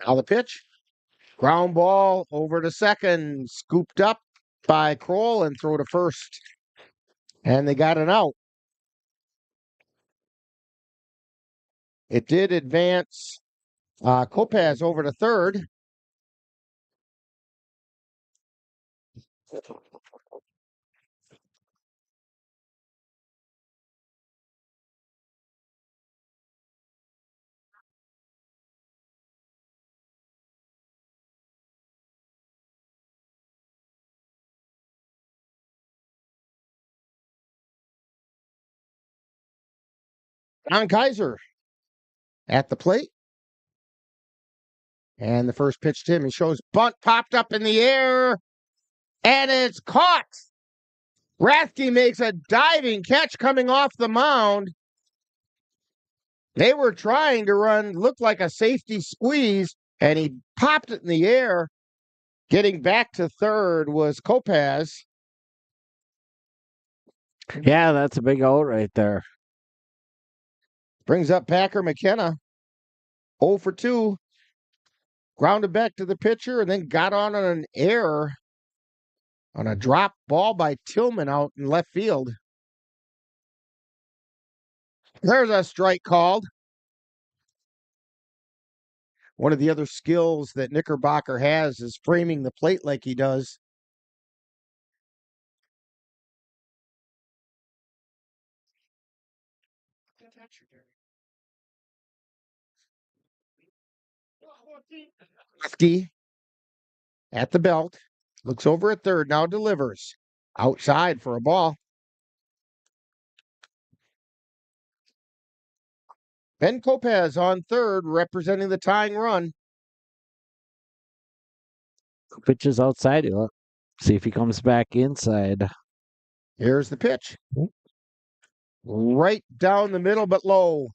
Now the pitch. Ground ball over to second. Scooped up by Kroll and throw to first. And they got an out. It did advance Kopaz over to third. Don Kaiser at the plate. And the first pitch to him, he shows bunt popped up in the air, and it's caught. Rathke makes a diving catch coming off the mound. They were trying to run, looked like a safety squeeze, and he popped it in the air. Getting back to third was Kopaz. Yeah, that's a big out right there. Brings up Packer McKenna. 0 for 2. Grounded back to the pitcher and then got on an error on a drop ball by Tillman out in left field. There's a strike called. One of the other skills that Knickerbocker has is framing the plate like he does. Lefty at the belt. Looks over at third. Now delivers. Outside for a ball. Ben Kopaz on third, representing the tying run. Pitches outside. See if he comes back inside. Here's the pitch. Right down the middle, but low.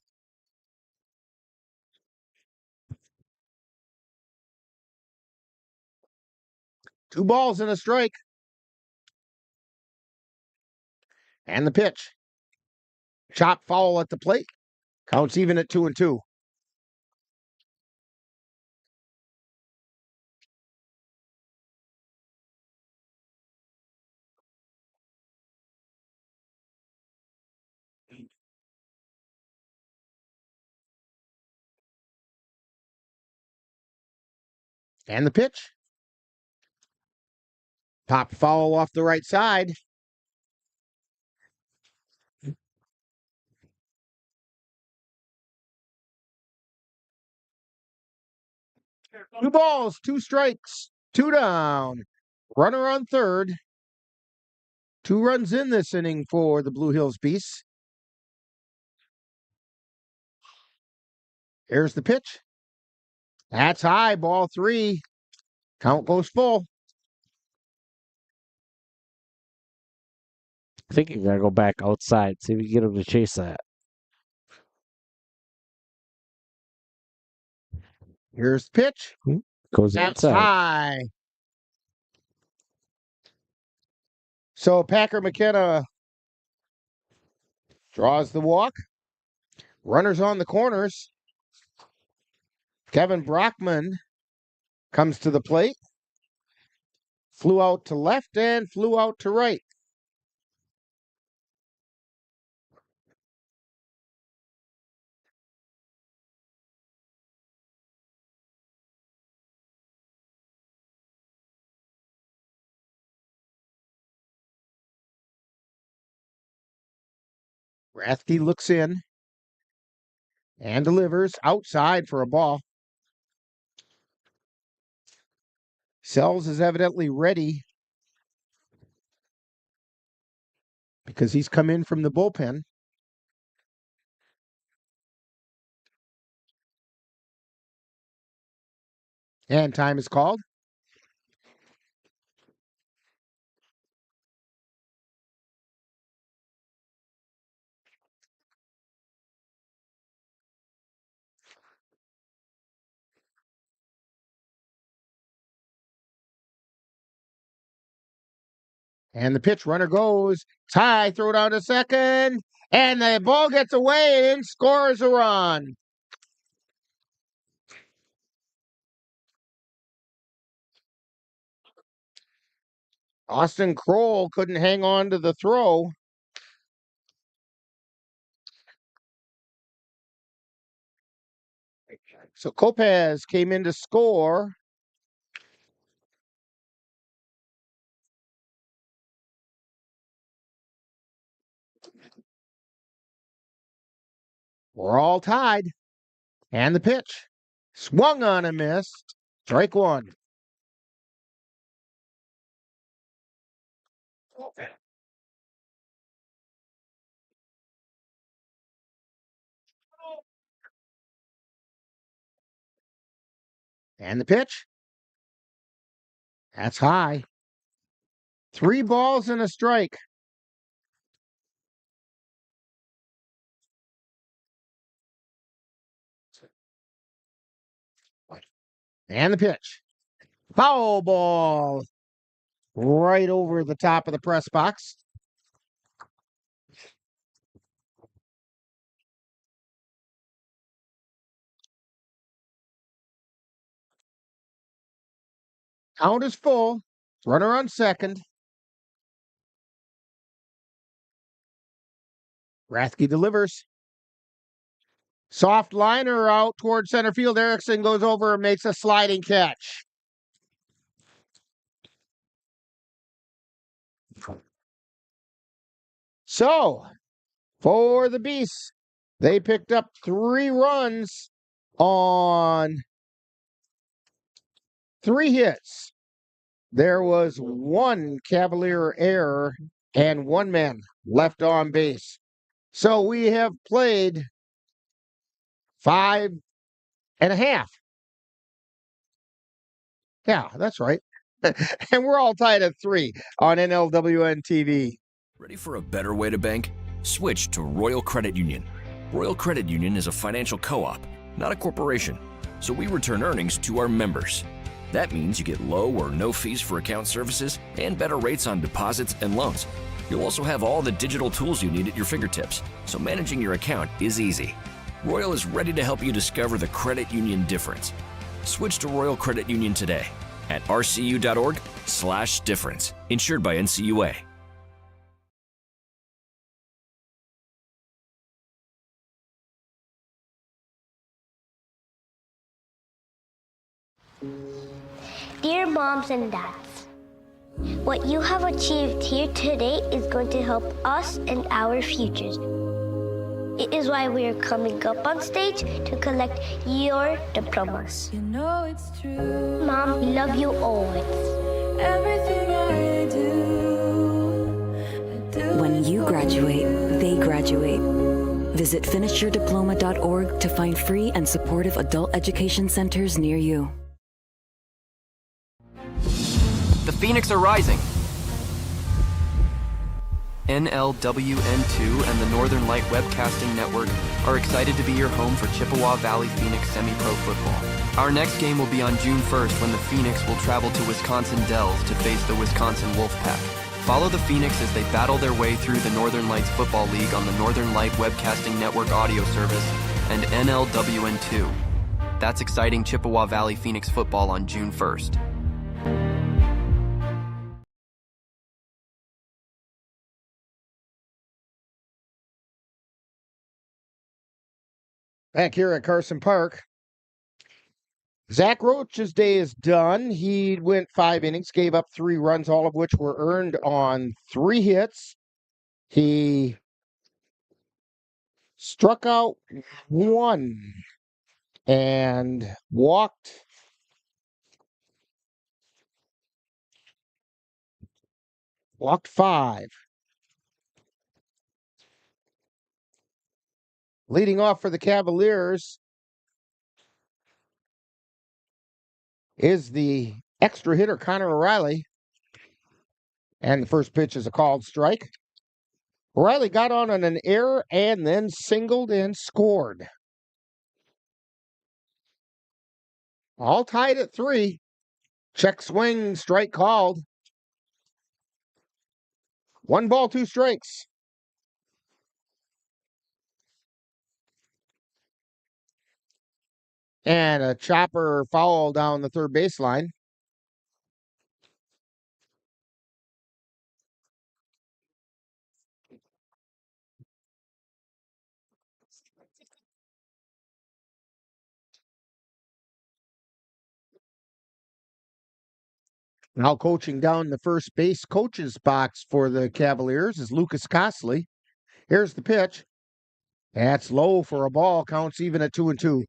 Two balls and a strike. And the pitch. Chop foul at the plate. Counts even at 2-2. And the pitch. Pop foul off the right side. Two balls, two strikes, two down. Runner on third. 2 runs in this inning for the Blue Hills Beasts. Here's the pitch. That's high, ball 3. Count goes full. I think you gotta go back outside. See if you can get him to chase that. Here's the pitch. Goes That's inside. high. So Packer McKenna draws the walk. Runners on the corners. Kevin Brockman comes to the plate. Flew out to left and flew out to right. Rathke looks in and delivers outside for a ball. Sells is evidently ready because he's come in from the bullpen. And time is called. And the pitch, runner goes. Ty, throw down to second. And the ball gets away and scores a run. Austin Kroll couldn't hang on to the throw. So Lopez came in to score. We're all tied. And the pitch. Swung on and missed. Strike one. And the pitch. That's high. 3 balls and a strike. And the pitch. Foul ball. Right over the top of the press box. Count is full. Runner on second. Rathke delivers. Soft liner out towards center field. Erickson goes over and makes a sliding catch. So, for the Beasts, they picked up 3 runs on 3 hits. There was 1 Cavalier error and 1 man left on base. So we have played 5 and a half. Yeah, that's right. And we're all tied at 3 on NLWN-TV. Ready for a better way to bank? Switch to Royal Credit Union. Royal Credit Union is a financial co-op, not a corporation, so we return earnings to our members. That means you get low or no fees for account services and better rates on deposits and loans. You'll also have all the digital tools you need at your fingertips, so managing your account is easy. Royal is ready to help you discover the credit union difference. Switch to Royal Credit Union today at rcu.org/difference. Insured by NCUA. Dear moms and dads, what you have achieved here today is going to help us and our futures. It is why we are coming up on stage to collect your diplomas. You know it's true. Mom, we love you always. Everything I do, When you graduate, they graduate. Visit finishyourdiploma.org to find free and supportive adult education centers near you. The Phoenix are rising. NLWN-2 and the Northern Light Webcasting Network are excited to be your home for Chippewa Valley Phoenix semi-pro football. Our next game will be on June 1st when the Phoenix will travel to Wisconsin Dells to face the Wisconsin Wolfpack. Follow the Phoenix as they battle their way through the Northern Lights Football League on the Northern Light Webcasting Network audio service and NLWN-2. That's exciting Chippewa Valley Phoenix football on June 1st. Back here at Carson Park, Zach Roach's day is done. He went 5 innings, gave up 3 runs, all of which were earned on 3 hits. He struck out 1 and walked 5. Leading off for the Cavaliers is the extra hitter, Connor O'Reilly. And the first pitch is a called strike. O'Reilly got on an error and then singled and scored. All tied at 3. Check swing, strike called. 1 ball, 2 strikes. And a chopper foul down the third baseline. Now coaching down the first base coach's box for the Cavaliers is Lucas Costley. Here's the pitch. That's low for a ball. Counts even at 2-2.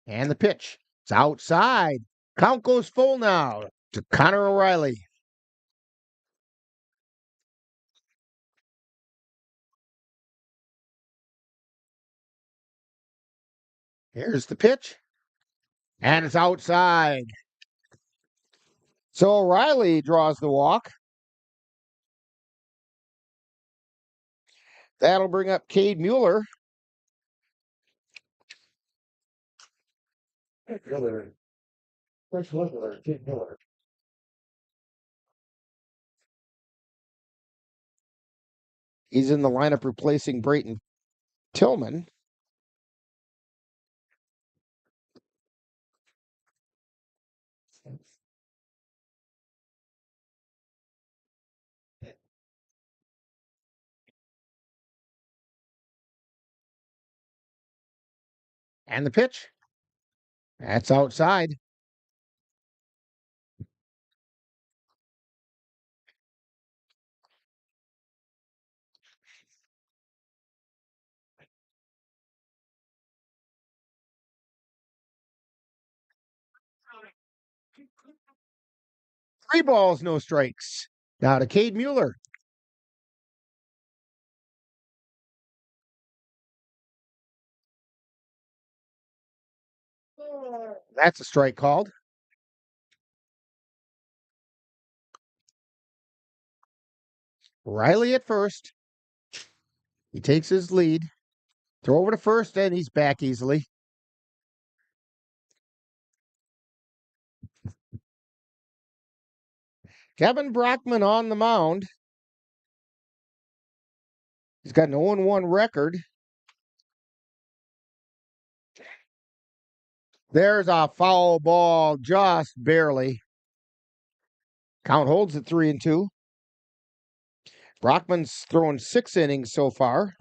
And the pitch. It's outside. Count goes full now to Connor O'Reilly. Here's the pitch. And it's outside. So O'Reilly draws the walk. That'll bring up Cade Mueller. He's in the lineup replacing Brayton Tillman. And the pitch. That's outside. Three balls, no strikes. Now to Cade Mueller. That's a strike called. Riley at first. He takes his lead. Throw over to first, and he's back easily. Kevin Brockman on the mound. He's got an 0-1 record. There's a foul ball, just barely. Count holds at 3-2. Brockman's thrown 6 innings so far.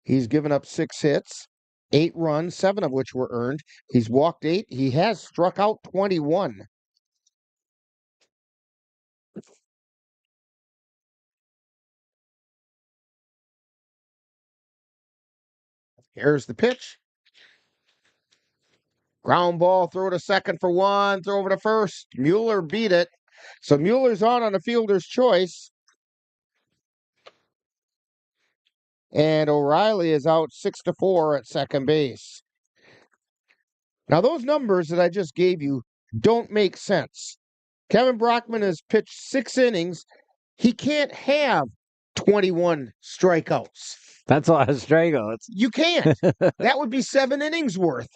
He's given up 6 hits, 8 runs, 7 of which were earned. He's walked 8. He has struck out 21. Here's the pitch. Ground ball, throw to second for 1, throw over to first. Mueller beat it. So Mueller's on a fielder's choice. And O'Reilly is out 6-4 at second base. Now, those numbers that I just gave you don't make sense. Kevin Brockman has pitched 6 innings. He can't have 21 strikeouts. That's a lot of strikeouts. You can't. That would be 7 innings worth.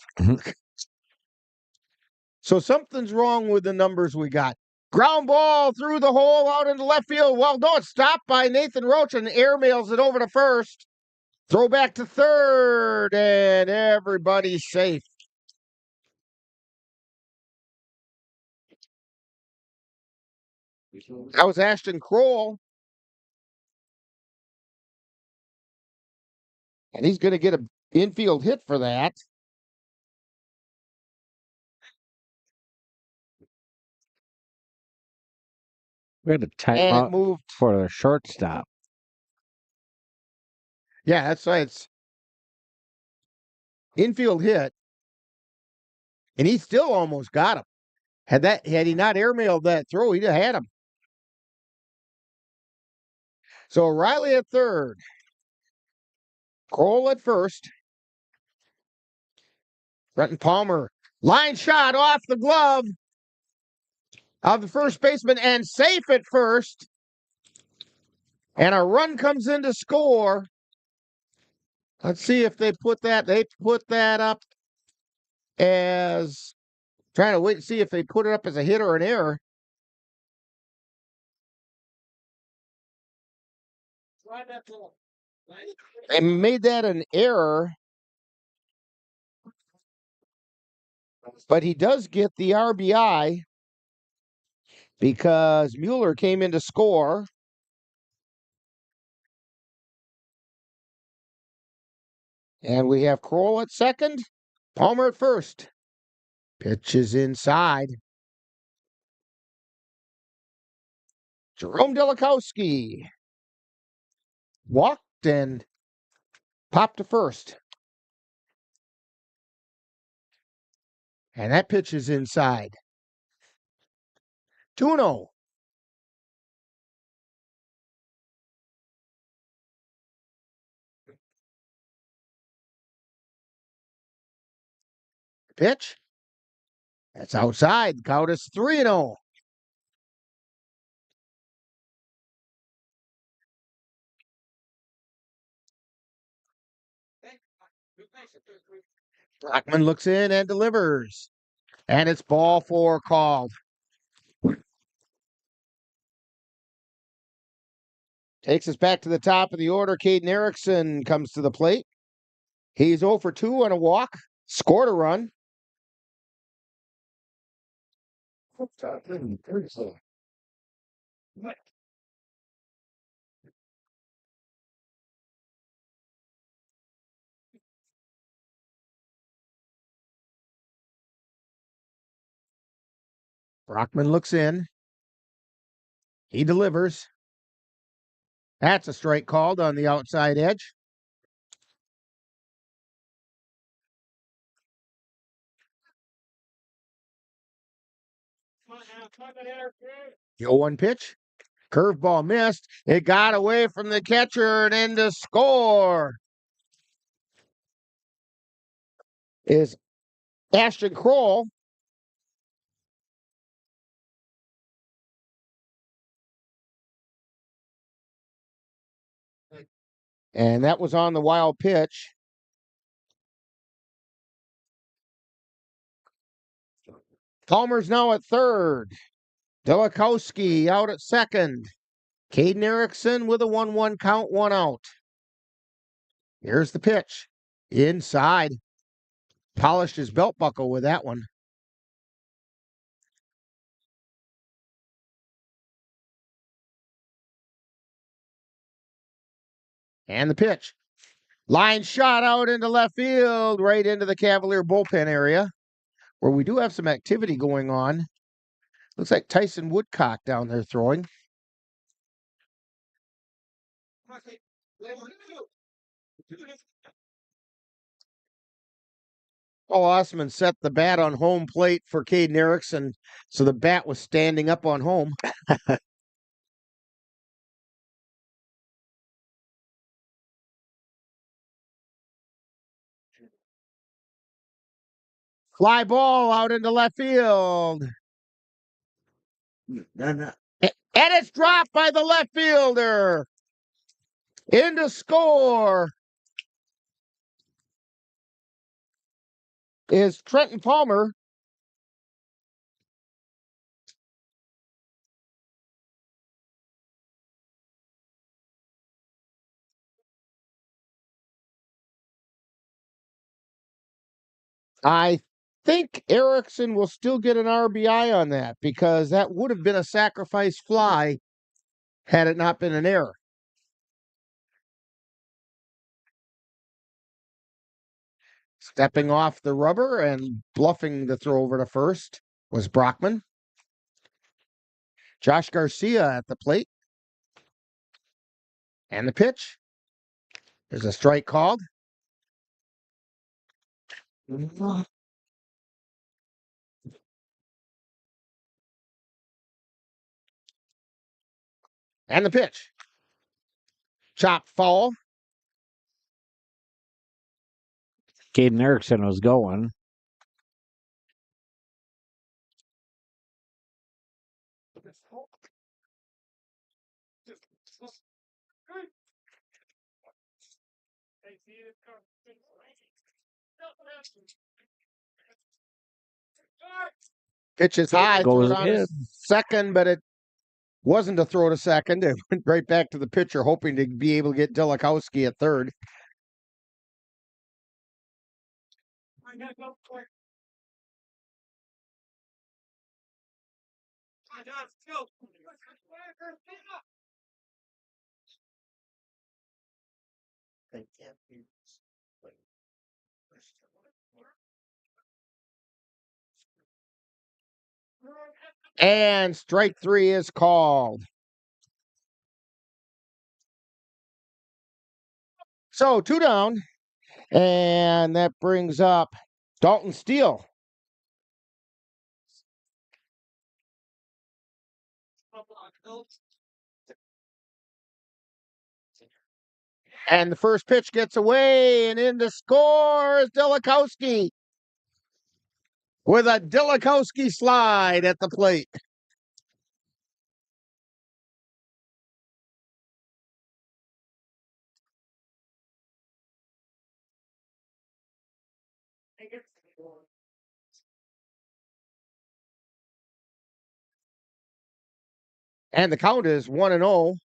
So something's wrong with the numbers we got. Ground ball through the hole out into left field. Well, no, it's stopped by Nathan Roach and airmails it over to first. Throw back to third, and everybody's safe. That was Ashton Kroll. And he's going to get an infield hit for that. We had a timeout for the shortstop. Yeah, that's right. It's infield hit. And he still almost got him. Had he not airmailed that throw, he'd have had him. So Riley at third. Kroll at first. Brenton Palmer. Line shot off the glove of the first baseman and safe at first. And a run comes in to score. Let's see if they put that. They put that up as trying to wait and see if they put it up as a hit or an error. They made that an error, but he does get the RBI because Mueller came in to score. And we have Kroll at second, Palmer at first. Pitch is inside. Jerome Delikowski walked and popped to first. And that pitch is inside. 2-0. Pitch. That's outside. The count is 3-0. Brockman looks in and delivers. And it's ball 4 called. Takes us back to the top of the order. Caden Erickson comes to the plate. He's 0 for 2 on a walk. Scored a run. Brockman looks in. He delivers. That's a strike called on the outside edge. The 0-1 pitch. Curveball missed. It got away from the catcher and in to score is Ashton Kroll. And that was on the wild pitch. Palmer's now at third. Delikowski out at second. Caden Erickson with a 1-1 count, 1 out. Here's the pitch. Inside. Polished his belt buckle with that one. And the pitch. Line shot out into left field, right into the Cavalier bullpen area, where we do have some activity going on. Looks like Tyson Woodcock down there throwing. Paul Osman set the bat on home plate for Caden Erickson, so the bat was standing up on home. Fly ball out into left field. And it's dropped by the left fielder. Into score is Trenton Palmer. I think Erickson will still get an RBI on that because that would have been a sacrifice fly had it not been an error. Stepping off the rubber and bluffing the throw over to first was Brockman. Josh Garcia at the plate. And the pitch. There's a strike called. And the pitch. Chop foul. Caden Erickson was going. Pitch is high, threw Goes it on in. a second, but it wasn't a throw to second. It went right back to the pitcher, hoping to be able to get Delikowski at third. And strike three is called. So 2 down, and that brings up Dalton Steele. And the first pitch gets away, and in to score is Delikowski with a Delikowski slide at the plate. And the count is 1-0.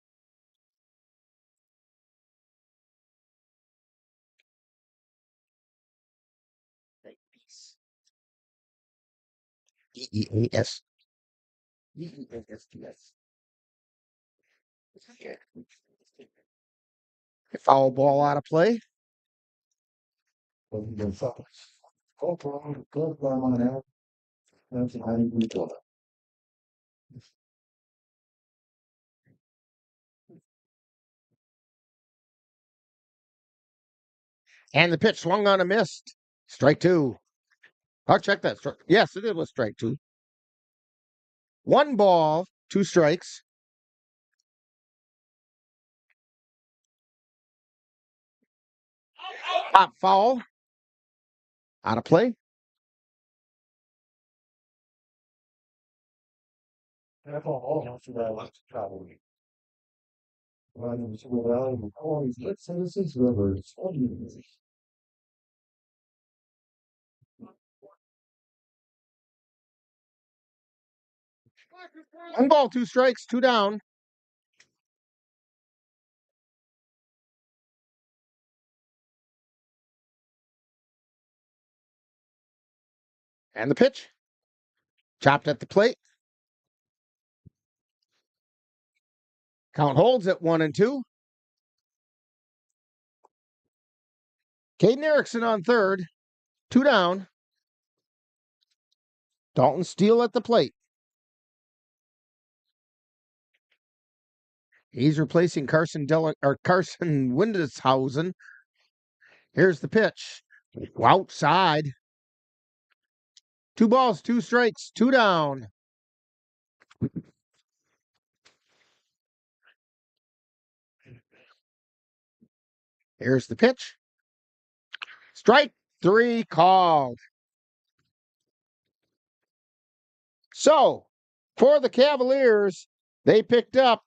DEAS. DEASTS. Foul ball out of play. And the pitch swung on a missed. Strike two. I'll check that. Yes, it was strike two. 1 ball, 2 strikes. Pop foul. Out of play. One ball, 2 strikes, 2 down. And the pitch. Chopped at the plate. Count holds at 1-2. Caden Erickson on third. 2 down. Dalton Steele at the plate. He's replacing Carson Windeshausen. Here's the pitch. Outside. 2 balls, 2 strikes, 2 down. Here's the pitch. Strike 3 called. So, for the Cavaliers, they picked up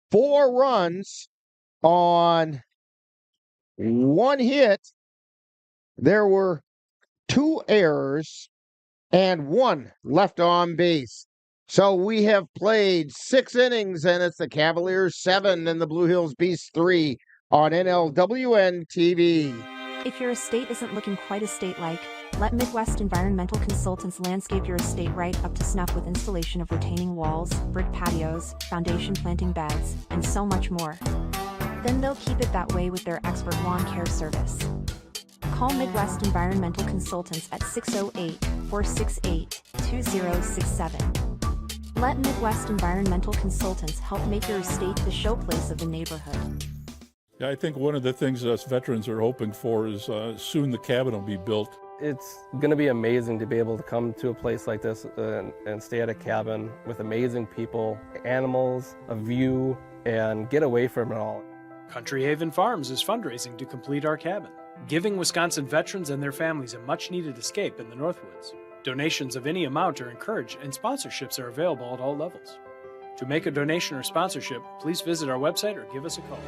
4 runs on 1 hit. There were 2 errors and 1 left on base. So we have played 6 innings, and it's the Cavaliers 7 and the Blue Hills Beasts 3 on NLWN-TV. If your estate isn't looking quite estate-like, let Midwest Environmental Consultants landscape your estate right up to snuff with installation of retaining walls, brick patios, foundation planting beds, and so much more. Then they'll keep it that way with their expert lawn care service. Call Midwest Environmental Consultants at 608-468-2067. Let Midwest Environmental Consultants help make your estate the showplace of the neighborhood. Yeah, I think one of the things us veterans are hoping for is soon the cabin will be built. It's going to be amazing to be able to come to a place like this and stay at a cabin with amazing people, animals, a view, and get away from it all. Country Haven Farms is fundraising to complete our cabin, giving Wisconsin veterans and their families a much-needed escape in the Northwoods. Donations of any amount are encouraged, and sponsorships are available at all levels. To make a donation or sponsorship, please visit our website or give us a call.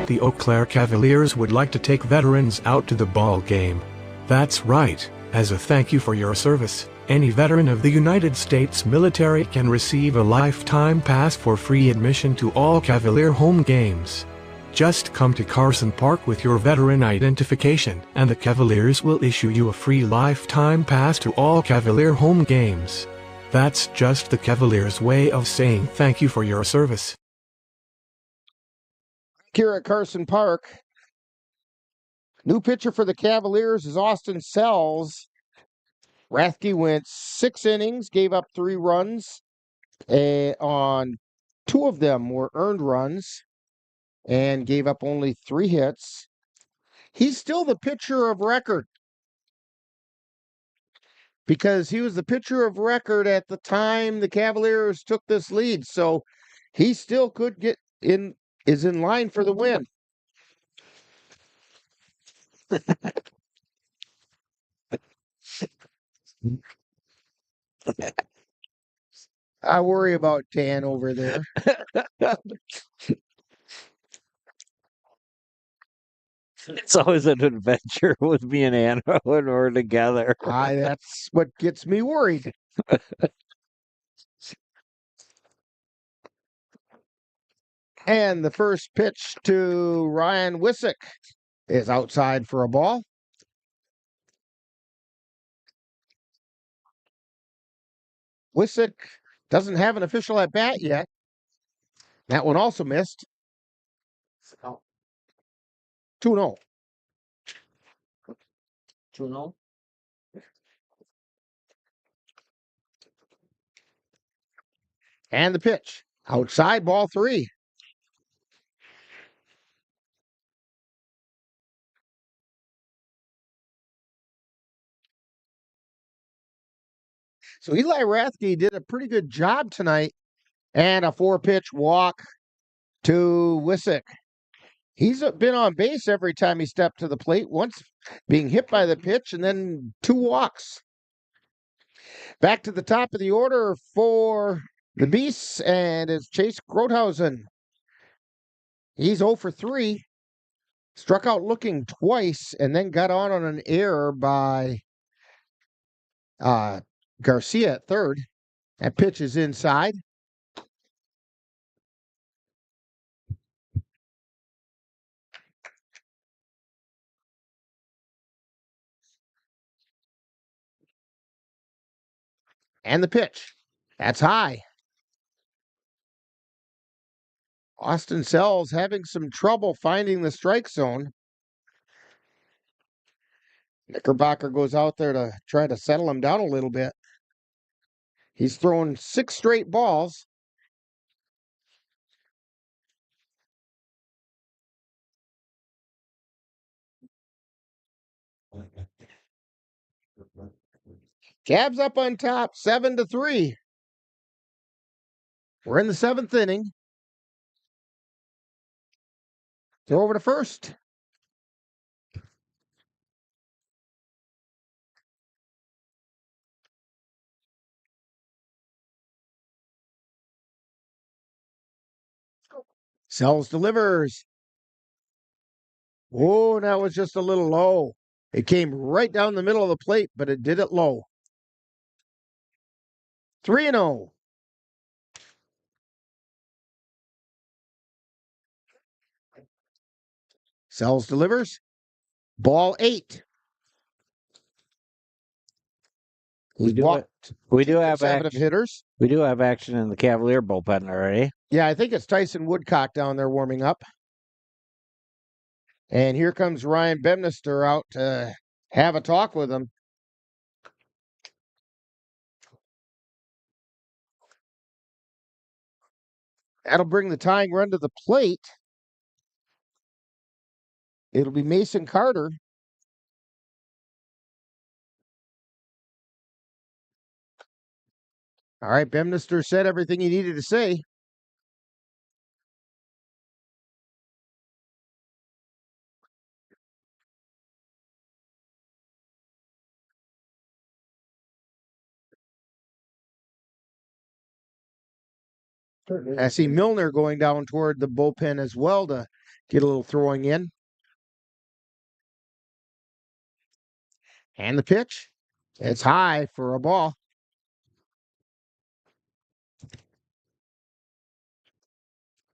The Eau Claire Cavaliers would like to take veterans out to the ball game. That's right. As a thank you for your service, any veteran of the United States military can receive a lifetime pass for free admission to all Cavalier home games. Just come to Carson Park with your veteran identification, and the Cavaliers will issue you a free lifetime pass to all Cavalier home games. That's just the Cavaliers' way of saying thank you for your service. Here at Carson Park, new pitcher for the Cavaliers is Austin Sells. Rathke went 6 innings, gave up 3 runs. On 2 of them were earned runs and gave up only 3 hits. He's still the pitcher of record because he was the pitcher of record at the time the Cavaliers took this lead. So he still could get in, is in line for the win. I worry about Dan over there. It's always an adventure with me and Anna when we're together. That's what gets me worried. And the first pitch to Ryan Wissick is outside for a ball. Wissick doesn't have an official at bat yet. That one also missed. 2-0. 2-0. And the pitch. Outside, ball 3. So Eli Rathke did a pretty good job tonight. And a 4-pitch walk to Wissick. He's been on base every time he stepped to the plate, once being hit by the pitch and then 2 walks. Back to the top of the order for the Beasts, and it's Chase Grothausen. He's 0 for 3. Struck out looking twice and then got on an error by Garcia at third. That pitch is inside. And the pitch. That's high. Austin Sells having some trouble finding the strike zone. Knickerbocker goes out there to try to settle him down a little bit. He's thrown 6 straight balls. Cavs up on top, 7-3. We're in the 7th inning. Throw over to first. Sells delivers. Oh, that was just a little low. It came right down the middle of the plate, but it did it low. 3-0. Sells delivers. Ball 8. We do have conservative hitters. We do have action in the Cavalier bullpen already. Yeah, I think it's Tyson Woodcock down there warming up. And here comes Ryan Bemnister out to have a talk with him. That'll bring the tying run to the plate. It'll be Mason Carter. All right, Bemnister said everything he needed to say. I see Milner going down toward the bullpen as well to Get a little throwing in. And the pitch. It's high for a ball.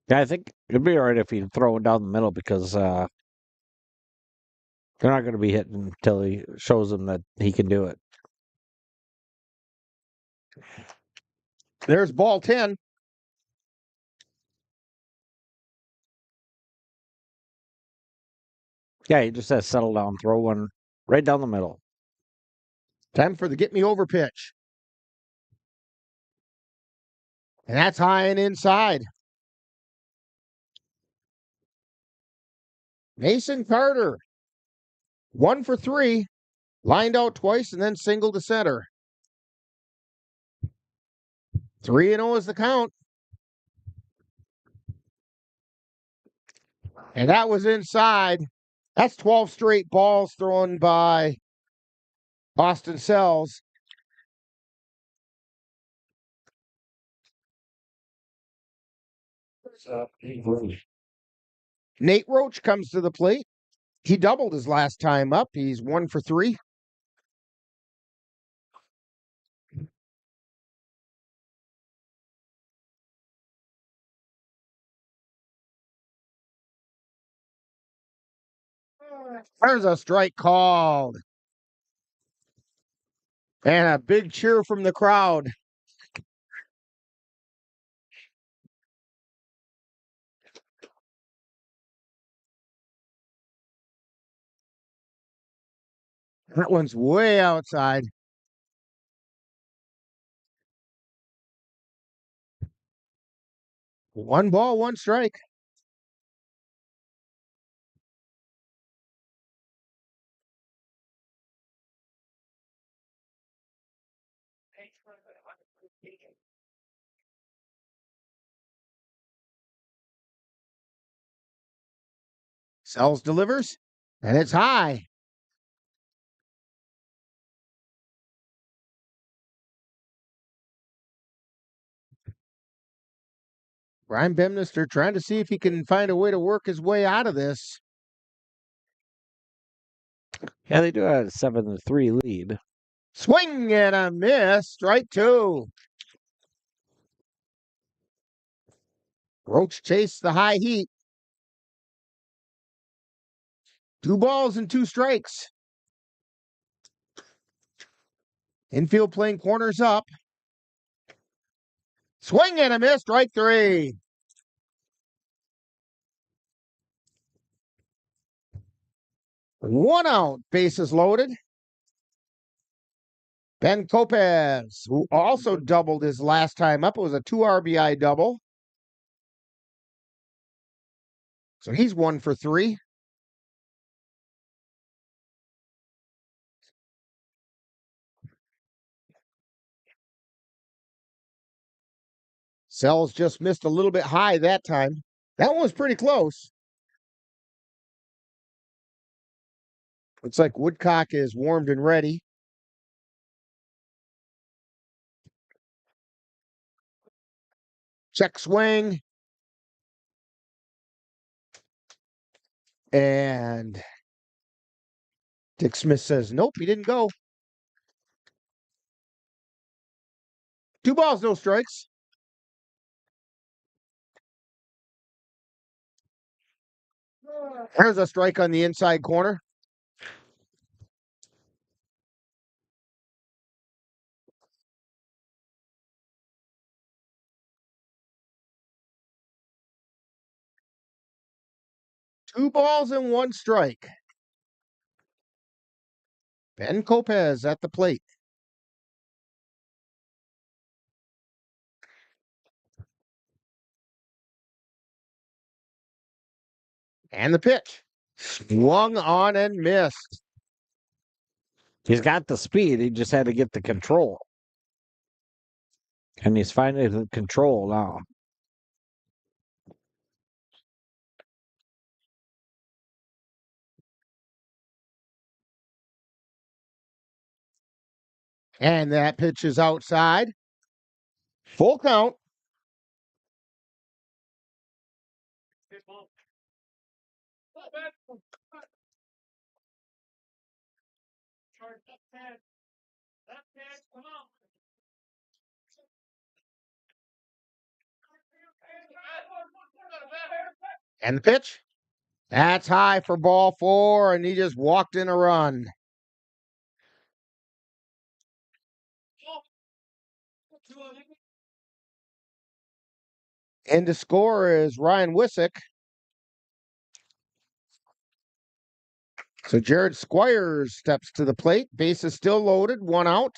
Yeah, I think it'd be all right if he throw it down the middle because they're not going to be hitting until he shows them that he can do it. There's ball 10. Yeah, he just has to settle down, throw one right down the middle. Time for the get me over pitch. And that's high and inside. Mason Carter, 1 for 3, lined out twice and then single to center. 3-0 is the count. And that was inside. That's 12 straight balls thrown by Austin Sells. Nate Roach comes to the plate. He doubled his last time up. He's 1 for 3. There's a strike called. And a big cheer from the crowd. That one's way outside. One ball, one strike. Sells delivers, and it's high. Brian Bemnister trying to see if he can find a way to work his way out of this. Yeah, they do have a 7-3 lead. Swing and a miss. Strike 2. Roach chased the high heat. 2 balls and 2 strikes. Infield playing corners up. Swing and a miss. Strike 3. One out. Bases loaded. Ben Copez, who also doubled his last time up. It was a 2 RBI double. So he's 1 for 3. Sells just missed a little bit high that time. That one was pretty close. Looks like Woodcock is warmed and ready. Check swing. And Dick Smith says, nope, he didn't go. 2 balls, no strikes. There's a strike on the inside corner. Two balls and 1 strike. Ben Copez at the plate. And the pitch. Swung on and missed. He's got the speed. He just had to get the control. And he's finding the control now. And that pitch is outside. Full count. And the pitch. That's high for ball 4, and he just walked in a run. And to score is Ryan Wissick. So Jared Squires steps to the plate. Base is still loaded. 1 out.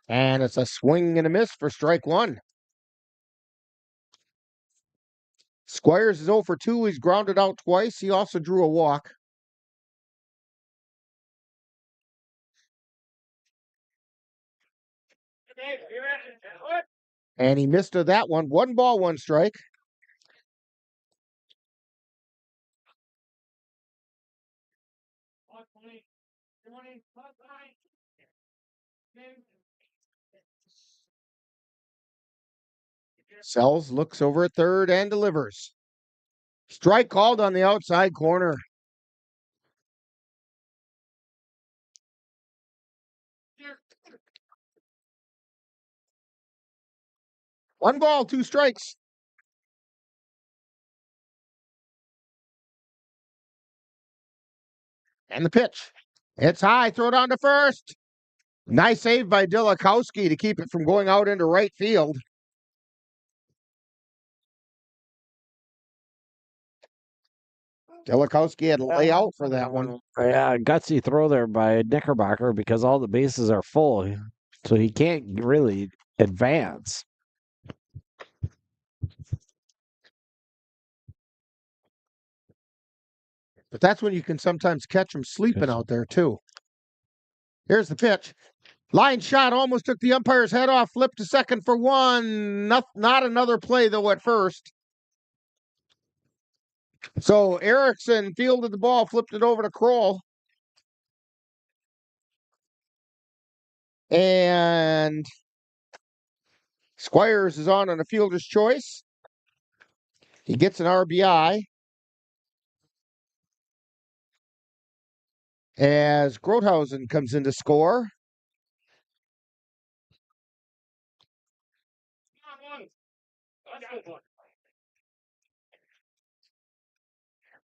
And it's a swing and a miss for strike 1. Squires is 0 for 2. He's grounded out twice. He also drew a walk. And he missed that one. 1 ball, 1 strike. Sells, looks over at third and delivers. Strike called on the outside corner. One ball, 2 strikes. And the pitch. It's high. Throw down to first. Nice save by Dilakowski to keep it from going out into right field. Dilakowski had to lay out for that one. Yeah, gutsy throw there by Knickerbocker because all the bases are full, so he can't really advance. But that's when you can sometimes catch him sleeping out there, too. Here's the pitch. Line shot almost took the umpire's head off. Flipped to second for 1. Not another play, though, at first. So Erickson fielded the ball, flipped it over to Kroll. And Squires is on a fielder's choice. He gets an RBI. As Grothausen comes in to score.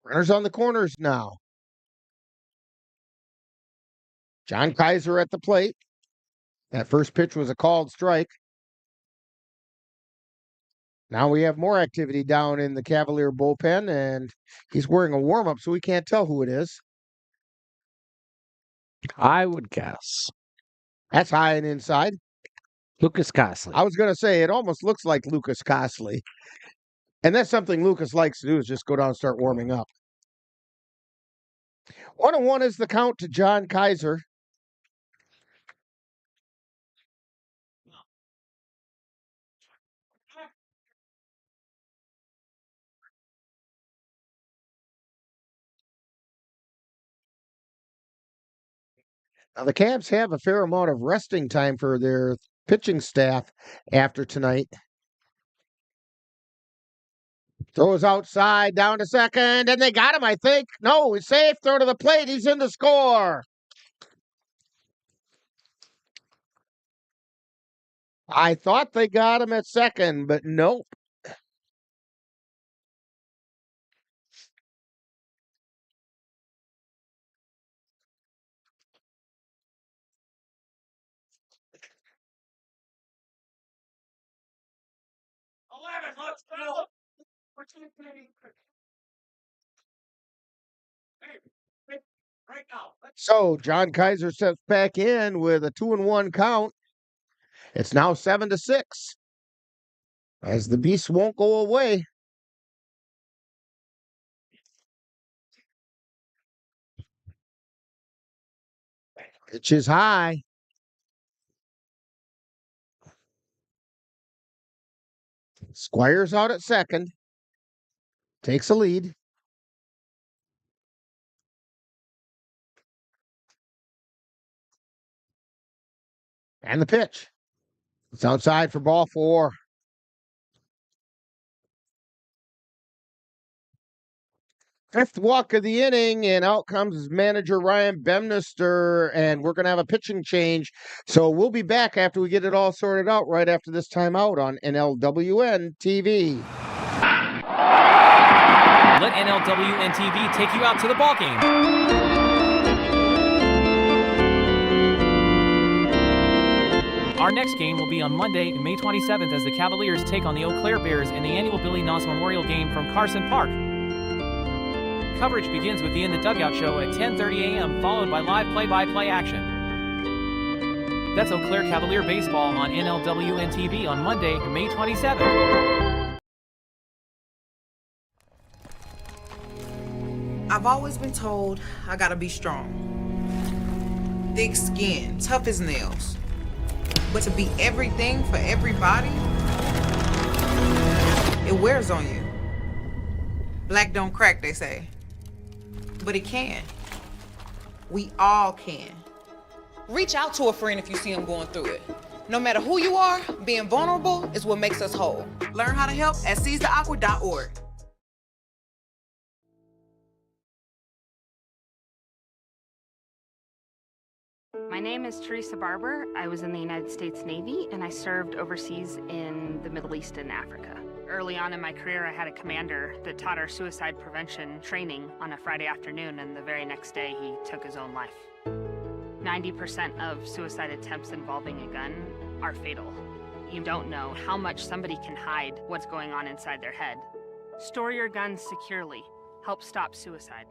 Runners on the corners now. John Kaiser at the plate. That first pitch was a called strike. Now we have more activity down in the Cavalier bullpen, and he's wearing a warm-up, so we can't tell who it is. I would guess. That's high and inside. Lucas Cosley. I was going to say, it almost looks like Lucas Cosley. And that's something Lucas likes to do, is just go down and start warming up. 1-1 is the count to John Kaiser. Now, the Cavs have a fair amount of resting time for their pitching staff after tonight. Throws outside, down to second, and they got him, I think. No, he's safe. Throw to the plate. He's in to score. I thought they got him at second, but nope. So John Kaiser steps back in with a 2-1 count. It's now 7-6. As the beast won't go away. Pitch is high. Squires out at second. Takes a lead. And the pitch. It's outside for ball 4. Fifth walk of the inning, and out comes manager Ryan Bemnister, and we're going to have a pitching change. So we'll be back after we get it all sorted out right after this timeout on NLWN-TV. Let NLWN-TV take you out to the ballgame. Our next game will be on Monday, May 27th, as the Cavaliers take on the Eau Claire Bears in the annual Billy Noss Memorial Game from Carson Park. Coverage begins with the In the Dugout show at 10:30 a.m., followed by live play-by-play action. That's Eau Claire Cavalier baseball on NLWN-TV on Monday, May 27th. I've always been told I gotta be strong. Thick skin, tough as nails. But to be everything for everybody, it wears on you. Black don't crack, they say. But it can. We all can. Reach out to a friend if you see them going through it. No matter who you are, being vulnerable is what makes us whole. Learn how to help at seizetheawkward.org. My name is Teresa Barber. I was in the United States Navy and I served overseas in the Middle East and Africa. Early on in my career, I had a commander that taught our suicide prevention training on a Friday afternoon, and the very next day he took his own life. 90% of suicide attempts involving a gun are fatal. You don't know how much somebody can hide what's going on inside their head. Store your guns securely. Help stop suicide.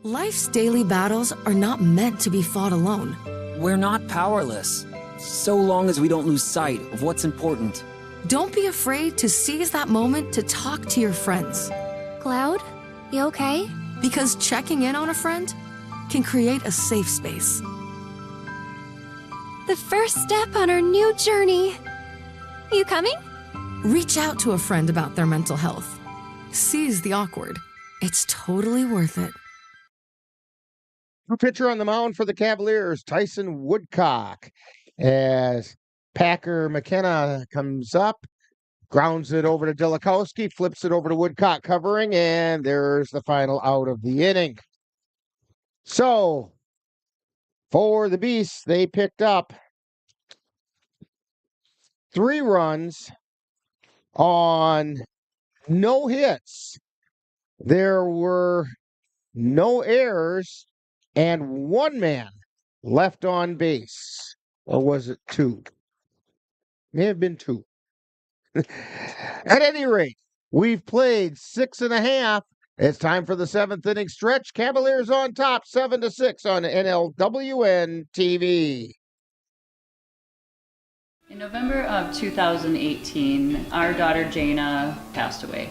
Life's daily battles are not meant to be fought alone. We're not powerless, so long as we don't lose sight of what's important. Don't be afraid to seize that moment to talk to your friends. Cloud, you okay? Because checking in on a friend can create a safe space. The first step on our new journey. You coming? Reach out to a friend about their mental health. Seize the awkward. It's totally worth it. Pitcher on the mound for the Cavaliers, Tyson Woodcock, as Packer McKenna comes up, grounds it over to Delikowski, flips it over to Woodcock covering, and there's the final out of the inning. So, for the Beasts, they picked up 3 runs on no hits. There were no errors and 1 man left on base. Or was it 2? May have been 2. At any rate, we've played 6.5. It's time for the 7th inning stretch. Cavaliers on top, 7-6 on NLWN-TV. In November of 2018, our daughter Jana passed away.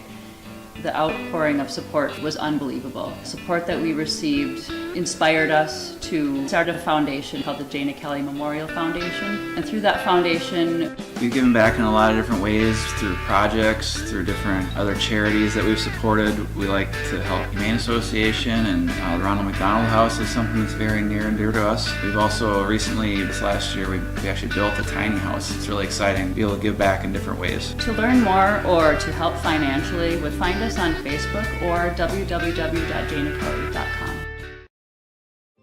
The outpouring of support was unbelievable. Support that we received inspired us to start a foundation called the Jana Kelly Memorial Foundation. And through that foundation, we've given back in a lot of different ways, through projects, through different other charities that we've supported. We like to help Humane Association, and the Ronald McDonald House is something that's very near and dear to us. We've also recently, this last year, we actually built a tiny house. It's really exciting to be able to give back in different ways. to learn more or to help financially, would find us on Facebook or www.janakelly.com.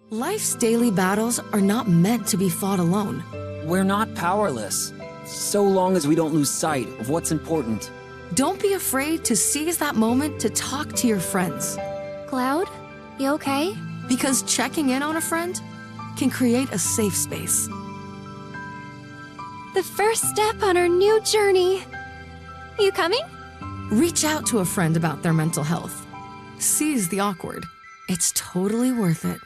Life's daily battles are not meant to be fought alone. We're not powerless, so long as we don't lose sight of what's important. Don't be afraid to seize that moment to talk to your friends. Cloud, you okay? Because checking in on a friend can create a safe space. The first step on our new journey. You coming? Reach out to a friend about their mental health. Seize the awkward. It's totally worth it.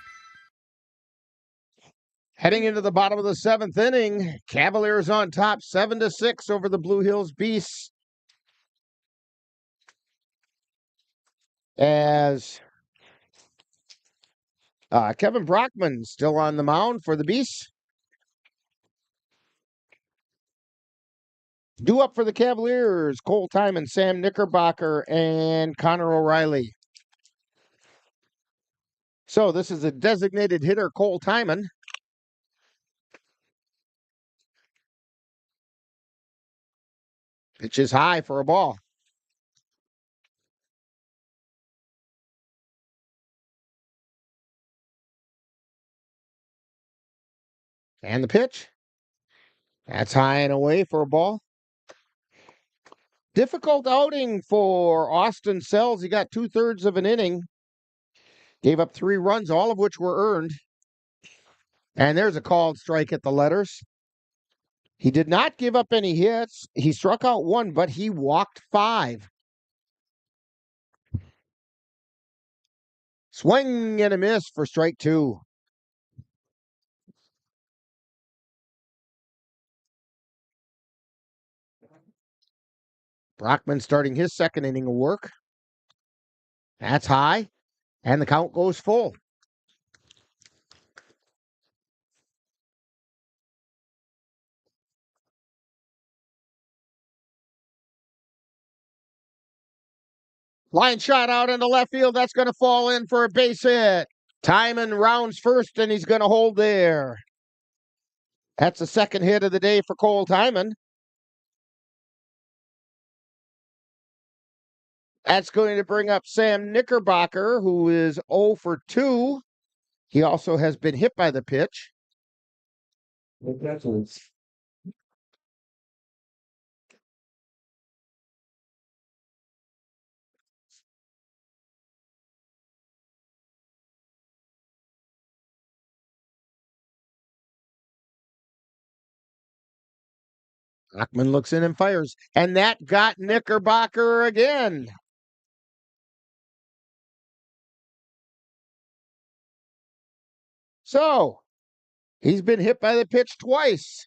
Heading into the bottom of the 7th inning, Cavaliers on top, 7-6 over the Blue Hills Beasts. As Kevin Brockman still on the mound for the Beasts. Due up for the Cavaliers, Cole Timon, Sam Knickerbocker, and Connor O'Reilly. So this is a designated hitter, Cole Timon. Pitch is high for a ball. And the pitch. That's high and away for a ball. Difficult outing for Austin Sells. He got 2/3 of an inning. Gave up 3 runs, all of which were earned. And there's a called strike at the letters. He did not give up any hits. He struck out 1, but he walked 5. Swing and a miss for strike 2. Brockman starting his second inning of work. That's high, and the count goes full. Line shot out into left field. That's going to fall in for a base hit. Timon rounds first, and he's going to hold there. That's the second hit of the day for Cole Timon. That's going to bring up Sam Knickerbocker, who is 0 for 2. He also has been hit by the pitch. Brockman looks in and fires, and that got Knickerbocker again. So, he's been hit by the pitch twice.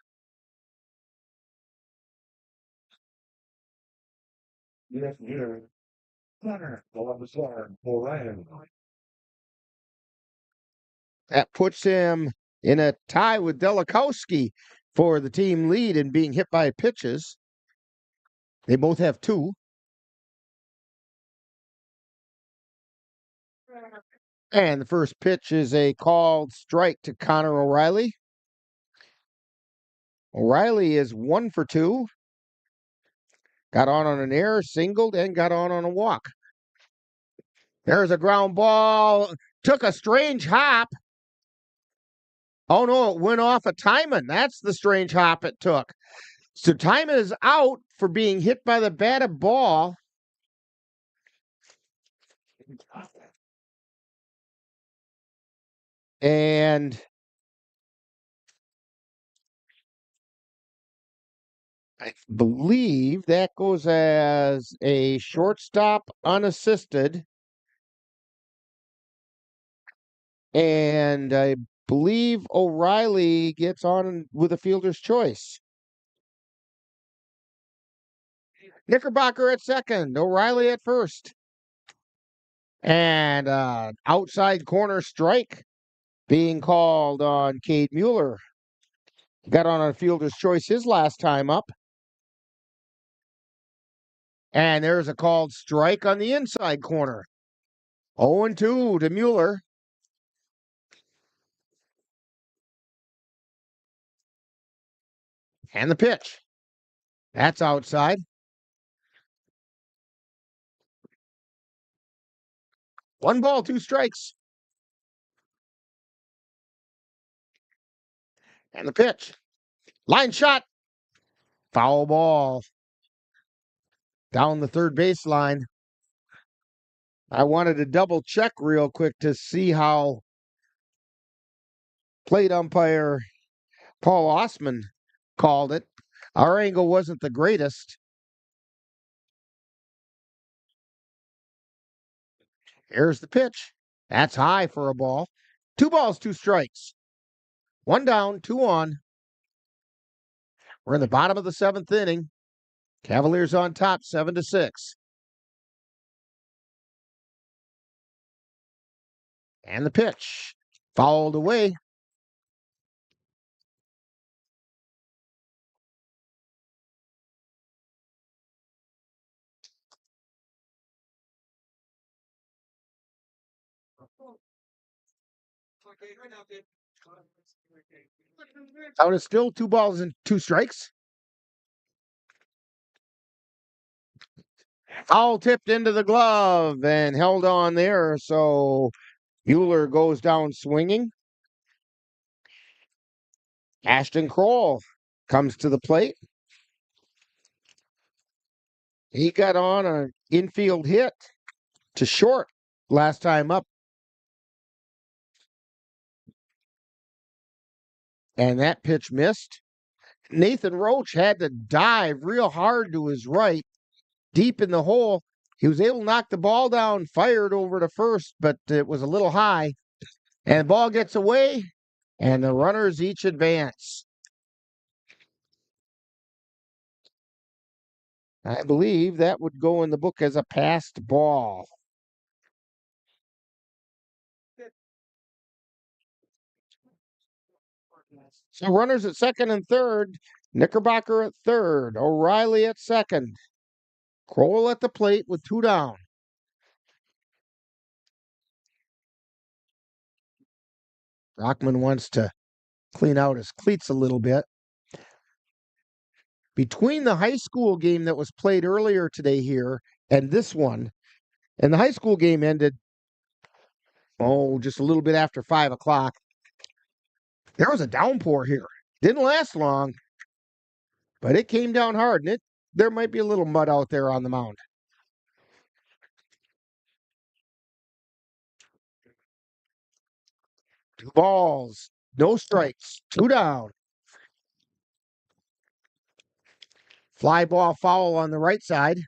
That puts him in a tie with Delikowski for the team lead in being hit by pitches. They both have 2. And the first pitch is a called strike to Connor O'Reilly. O'Reilly is 1 for 2. Got on an error, singled, and got on a walk. There's a ground ball. Took a strange hop. Oh, no, it went off of Timon. That's the strange hop it took. So Timon is out for being hit by the batted ball. And I believe that goes as a shortstop unassisted. And I believe O'Reilly gets on with a fielder's choice. Knickerbocker at second, O'Reilly at first. And outside corner strike being called on Cade Mueller. Got on a fielder's choice his last time up. And there's a called strike on the inside corner. 0-2 to Mueller. And the pitch. That's outside. 1 ball, 2 strikes. And the pitch. Line shot. Foul ball. Down the third baseline. I wanted to double check real quick to see how plate umpire Paul Osman called it. Our angle wasn't the greatest. Here's the pitch. That's high for a ball. 2 balls, 2 strikes. 1 down, 2 on. We're in the bottom of the 7th inning. Cavaliers on top, 7-6. And the pitch. Fouled away. Out is still 2 balls and 2 strikes. Foul tipped into the glove and held on there. So Bueller goes down swinging. Ashton Kroll comes to the plate. He got on an infield hit to short last time up. And that pitch missed. Nathan Roach had to dive real hard to his right, deep in the hole. He was able to knock the ball down, fired over to first, but it was a little high. And the ball gets away, and the runners each advance. I believe that would go in the book as a passed ball. So runners at second and third, Knickerbocker at third, O'Reilly at second. Kroll at the plate with 2 down. Rockman wants to clean out his cleats a little bit. Between the high school game that was played earlier today here and this one, and the high school game ended, just a little bit after 5 o'clock. There was a downpour here. Didn't last long, but it came down hard, and there might be a little mud out there on the mound. Two balls, no strikes, 2 down. Fly ball foul on the right side.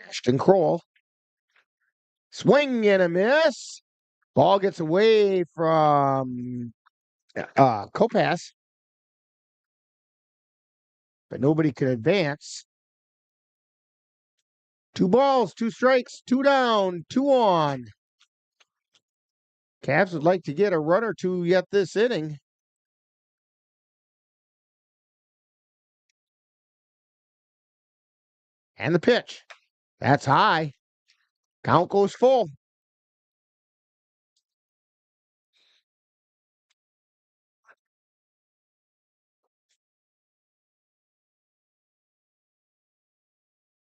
Ashton Kroll. Swing and a miss. Ball gets away from Kopass, but nobody could advance. 2 balls, 2 strikes, 2 down, 2 on. Cavs would like to get a run or 2 yet this inning. And the pitch. That's high. Count goes full.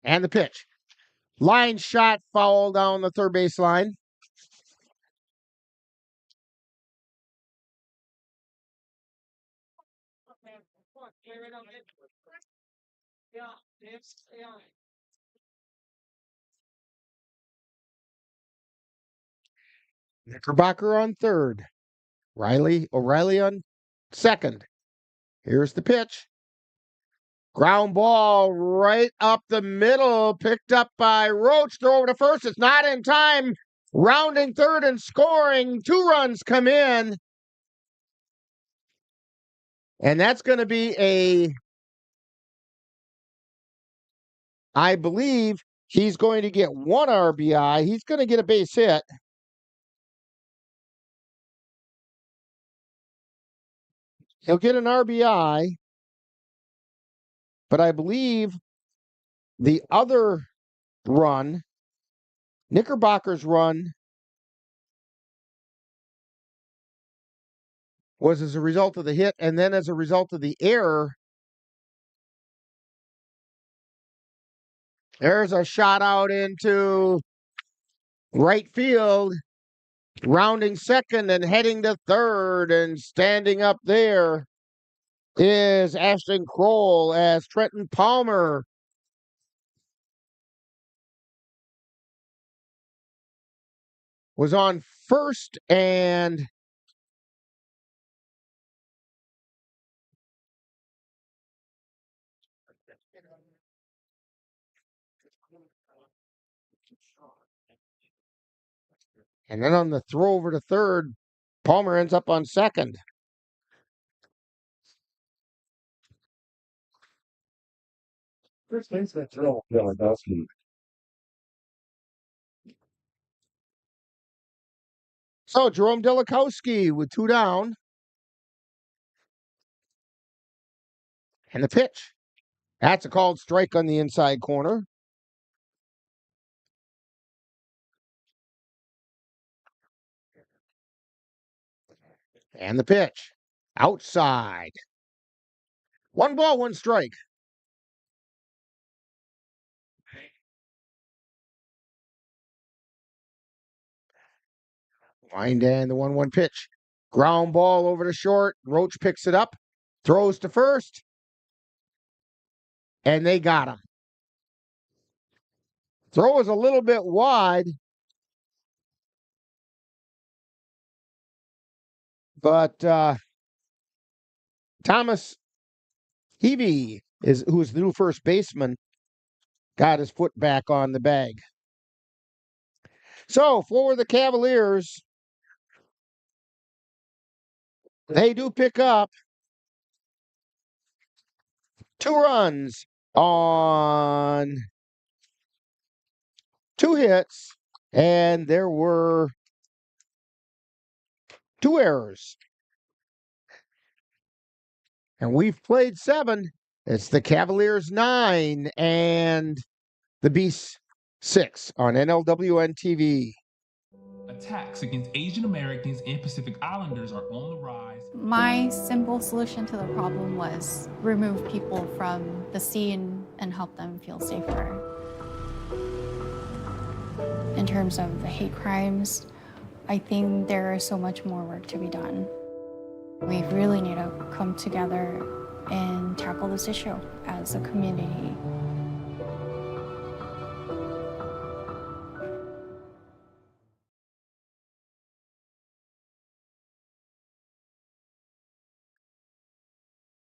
And the pitch. Line shot, foul down the third base line. Knickerbocker on third. O'Reilly on second. Here's the pitch. Ground ball right up the middle, picked up by Roach. Throw over to first. It's not in time. Rounding third and scoring. 2 runs come in. And that's going to be I believe he's going to get 1 RBI. He's going to get a base hit. He'll get an RBI. But I believe the other run, Knickerbocker's run, was as a result of the hit, and then as a result of the error. There's a shot out into right field, rounding second and heading to third, and standing up there is Ashton Kroll as Trenton Palmer was on first and then on the throw over to third, Palmer ends up on second. So Jerome Delikowski with 2 down. And the pitch. That's a called strike on the inside corner. And the pitch. Outside. 1 ball, 1 strike. Wind and the 1-1 pitch. Ground ball over to short. Roach picks it up. Throws to first. And they got him. Throw is a little bit wide. But Thomas Heavey, who's the new first baseman, got his foot back on the bag. So for the Cavaliers, they do pick up 2 runs on 2 hits, and there were 2 errors. And we've played 7. It's the Cavaliers 9 and the Beasts 6 on NLWN-TV. Attacks against Asian Americans and Pacific Islanders are on the rise. My simple solution to the problem was remove people from the scene and help them feel safer. In terms of the hate crimes, I think there is so much more work to be done. We really need to come together and tackle this issue as a community.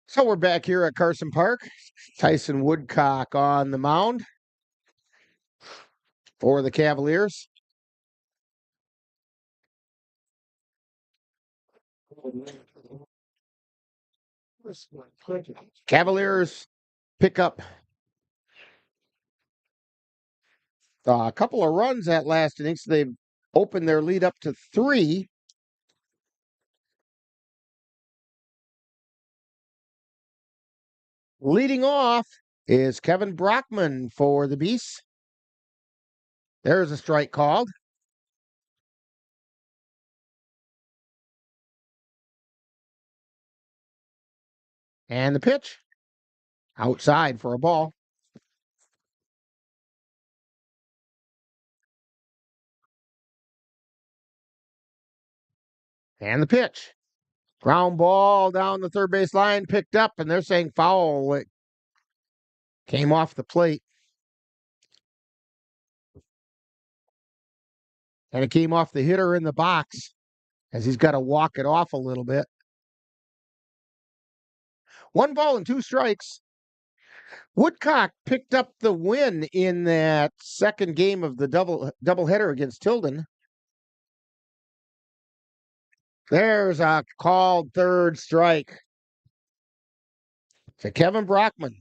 So we're back here at Carson Park. Tyson Woodcock on the mound for the Cavaliers. Cavaliers pick up a couple of runs that last inning, so they've opened their lead up to 3. Leading off is Kevin Brockman for the Beasts. There's a strike called. And the pitch. Outside for a ball. And the pitch. Ground ball down the third base line, picked up, and they're saying foul. It came off the plate. And it came off the hitter in the box as he's got to walk it off a little bit. 1 ball and 2 strikes. Woodcock picked up the win in that second game of the doubleheader against Tilden. There's a called third strike to Kevin Brockman.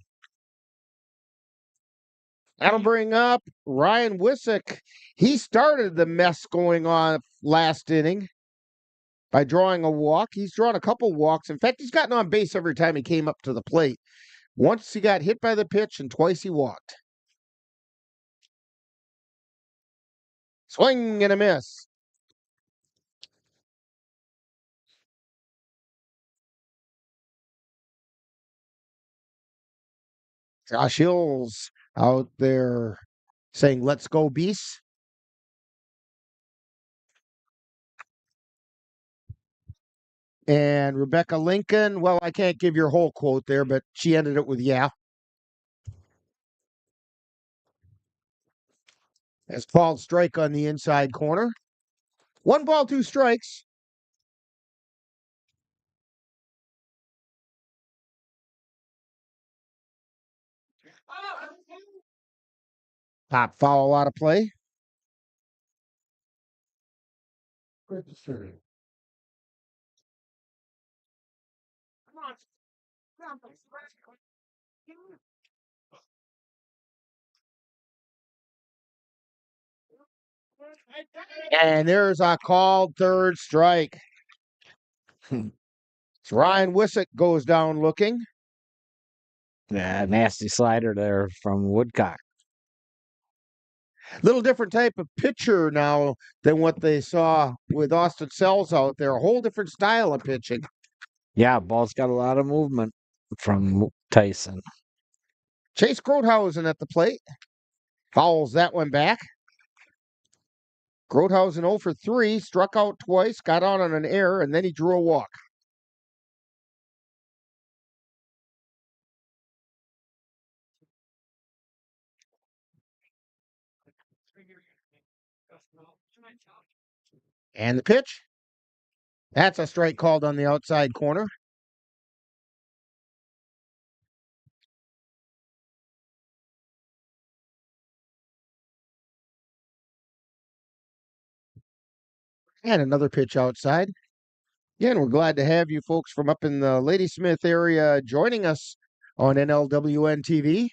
That'll bring up Ryan Wissick. He started the mess going on last inning by drawing a walk. He's drawn a couple walks. In fact, he's gotten on base every time he came up to the plate. Once he got hit by the pitch and twice he walked. Swing and a miss. Josh Hill's out there saying, "Let's go, Beasts." And Rebecca Lincoln, well, I can't give your whole quote there, but she ended it with, "Yeah." As called strike on the inside corner. 1 ball, 2 strikes. Pop foul out of play. And there's a called third strike. Ryan Wissick goes down looking. Yeah, nasty slider there from Woodcock. Little different type of pitcher now than what they saw with Austin Sells out there. A whole different style of pitching. Yeah, ball's got a lot of movement from Tyson. Chase Grothausen at the plate. Fouls that one back. Grothausen 0 for 3, struck out twice, got on an error, and then he drew a walk. And the pitch. That's a strike called on the outside corner. And another pitch outside. Again, we're glad to have you folks from up in the Ladysmith area joining us on NLWN-TV.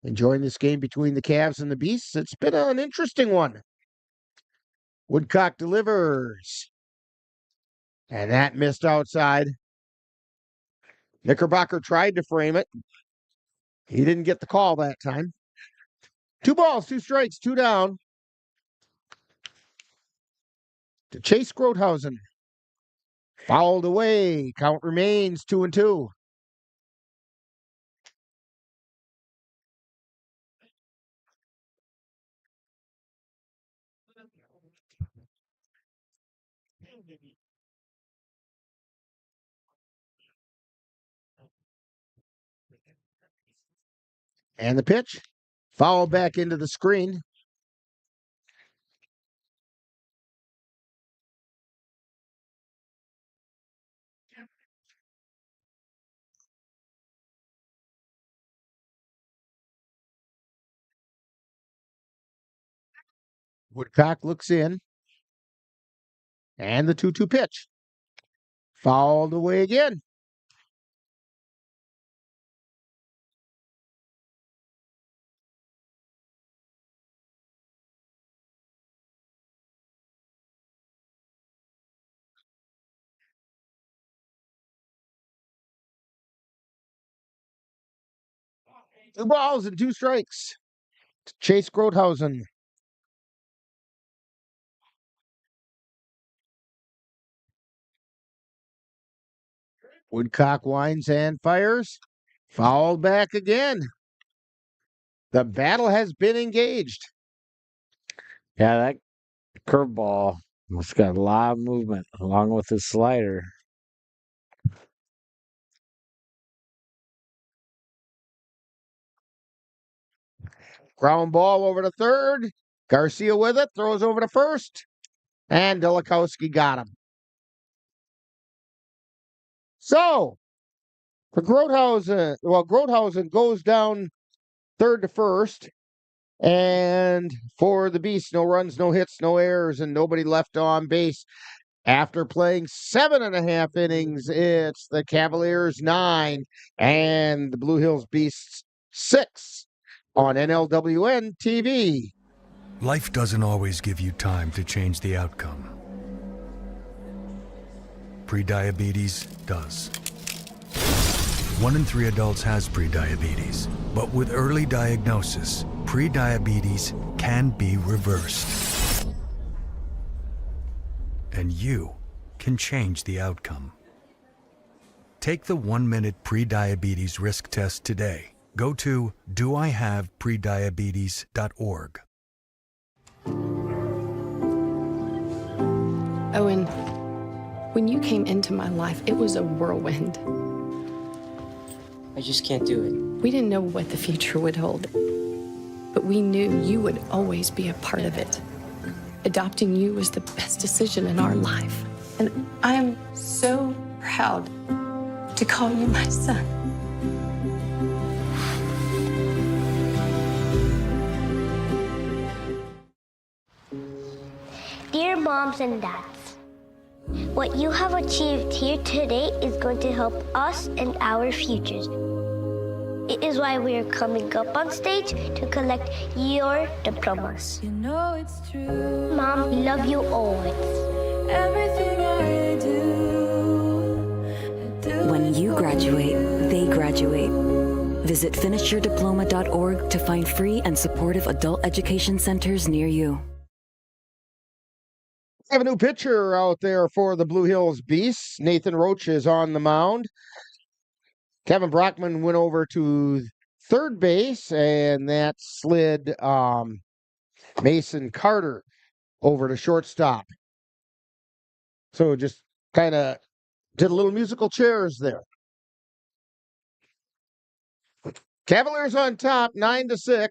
Enjoying this game between the Cavs and the Beasts. It's been an interesting one. Woodcock delivers. And that missed outside. Knickerbocker tried to frame it. He didn't get the call that time. 2 balls, 2 strikes, 2 down. To Chase Grothausen. Fouled away. Count remains 2-2. And the pitch. Foul back into the screen. Woodcock looks in. And the 2-2 pitch. Fouled away again. Two balls and 2 strikes. Chase Grothausen. Woodcock winds and fires. Fouled back again. The battle has been engaged. Yeah, that curveball has got a lot of movement along with his slider. Ground ball over to third. Garcia with it. Throws over to first. And Delikowski got him. So, for Grothausen goes down third to first. And for the Beasts, no runs, no hits, no errors, and nobody left on base. After playing 7.5 innings, it's the Cavaliers 9 and the Blue Hills Beasts 6 on NLWN-TV. Life doesn't always give you time to change the outcome. Prediabetes does. 1 in 3 adults has prediabetes, but with early diagnosis, prediabetes can be reversed. And you can change the outcome. Take the 1-minute prediabetes risk test today. Go to doihaveprediabetes.org. Owen, when you came into my life, it was a whirlwind. I just can't do it. We didn't know what the future would hold, but we knew you would always be a part of it. Adopting you was the best decision in our life. And I'm so proud to call you my son. Dear moms and dads, what you have achieved here today is going to help us and our futures. It is why we are coming up on stage to collect your diplomas. You know it's true. Mom, we love you always. Everything I do. When you graduate, they graduate. Visit finishyourdiploma.org to find free and supportive adult education centers near you. We have a new pitcher out there for the Blue Hills Beasts. Nathan Roach is on the mound. Kevin Brockman went over to third base, and that slid Mason Carter over to shortstop. So just kind of did a little musical chairs there. Cavaliers on top, 9-6.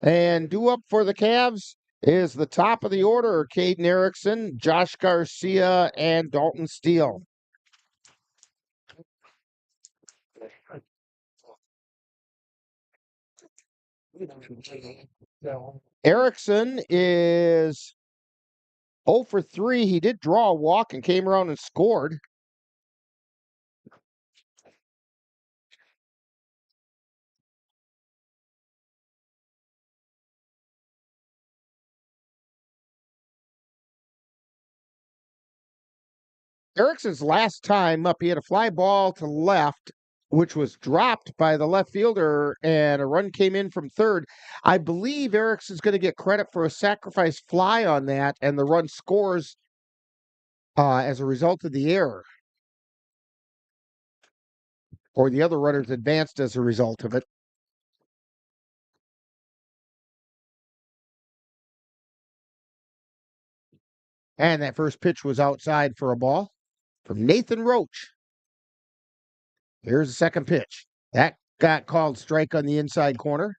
And due up for the Cavs is the top of the order, Caden Erickson, Josh Garcia, and Dalton Steele. Erickson is 0 for 3. He did draw a walk and came around and scored. Erickson's last time up, he had a fly ball to left, which was dropped by the left fielder, and a run came in from third. I believe Erickson's going to get credit for a sacrifice fly on that, and the run scores as a result of the error. Or the other runners advanced as a result of it. And that first pitch was outside for a ball from Nathan Roach. Here's the second pitch. That got called strike on the inside corner.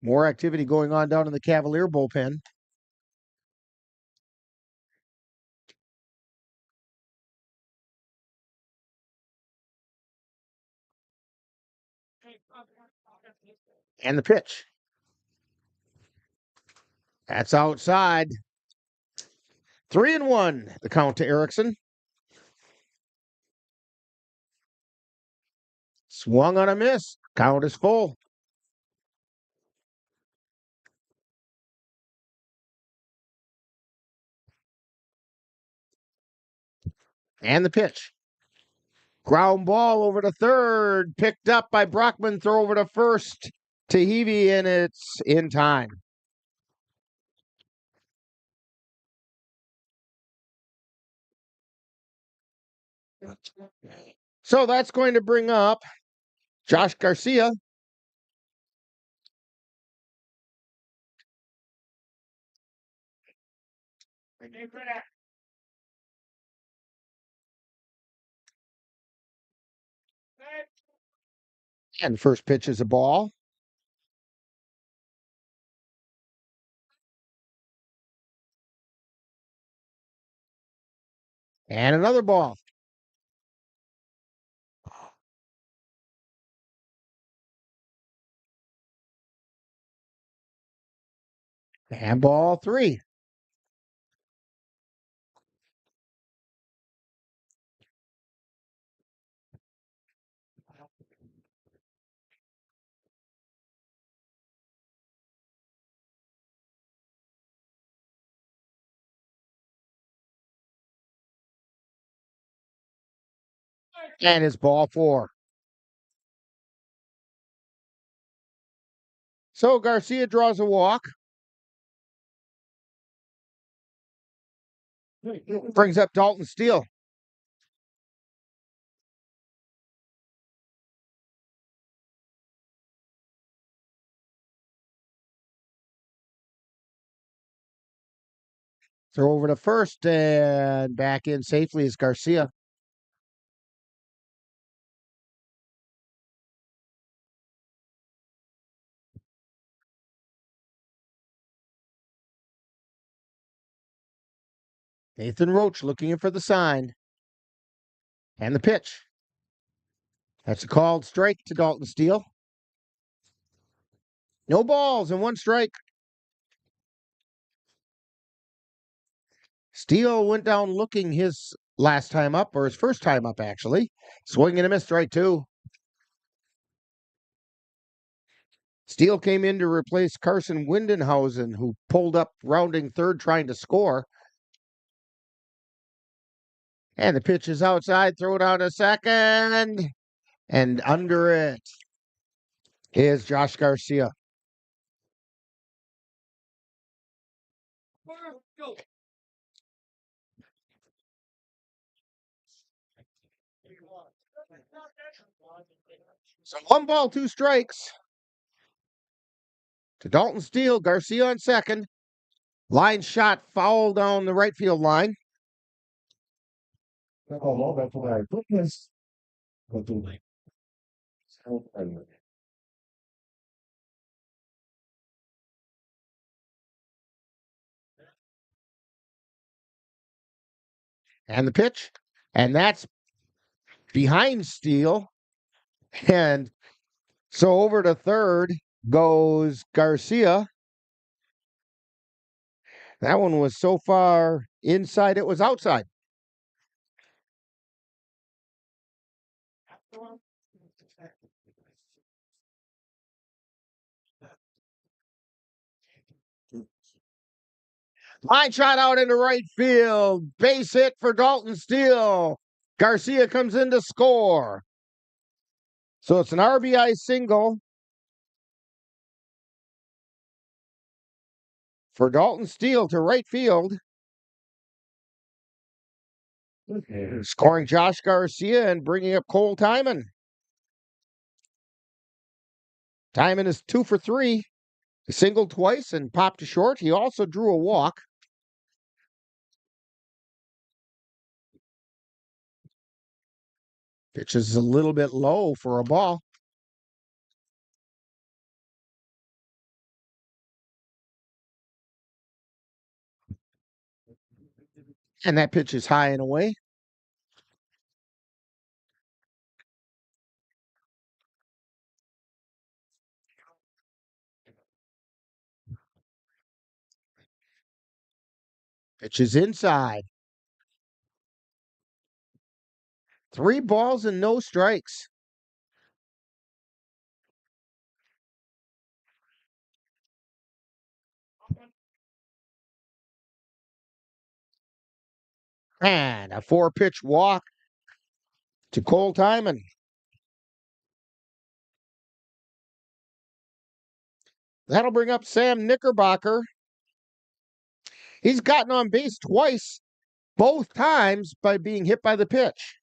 More activity going on down in the Cavalier bullpen. And the pitch. That's outside. 3-1, the count to Erickson. Swung on a miss. Count is full. And the pitch. Ground ball over to third. Picked up by Brockman. Throw over to first to Heavey, and it's in time. So that's going to bring up Josh Garcia. And the first pitch is a ball. And another ball. And ball 3. And it's ball 4. So Garcia draws a walk. Brings up Dalton Steele. Throw over to first, and back in safely is Garcia. Nathan Roach looking in for the sign. And the pitch. That's a called strike to Dalton Steele. No balls and 1 strike. Steele went down looking his last time up, or his first time up, actually. Swing and a miss, strike 2. Steele came in to replace Carson Windenhausen, who pulled up rounding third trying to score. And the pitch is outside. Throw down a second. And under it is Josh Garcia. So 1 ball, 2 strikes to Dalton Steele. Garcia on second. Line shot foul down the right field line. And the pitch. And that's behind Steele. And so over to third goes Garcia. That one was so far inside, it was outside. Line shot out into right field. Base hit for Dalton Steele. Garcia comes in to score. So it's an RBI single for Dalton Steele to right field. Scoring Josh Garcia and bringing up Cole Timon. Timon is 2 for 3. He singled twice and popped to short. He also drew a walk. Pitch is a little bit low for a ball. And that pitch is high and away. Pitch is inside. 3 balls and no strikes. And a 4-pitch walk to Cole Timon. That'll bring up Sam Knickerbocker. He's gotten on base twice, both times by being hit by the pitch.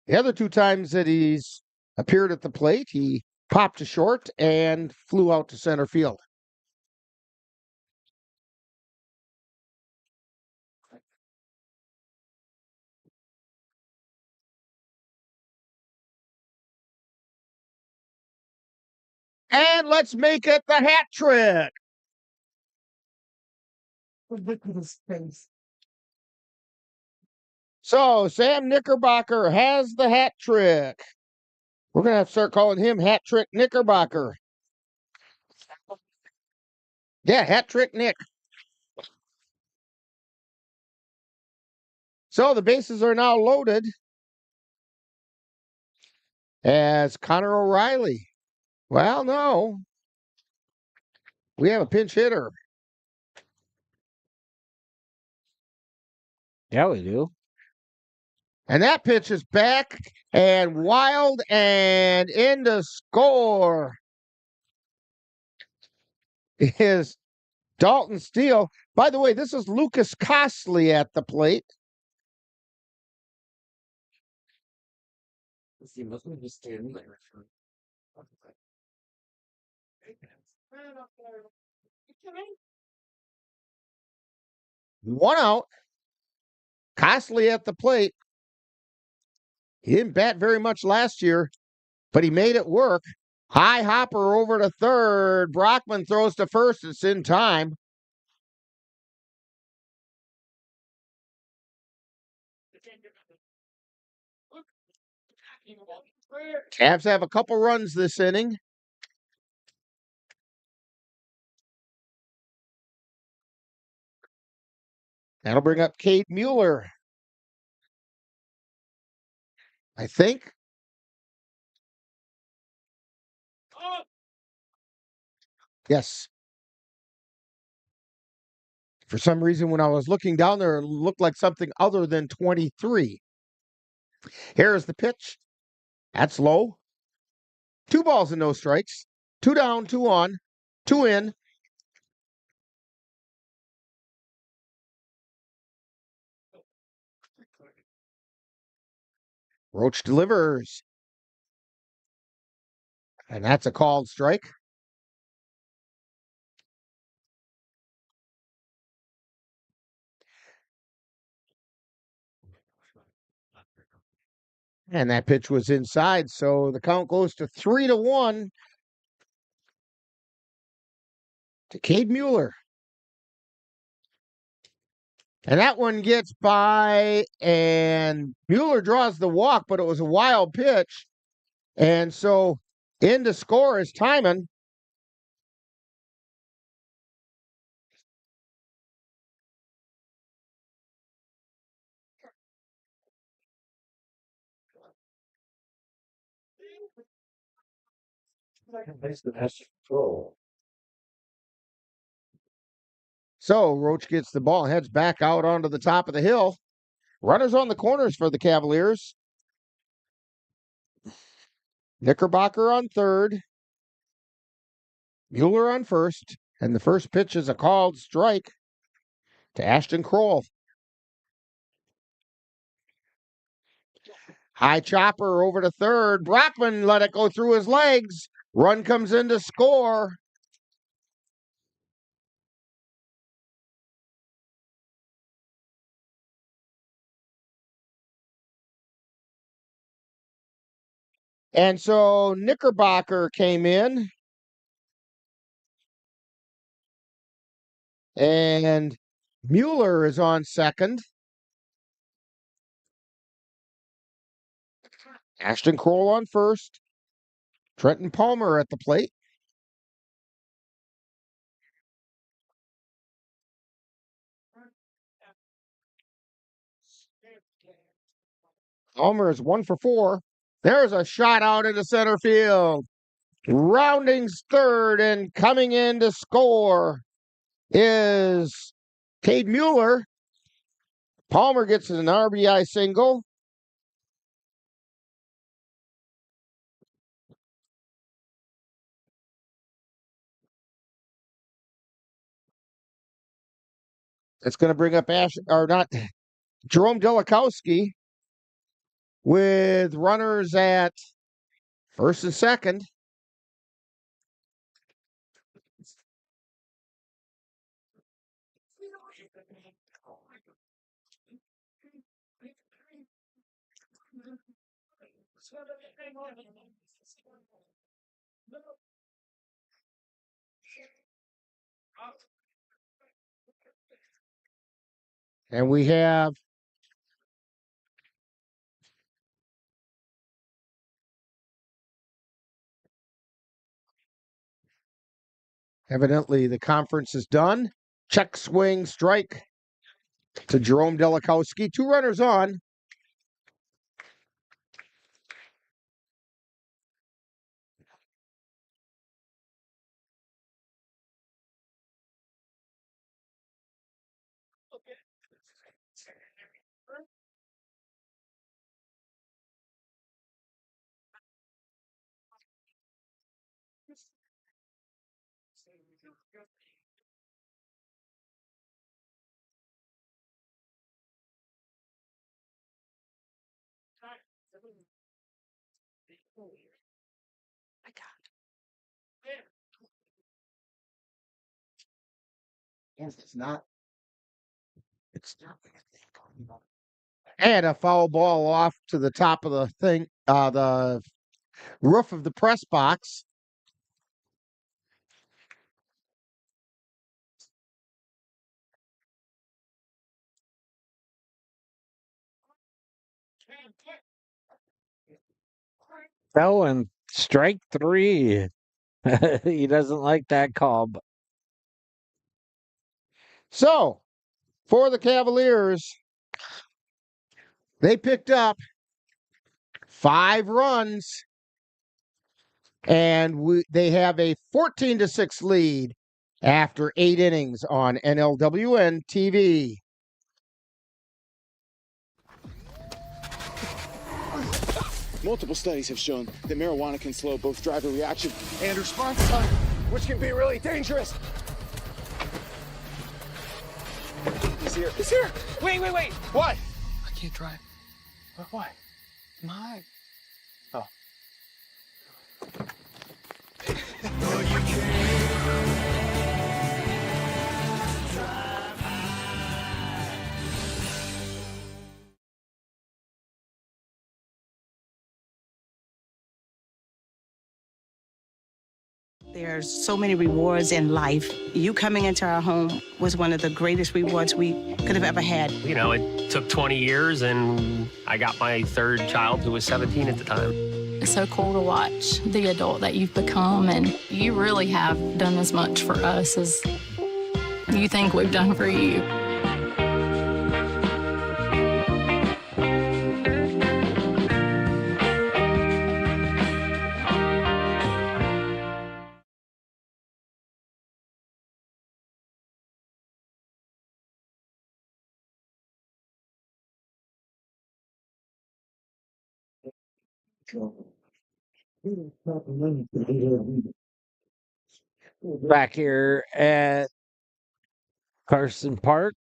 The other 2 times that he's appeared at the plate, he popped to short and flew out to center field. And let's make it the hat trick. So Sam Knickerbocker has the hat trick. We're going to have to start calling him Hat Trick Knickerbocker. Yeah, Hat Trick Nick. So the bases are now loaded as Connor O'Reilly. Well, no. We have a pinch hitter. Yeah, we do. And that pitch is back and wild and in to score is Dalton Steele. By the way, this is Lucas Costley at the plate. One out. Costley at the plate. He didn't bat very much last year, but he made it work. High hopper over to third. Brockman throws to first. It's in time. Cavs have a couple runs this inning. That'll bring up Cade Mueller, I think. Yes. For some reason, when I was looking down there, it looked like something other than 23. Here's the pitch. That's low. 2 balls and no strikes. 2 down, 2 on, 2 in. Roach delivers. And that's a called strike. And that pitch was inside, so the count goes to 3-1 to Cade Mueller. And that one gets by, and Mueller draws the walk, but it was a wild pitch. And so in to score is Timon. So Roach gets the ball, heads back out onto the top of the hill. Runners on the corners for the Cavaliers. Knickerbocker on third. Mueller on first. And the first pitch is a called strike to Ashton Kroll. High chopper over to third. Brockman let it go through his legs. Run comes in to score. And so Knickerbocker came in. And Mueller is on second. Ashton Kroll on first. Trenton Palmer at the plate. Palmer is 1 for 4. There's a shot out into center field. Rounding's third and coming in to score is Cade Mueller. Palmer gets an RBI single. It's going to bring up Jerome Delikowski with runners at first and second. And we have evidently the conference is done. Check swing strike to Jerome Delikowski. 2 runners on. Yes, it's not. It's not. And a foul ball off to the top of the thing, the roof of the press box. Oh, and strike 3. He doesn't like that call. So, for the Cavaliers, they picked up 5 runs, and they have a 14-6 lead after 8 innings on NLWN-TV. Multiple studies have shown that marijuana can slow both driver reaction and response time, which can be really dangerous. He's here. He's here. Wait. What? I can't drive. Why? My. Oh. There's so many rewards in life. You coming into our home was one of the greatest rewards we could have ever had. You know, it took 20 years, and I got my third child, who was 17 at the time. It's so cool to watch the adult that you've become, and you really have done as much for us as you think we've done for you. Back here at Carson Park.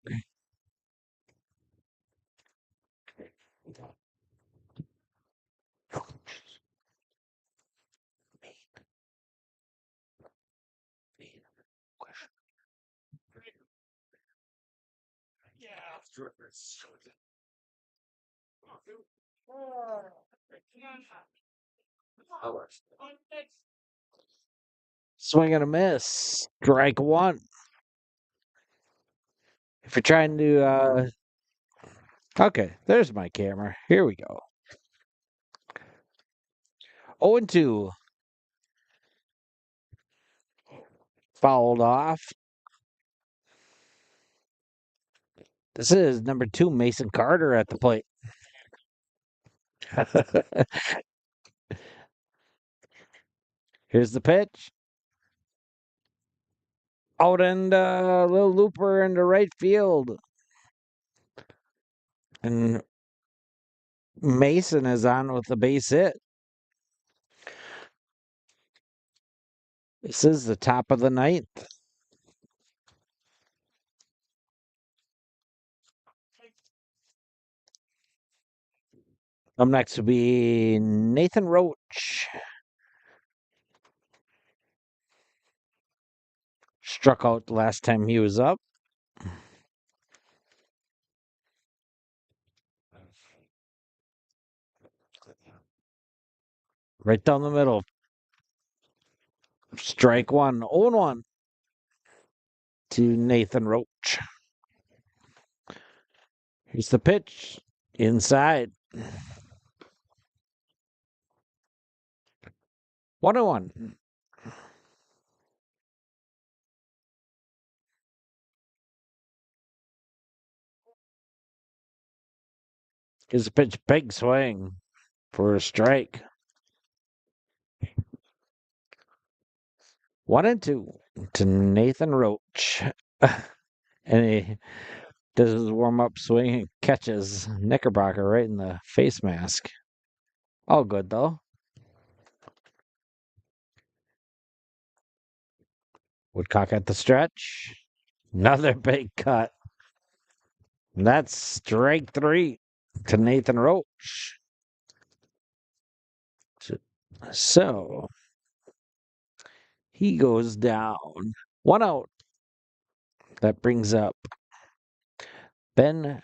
Swing and a miss. Strike one. If you're trying to, okay, there's my camera. Here we go. 0-2. Fouled off. This is number 2, Mason Carter at the plate. Here's the pitch. Out and a little looper into right field. And Mason is on with the base hit. This is the top of the ninth. Up next will be Nathan Roach. Struck out the last time he was up. Right down the middle. Strike one. 0-1 to Nathan Roach. Here's the pitch. Inside. 1-1. Here's the pitch. Big swing for a strike. 1-2 to Nathan Roach. And he does his warm-up swing and catches Knickerbocker right in the face mask. All good, though. Woodcock at the stretch. Another big cut. And that's strike 3 to Nathan Roach. So he goes down. 1 out. That brings up Ben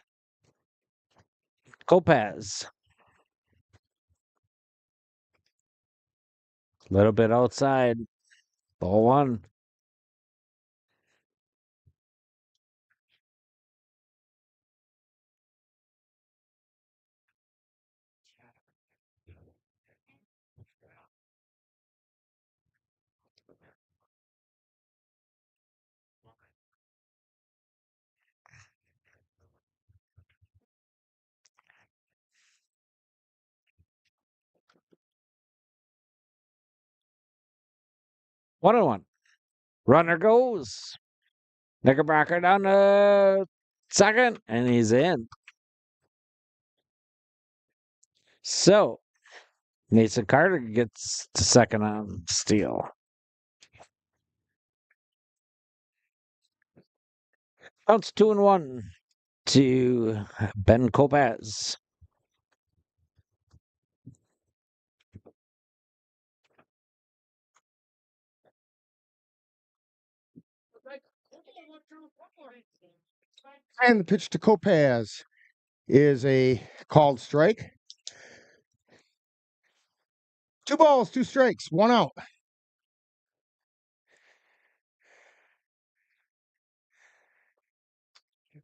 Copaz. A little bit outside. Ball 1. One. Runner goes. Knickerbocker down to second, and he's in. So, Mason Carter gets to second on steal. Counts 2-1 to Ben Copaz. And the pitch to Copaz is a called strike. 2 balls, 2 strikes, 1 out.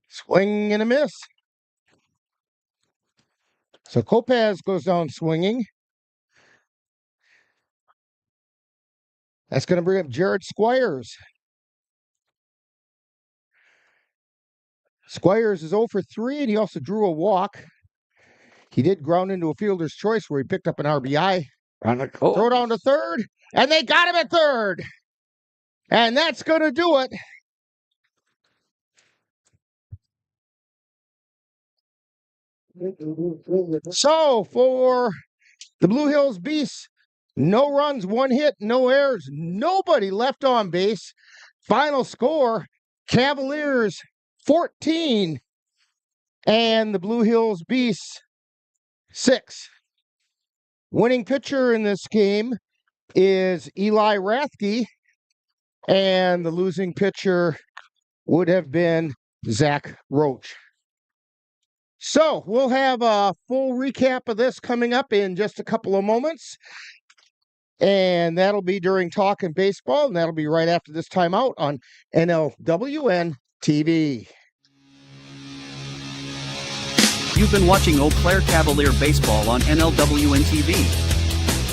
Swing and a miss. So Copaz goes down swinging. That's going to bring up Jared Squires. Squires is 0 for 3, and he also drew a walk. He did ground into a fielder's choice where he picked up an RBI. Throw down to third, and they got him at third. And that's going to do it. So for the Blue Hills Beasts, no runs, 1 hit, no errors, nobody left on base. Final score, Cavaliers 14 and the Blue Hills Beasts 6. Winning pitcher in this game is Eli Rathke, and the losing pitcher would have been Zach Roach. So we'll have a full recap of this coming up in just a couple of moments. And that'll be during Talkin' Baseball, and that'll be right after this timeout on NLWN-TV. You've been watching Eau Claire Cavalier Baseball on NLWN-TV.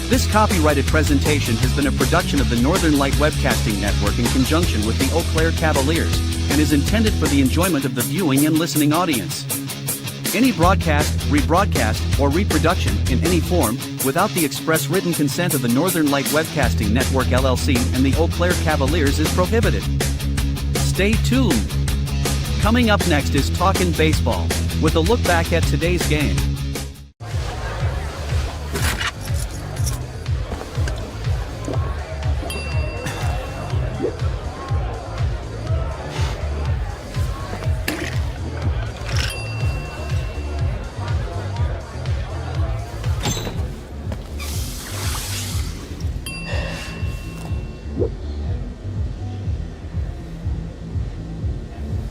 This copyrighted presentation has been a production of the Northern Light Webcasting Network in conjunction with the Eau Claire Cavaliers and is intended for the enjoyment of the viewing and listening audience. Any broadcast, rebroadcast, or reproduction in any form without the express written consent of the Northern Light Webcasting Network LLC and the Eau Claire Cavaliers is prohibited. Stay tuned. Coming up next is Talkin' Baseball, with a look back at today's game.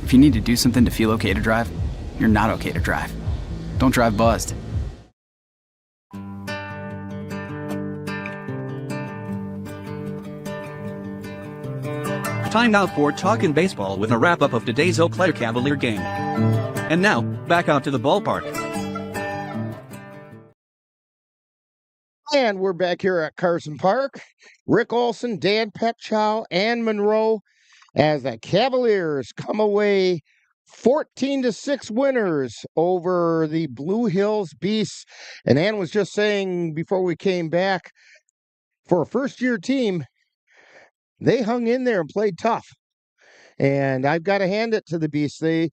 If you need to do something to feel okay to drive, you're not okay to drive. Don't drive buzzed. Time now for Talkin' Baseball with a wrap-up of today's Eau Claire Cavalier game. And now, back out to the ballpark. And we're back here at Carson Park. Rick Olson, Dan Petchow, and Monroe as the Cavaliers come away 14-6 winners over the Blue Hills Beasts. And Ann was just saying before we came back, for a first-year team, they hung in there and played tough. And I've got to hand it to the Beasts. They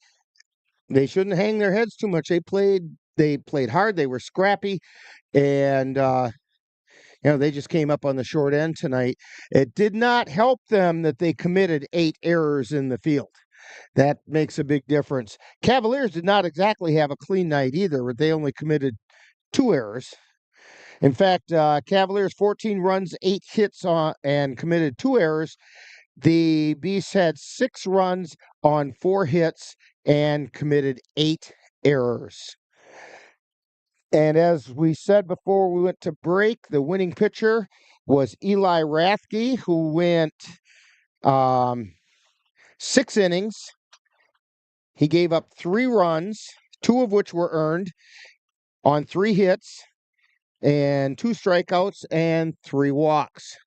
shouldn't hang their heads too much. They played hard. They were scrappy, and they just came up on the short end tonight. It did not help them that they committed 8 errors in the field. That makes a big difference. Cavaliers did not exactly have a clean night either. They only committed 2 errors. In fact, Cavaliers 14 runs, 8 hits and committed 2 errors. The Beasts had 6 runs on 4 hits and committed 8 errors. And as we said before we went to break, the winning pitcher was Eli Rathke, who went 6 innings. He gave up 3 runs, 2 of which were earned, on 3 hits, and 2 strikeouts and 3 walks.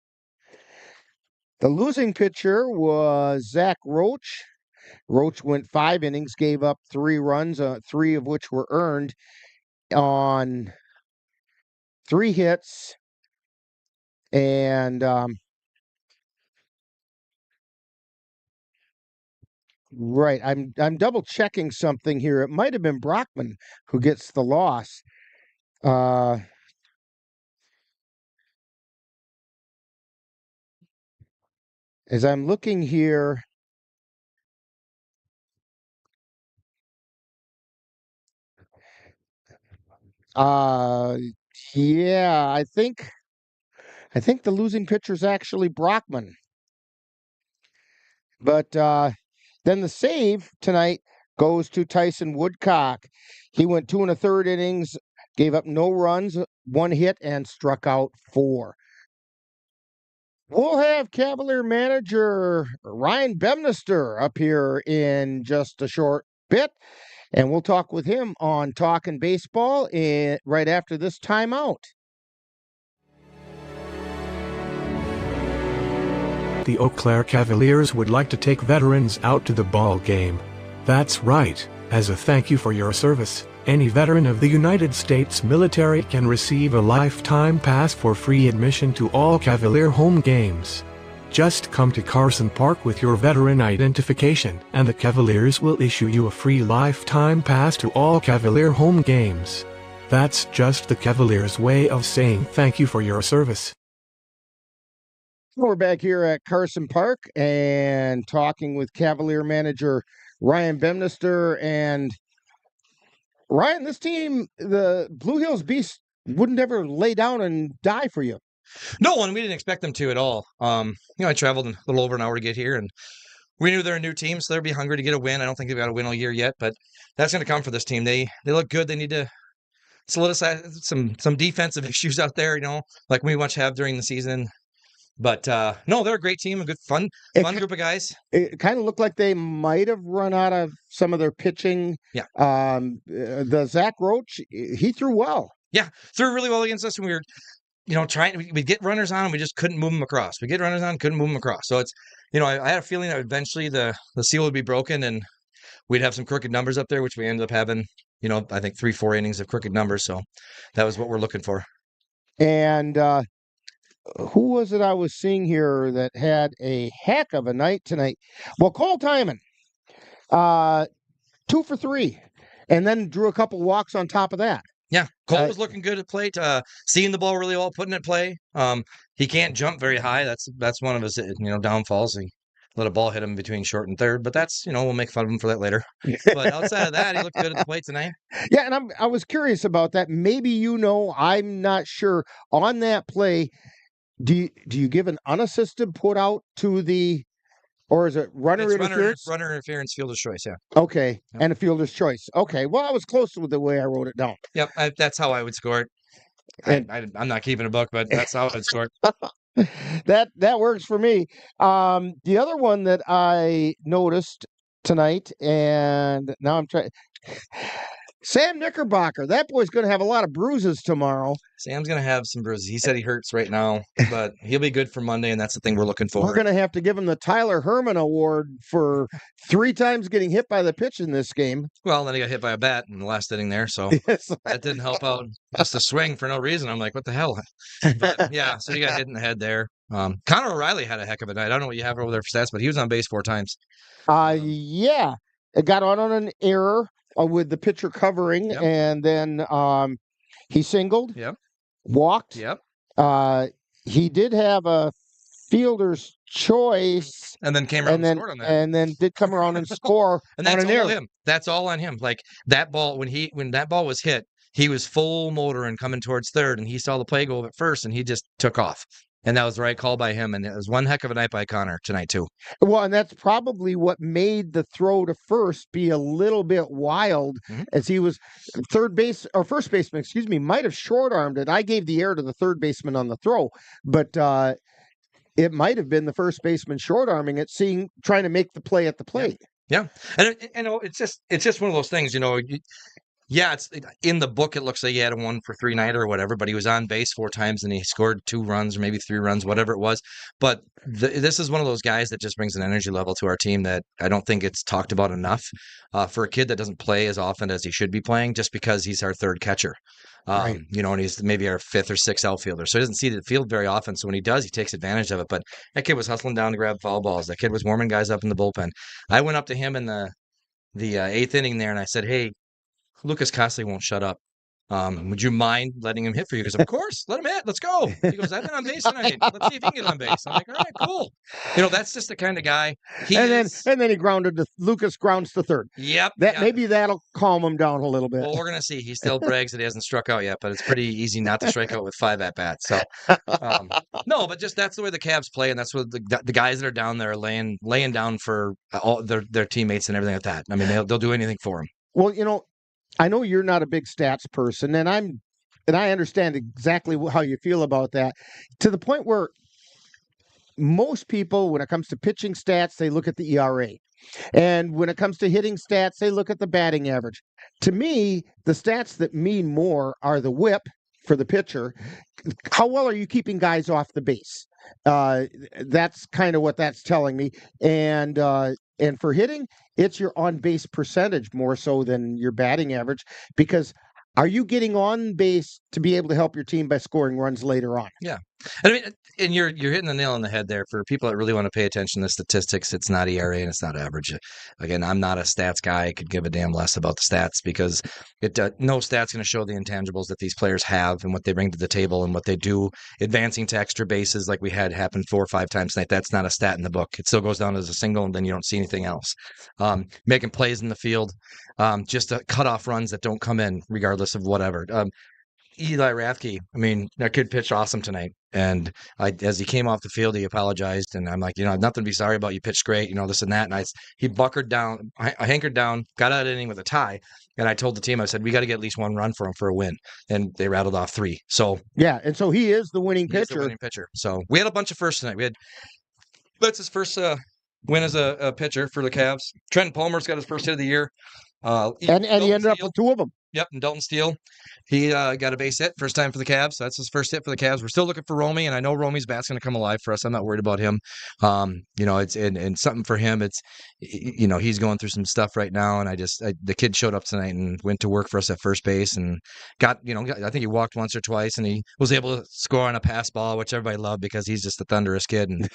The losing pitcher was Zach Roach. Roach went 5 innings, gave up 3 runs, 3 of which were earned, on 3 hits and Right. I'm double checking something here. It might have been Brockman who gets the loss. As I'm looking here, yeah, I think the losing pitcher is actually Brockman. But then the save tonight goes to Tyson Woodcock. He went 2 1/3 innings, gave up no runs, 1 hit, and struck out 4. We'll have Cavalier manager Ryan Bemnister up here in just a short bit, and we'll talk with him on Talking Baseball right after this timeout. The Eau Claire Cavaliers would like to take veterans out to the ball game. That's right. As a thank you for your service, any veteran of the United States military can receive a lifetime pass for free admission to all Cavalier home games. Just come to Carson Park with your veteran identification, and the Cavaliers will issue you a free lifetime pass to all Cavalier home games. That's just the Cavaliers' way of saying thank you for your service. We're back here at Carson Park and talking with Cavalier manager Ryan Bemnister. And Ryan, this team, the Blue Hills Beasts, wouldn't ever lay down and die for you. No, and we didn't expect them to at all. I traveled a little over an hour to get here, and we knew they're a new team, so they'll be hungry to get a win. I don't think they've got a win all year yet, but that's going to come for this team. They look good. They need to solidify some defensive issues out there, like we much have during the season. But no, they're a great team, a good fun group of guys. It kind of looked like they might have run out of some of their pitching. Yeah. The Zach Roach, he threw well. Yeah, threw really well against us, and we were, we get runners on, and we just couldn't move them across. We get runners on, couldn't move them across. So it's, I had a feeling that eventually the seal would be broken, and we'd have some crooked numbers up there, which we ended up having. I think 3-4 innings of crooked numbers. So that was what we're looking for. And who was it I was seeing here that had a heck of a night tonight? Well, Cole Timon, 2 for 3, and then drew a couple walks on top of that. Yeah, Cole was looking good at plate, seeing the ball really well, putting it play. He can't jump very high. That's one of his downfalls. He let a ball hit him between short and third, but that's we'll make fun of him for that later. But outside of that, he looked good at the plate tonight. Yeah, and I was curious about that. Maybe I'm not sure on that play. Do you give an unassisted put out to the, or is it runner interference? Runner interference, fielder's choice, yeah. Okay, yep. And a fielder's choice. Okay, well, I was close with the way I wrote it down. Yep, that's how I would score it. I'm not keeping a book, but that's how I would score it. That works for me. The other one that I noticed tonight, and now I'm trying. Sam Knickerbocker, that boy's going to have a lot of bruises tomorrow. Sam's going to have some bruises. He said he hurts right now, but he'll be good for Monday, and that's the thing we're looking for. We're going to have to give him the Tyler Herman Award for 3 times getting hit by the pitch in this game. Well, then he got hit by a bat in the last inning there, so that didn't help out. Just a swing for no reason. I'm like, what the hell? But, yeah, so he got hit in the head there. Connor O'Reilly had a heck of a night. I don't know what you have over there for stats, but he was on base 4 times. Yeah. It got on an error with the pitcher covering, yep. And then he singled, yep. Walked. Yep. He did have a fielder's choice, and then came around and scored on that, and then did come around and score. And that's on an all error. him. That's all on him. Like that ball, when that ball was hit, he was full motor and coming towards third, and he saw the play go at first, and he just took off. And that was the right call by him. And it was one heck of a night by Connor tonight, too. Well, and that's probably what made the throw to first be a little bit wild, as he was first baseman, might have short-armed it. I gave the air to the third baseman on the throw, but it might have been the first baseman short-arming it, trying to make the play at the plate. Yeah. And it's just one of those things, Yeah, it's in the book. It looks like he had a 1-for-3 nighter or whatever, but he was on base 4 times and he scored 2 runs or maybe 3 runs, whatever it was. But this is one of those guys that just brings an energy level to our team that I don't think it's talked about enough for a kid that doesn't play as often as he should be playing, just because he's our 3rd catcher. Right. You know, and he's maybe our 5th or 6th outfielder, so he doesn't see the field very often. So when he does, he takes advantage of it. But that kid was hustling down to grab foul balls. That kid was warming guys up in the bullpen. I went up to him in the 8th inning there, and I said, "Hey, Lucas Cosley won't shut up. Would you mind letting him hit for you?" He goes, "Of course, let him hit. Let's go." He goes, "I've been on base tonight. Let's see if he can get on base." I'm like, "All right, cool." You know, that's just the kind of guy he is. Then he Lucas grounds to third. Yep. Maybe that'll calm him down a little bit. Well, we're gonna see. He still brags that he hasn't struck out yet, but it's pretty easy not to strike out with 5 at bats. So, no, but just that's the way the Cavs play, and that's what the guys that are down there are laying down for all their teammates and everything like that. I mean, they'll do anything for them. Well, you know, I know you're not a big stats person, and I understand exactly how you feel about that, to the point where most people, when it comes to pitching stats, they look at the ERA. And when it comes to hitting stats, they look at the batting average. To me, the stats that mean more are the whip for the pitcher. How well are you keeping guys off the base? That's kind of what that's telling me. And for hitting, it's your on-base percentage more so than your batting average, because are you getting on base to be able to help your team by scoring runs later on? Yeah. I mean, and you're hitting the nail on the head there. For people that really want to pay attention to statistics, it's not ERA and it's not average. Again, I'm not a stats guy. I could give a damn less about the stats, because no stat's going to show the intangibles that these players have and what they bring to the table and what they do advancing to extra bases like we had happen 4 or 5 times tonight. That's not a stat in the book. It still goes down as a single, and then you don't see anything else. Making plays in the field, just cut off runs that don't come in regardless of whatever. Eli Rathke, I mean, that kid pitched awesome tonight. And as he came off the field, he apologized. And I'm like, you know, I have nothing to be sorry about. You pitched great, you know, this and that. And he buckered down, I hankered down, got out of the inning with a tie. And I told the team, I said, we got to get at least 1 run for him for a win. And they rattled off 3. So yeah, and so he is the winning pitcher. He's the winning pitcher. So we had a bunch of firsts tonight. That's his first win as a pitcher for the Cavs. Trenton Palmer's got his first hit of the year. And he ended up with 2 of them. Yep, and Dalton Steele, he got a base hit, first time for the Cavs. So that's his first hit for the Cavs. We're still looking for Romy, and I know Romy's bat's going to come alive for us. I'm not worried about him. You know, it's and something for him. It's, you know, he's going through some stuff right now, and the kid showed up tonight and went to work for us at first base and got, you know, I think he walked once or twice, and he was able to score on a pass ball, which everybody loved because he's just a thunderous kid, and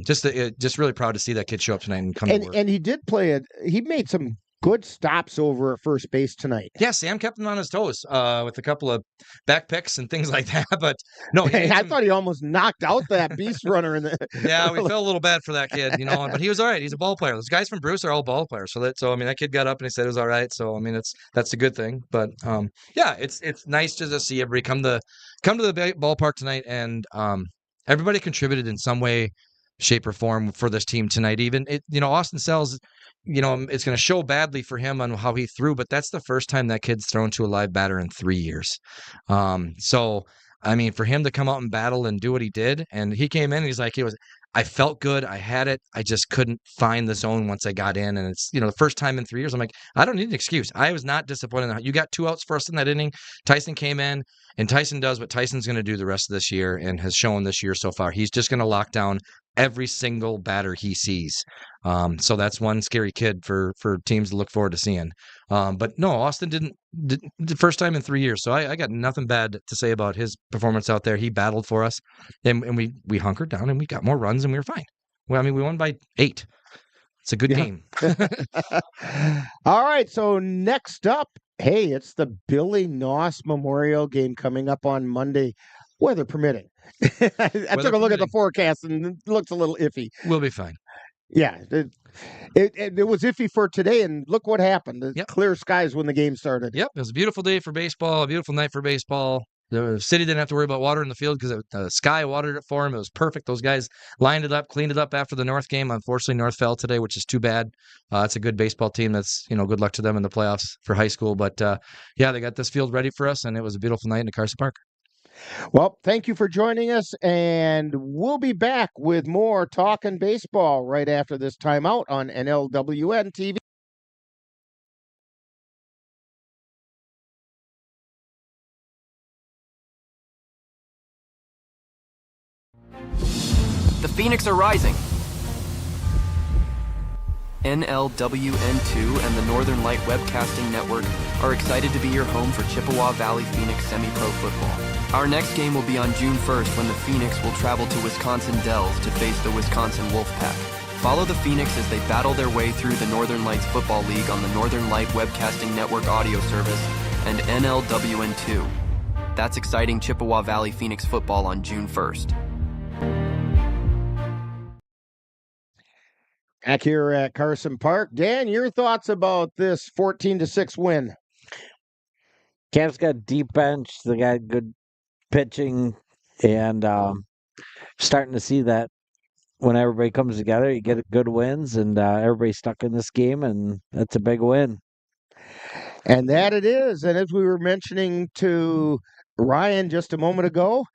just really proud to see that kid show up tonight and come to work. And he did play it. He made some good stops over at first base tonight. Yeah, Sam kept him on his toes with a couple of back picks and things like that. But no, I thought he almost knocked out that beast runner in the. Yeah, we felt a little bad for that kid, you know. But he was all right. He's a ball player. Those guys from Bruce are all ball players. So I mean, that kid got up and he said it was all right. So I mean, that's a good thing. But yeah, it's nice to just see everybody come to the ballpark tonight, and everybody contributed in some way, shape, or form for this team tonight. Even you know, Austin Sells, you know, it's going to show badly for him on how he threw, but that's the first time that kid's thrown to a live batter in 3 years. So, I mean, for him to come out and battle and do what he did, and he came in and he's like, I felt good. I had it. I just couldn't find the zone once I got in. And it's, you know, the first time in 3 years, I'm like, I don't need an excuse. I was not disappointed. You got 2 outs for us in that inning. Tyson came in, and Tyson does what Tyson's going to do the rest of this year and has shown this year so far. He's just going to lock down every single batter he sees. So that's one scary kid for teams to look forward to seeing. But no, Austin didn't the first time in 3 years. So I got nothing bad to say about his performance out there. He battled for us, and we hunkered down and we got more runs and we were fine. Well, I mean, we won by 8. It's a good game. All right. So next up, hey, it's the Billy Noss Memorial Game coming up on Monday, weather permitting. I took a look at the forecast and it looks a little iffy. We'll be fine. Yeah, it was iffy for today, and look what happened. Clear skies when the game started. Yep, it was a beautiful day for baseball, a beautiful night for baseball. The city didn't have to worry about water in the field because the sky watered it for them. It was perfect. Those guys lined it up, cleaned it up after the North game. Unfortunately, North fell today, which is too bad. It's a good baseball team. That's, you know, good luck to them in the playoffs for high school. But yeah, they got this field ready for us, and it was a beautiful night in Carson Park. Well, thank you for joining us, and we'll be back with more Talkin' Baseball right after this timeout on NLWN-TV. The Phoenix are rising. NLWN-2 and the Northern Light Webcasting Network are excited to be your home for Chippewa Valley Phoenix semi-pro football. Our next game will be on June 1st when the Phoenix will travel to Wisconsin Dells to face the Wisconsin Wolfpack. Follow the Phoenix as they battle their way through the Northern Lights Football League on the Northern Light Webcasting Network audio service and NLWN-2. That's exciting Chippewa Valley Phoenix football on June 1st. Back here at Carson Park. Dan, your thoughts about this 14-6 win? Cavs got a deep bench. They got good pitching, and starting to see that when everybody comes together, you get good wins, and everybody's stuck in this game, and that's a big win. And that it is. And as we were mentioning to Ryan just a moment ago,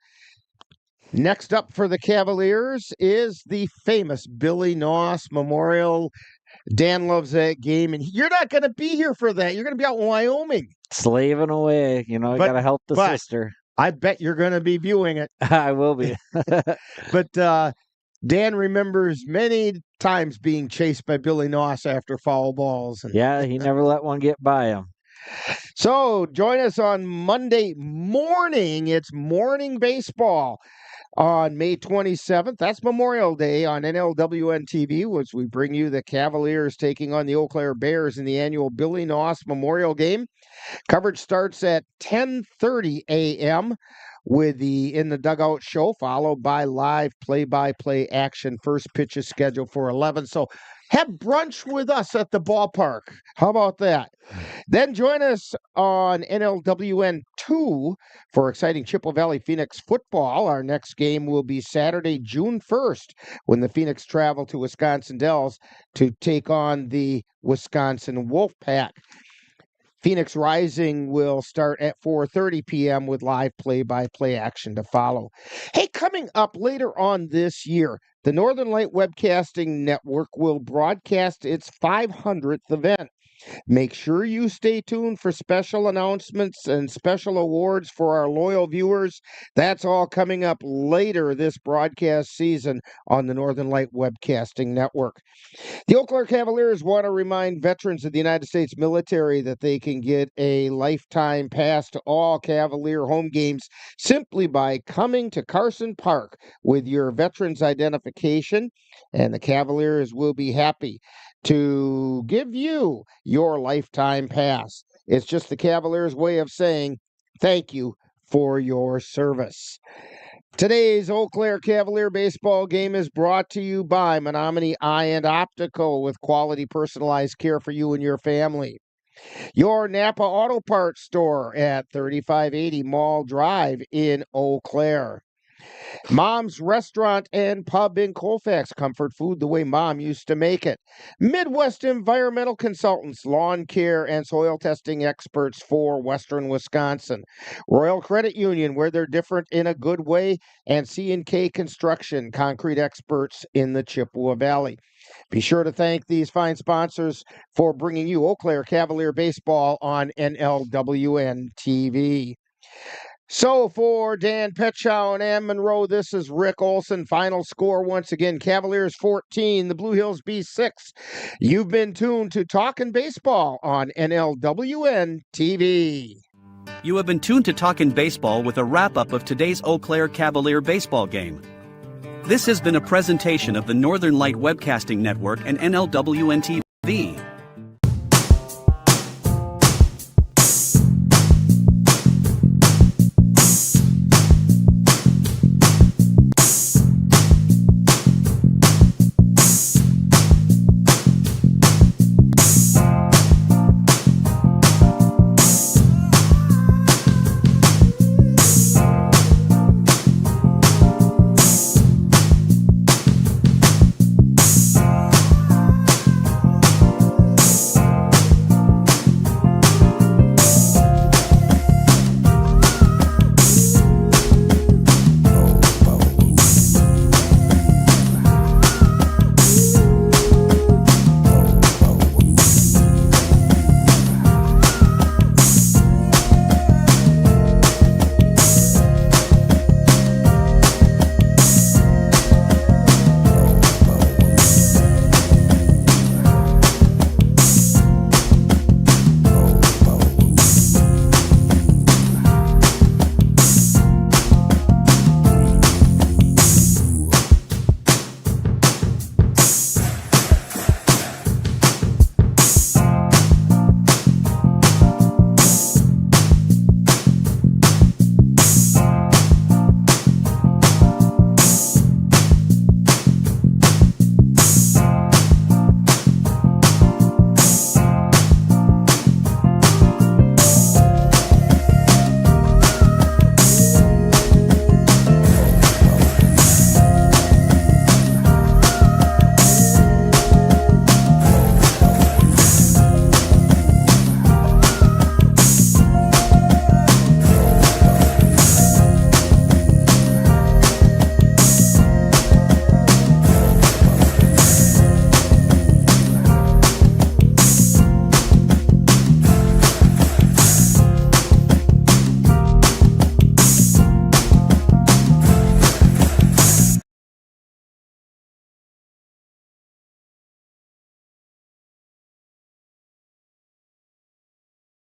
next up for the Cavaliers is the famous Billy Noss Memorial. Dan loves that game, and you're not going to be here for that. You're going to be out in Wyoming. Slaving away. You know, you got to help the sister. I bet you're going to be viewing it. I will be. But Dan remembers many times being chased by Billy Noss after foul balls. Yeah, he never let one get by him. So join us on Monday morning. It's morning baseball on May 27th. That's Memorial Day on NLWN-TV, as we bring you the Cavaliers taking on the Eau Claire Bears in the annual Billy Noss Memorial Game. Coverage starts at 10:30 a.m. with the In the Dugout show, followed by live play-by-play action. First pitch is scheduled for 11. So have brunch with us at the ballpark. How about that? Then join us on NLWN-2 for exciting Chippewa Valley Phoenix football. Our next game will be Saturday, June 1st, when the Phoenix travel to Wisconsin Dells to take on the Wisconsin Wolfpack. Phoenix Rising will start at 4:30 p.m. with live play-by-play action to follow. Hey, coming up later on this year, the Northern Light Webcasting Network will broadcast its 500th event. Make sure you stay tuned for special announcements and special awards for our loyal viewers. That's all coming up later this broadcast season on the Northern Light Webcasting Network. The Eau Claire Cavaliers want to remind veterans of the United States military that they can get a lifetime pass to all Cavalier home games simply by coming to Carson Park with your veterans identification, and the Cavaliers will be happy to give you your lifetime pass. It's just the Cavaliers' way of saying thank you for your service. Today's Eau Claire Cavalier baseball game is brought to you by Menominee Eye and Optical, with quality personalized care for you and your family. Your Napa Auto Parts store at 3580 Mall Drive in Eau Claire. Mom's Restaurant and Pub in Colfax. Comfort food the way Mom used to make it. Midwest Environmental Consultants, lawn care and soil testing experts for Western Wisconsin. Royal Credit Union, where they're different in a good way. And C&K Construction, concrete experts in the Chippewa Valley. Be sure to thank these fine sponsors for bringing you Eau Claire Cavalier baseball on NLWN-TV. So for Dan Petchow and Ann Monroe, this is Rick Olson. Final score once again, Cavaliers 14, the Blue Hills Bees 6. You've been tuned to Talkin' Baseball on NLWN-TV. You have been tuned to Talkin' Baseball with a wrap-up of today's Eau Claire Cavalier baseball game. This has been a presentation of the Northern Light Webcasting Network and NLWN-TV.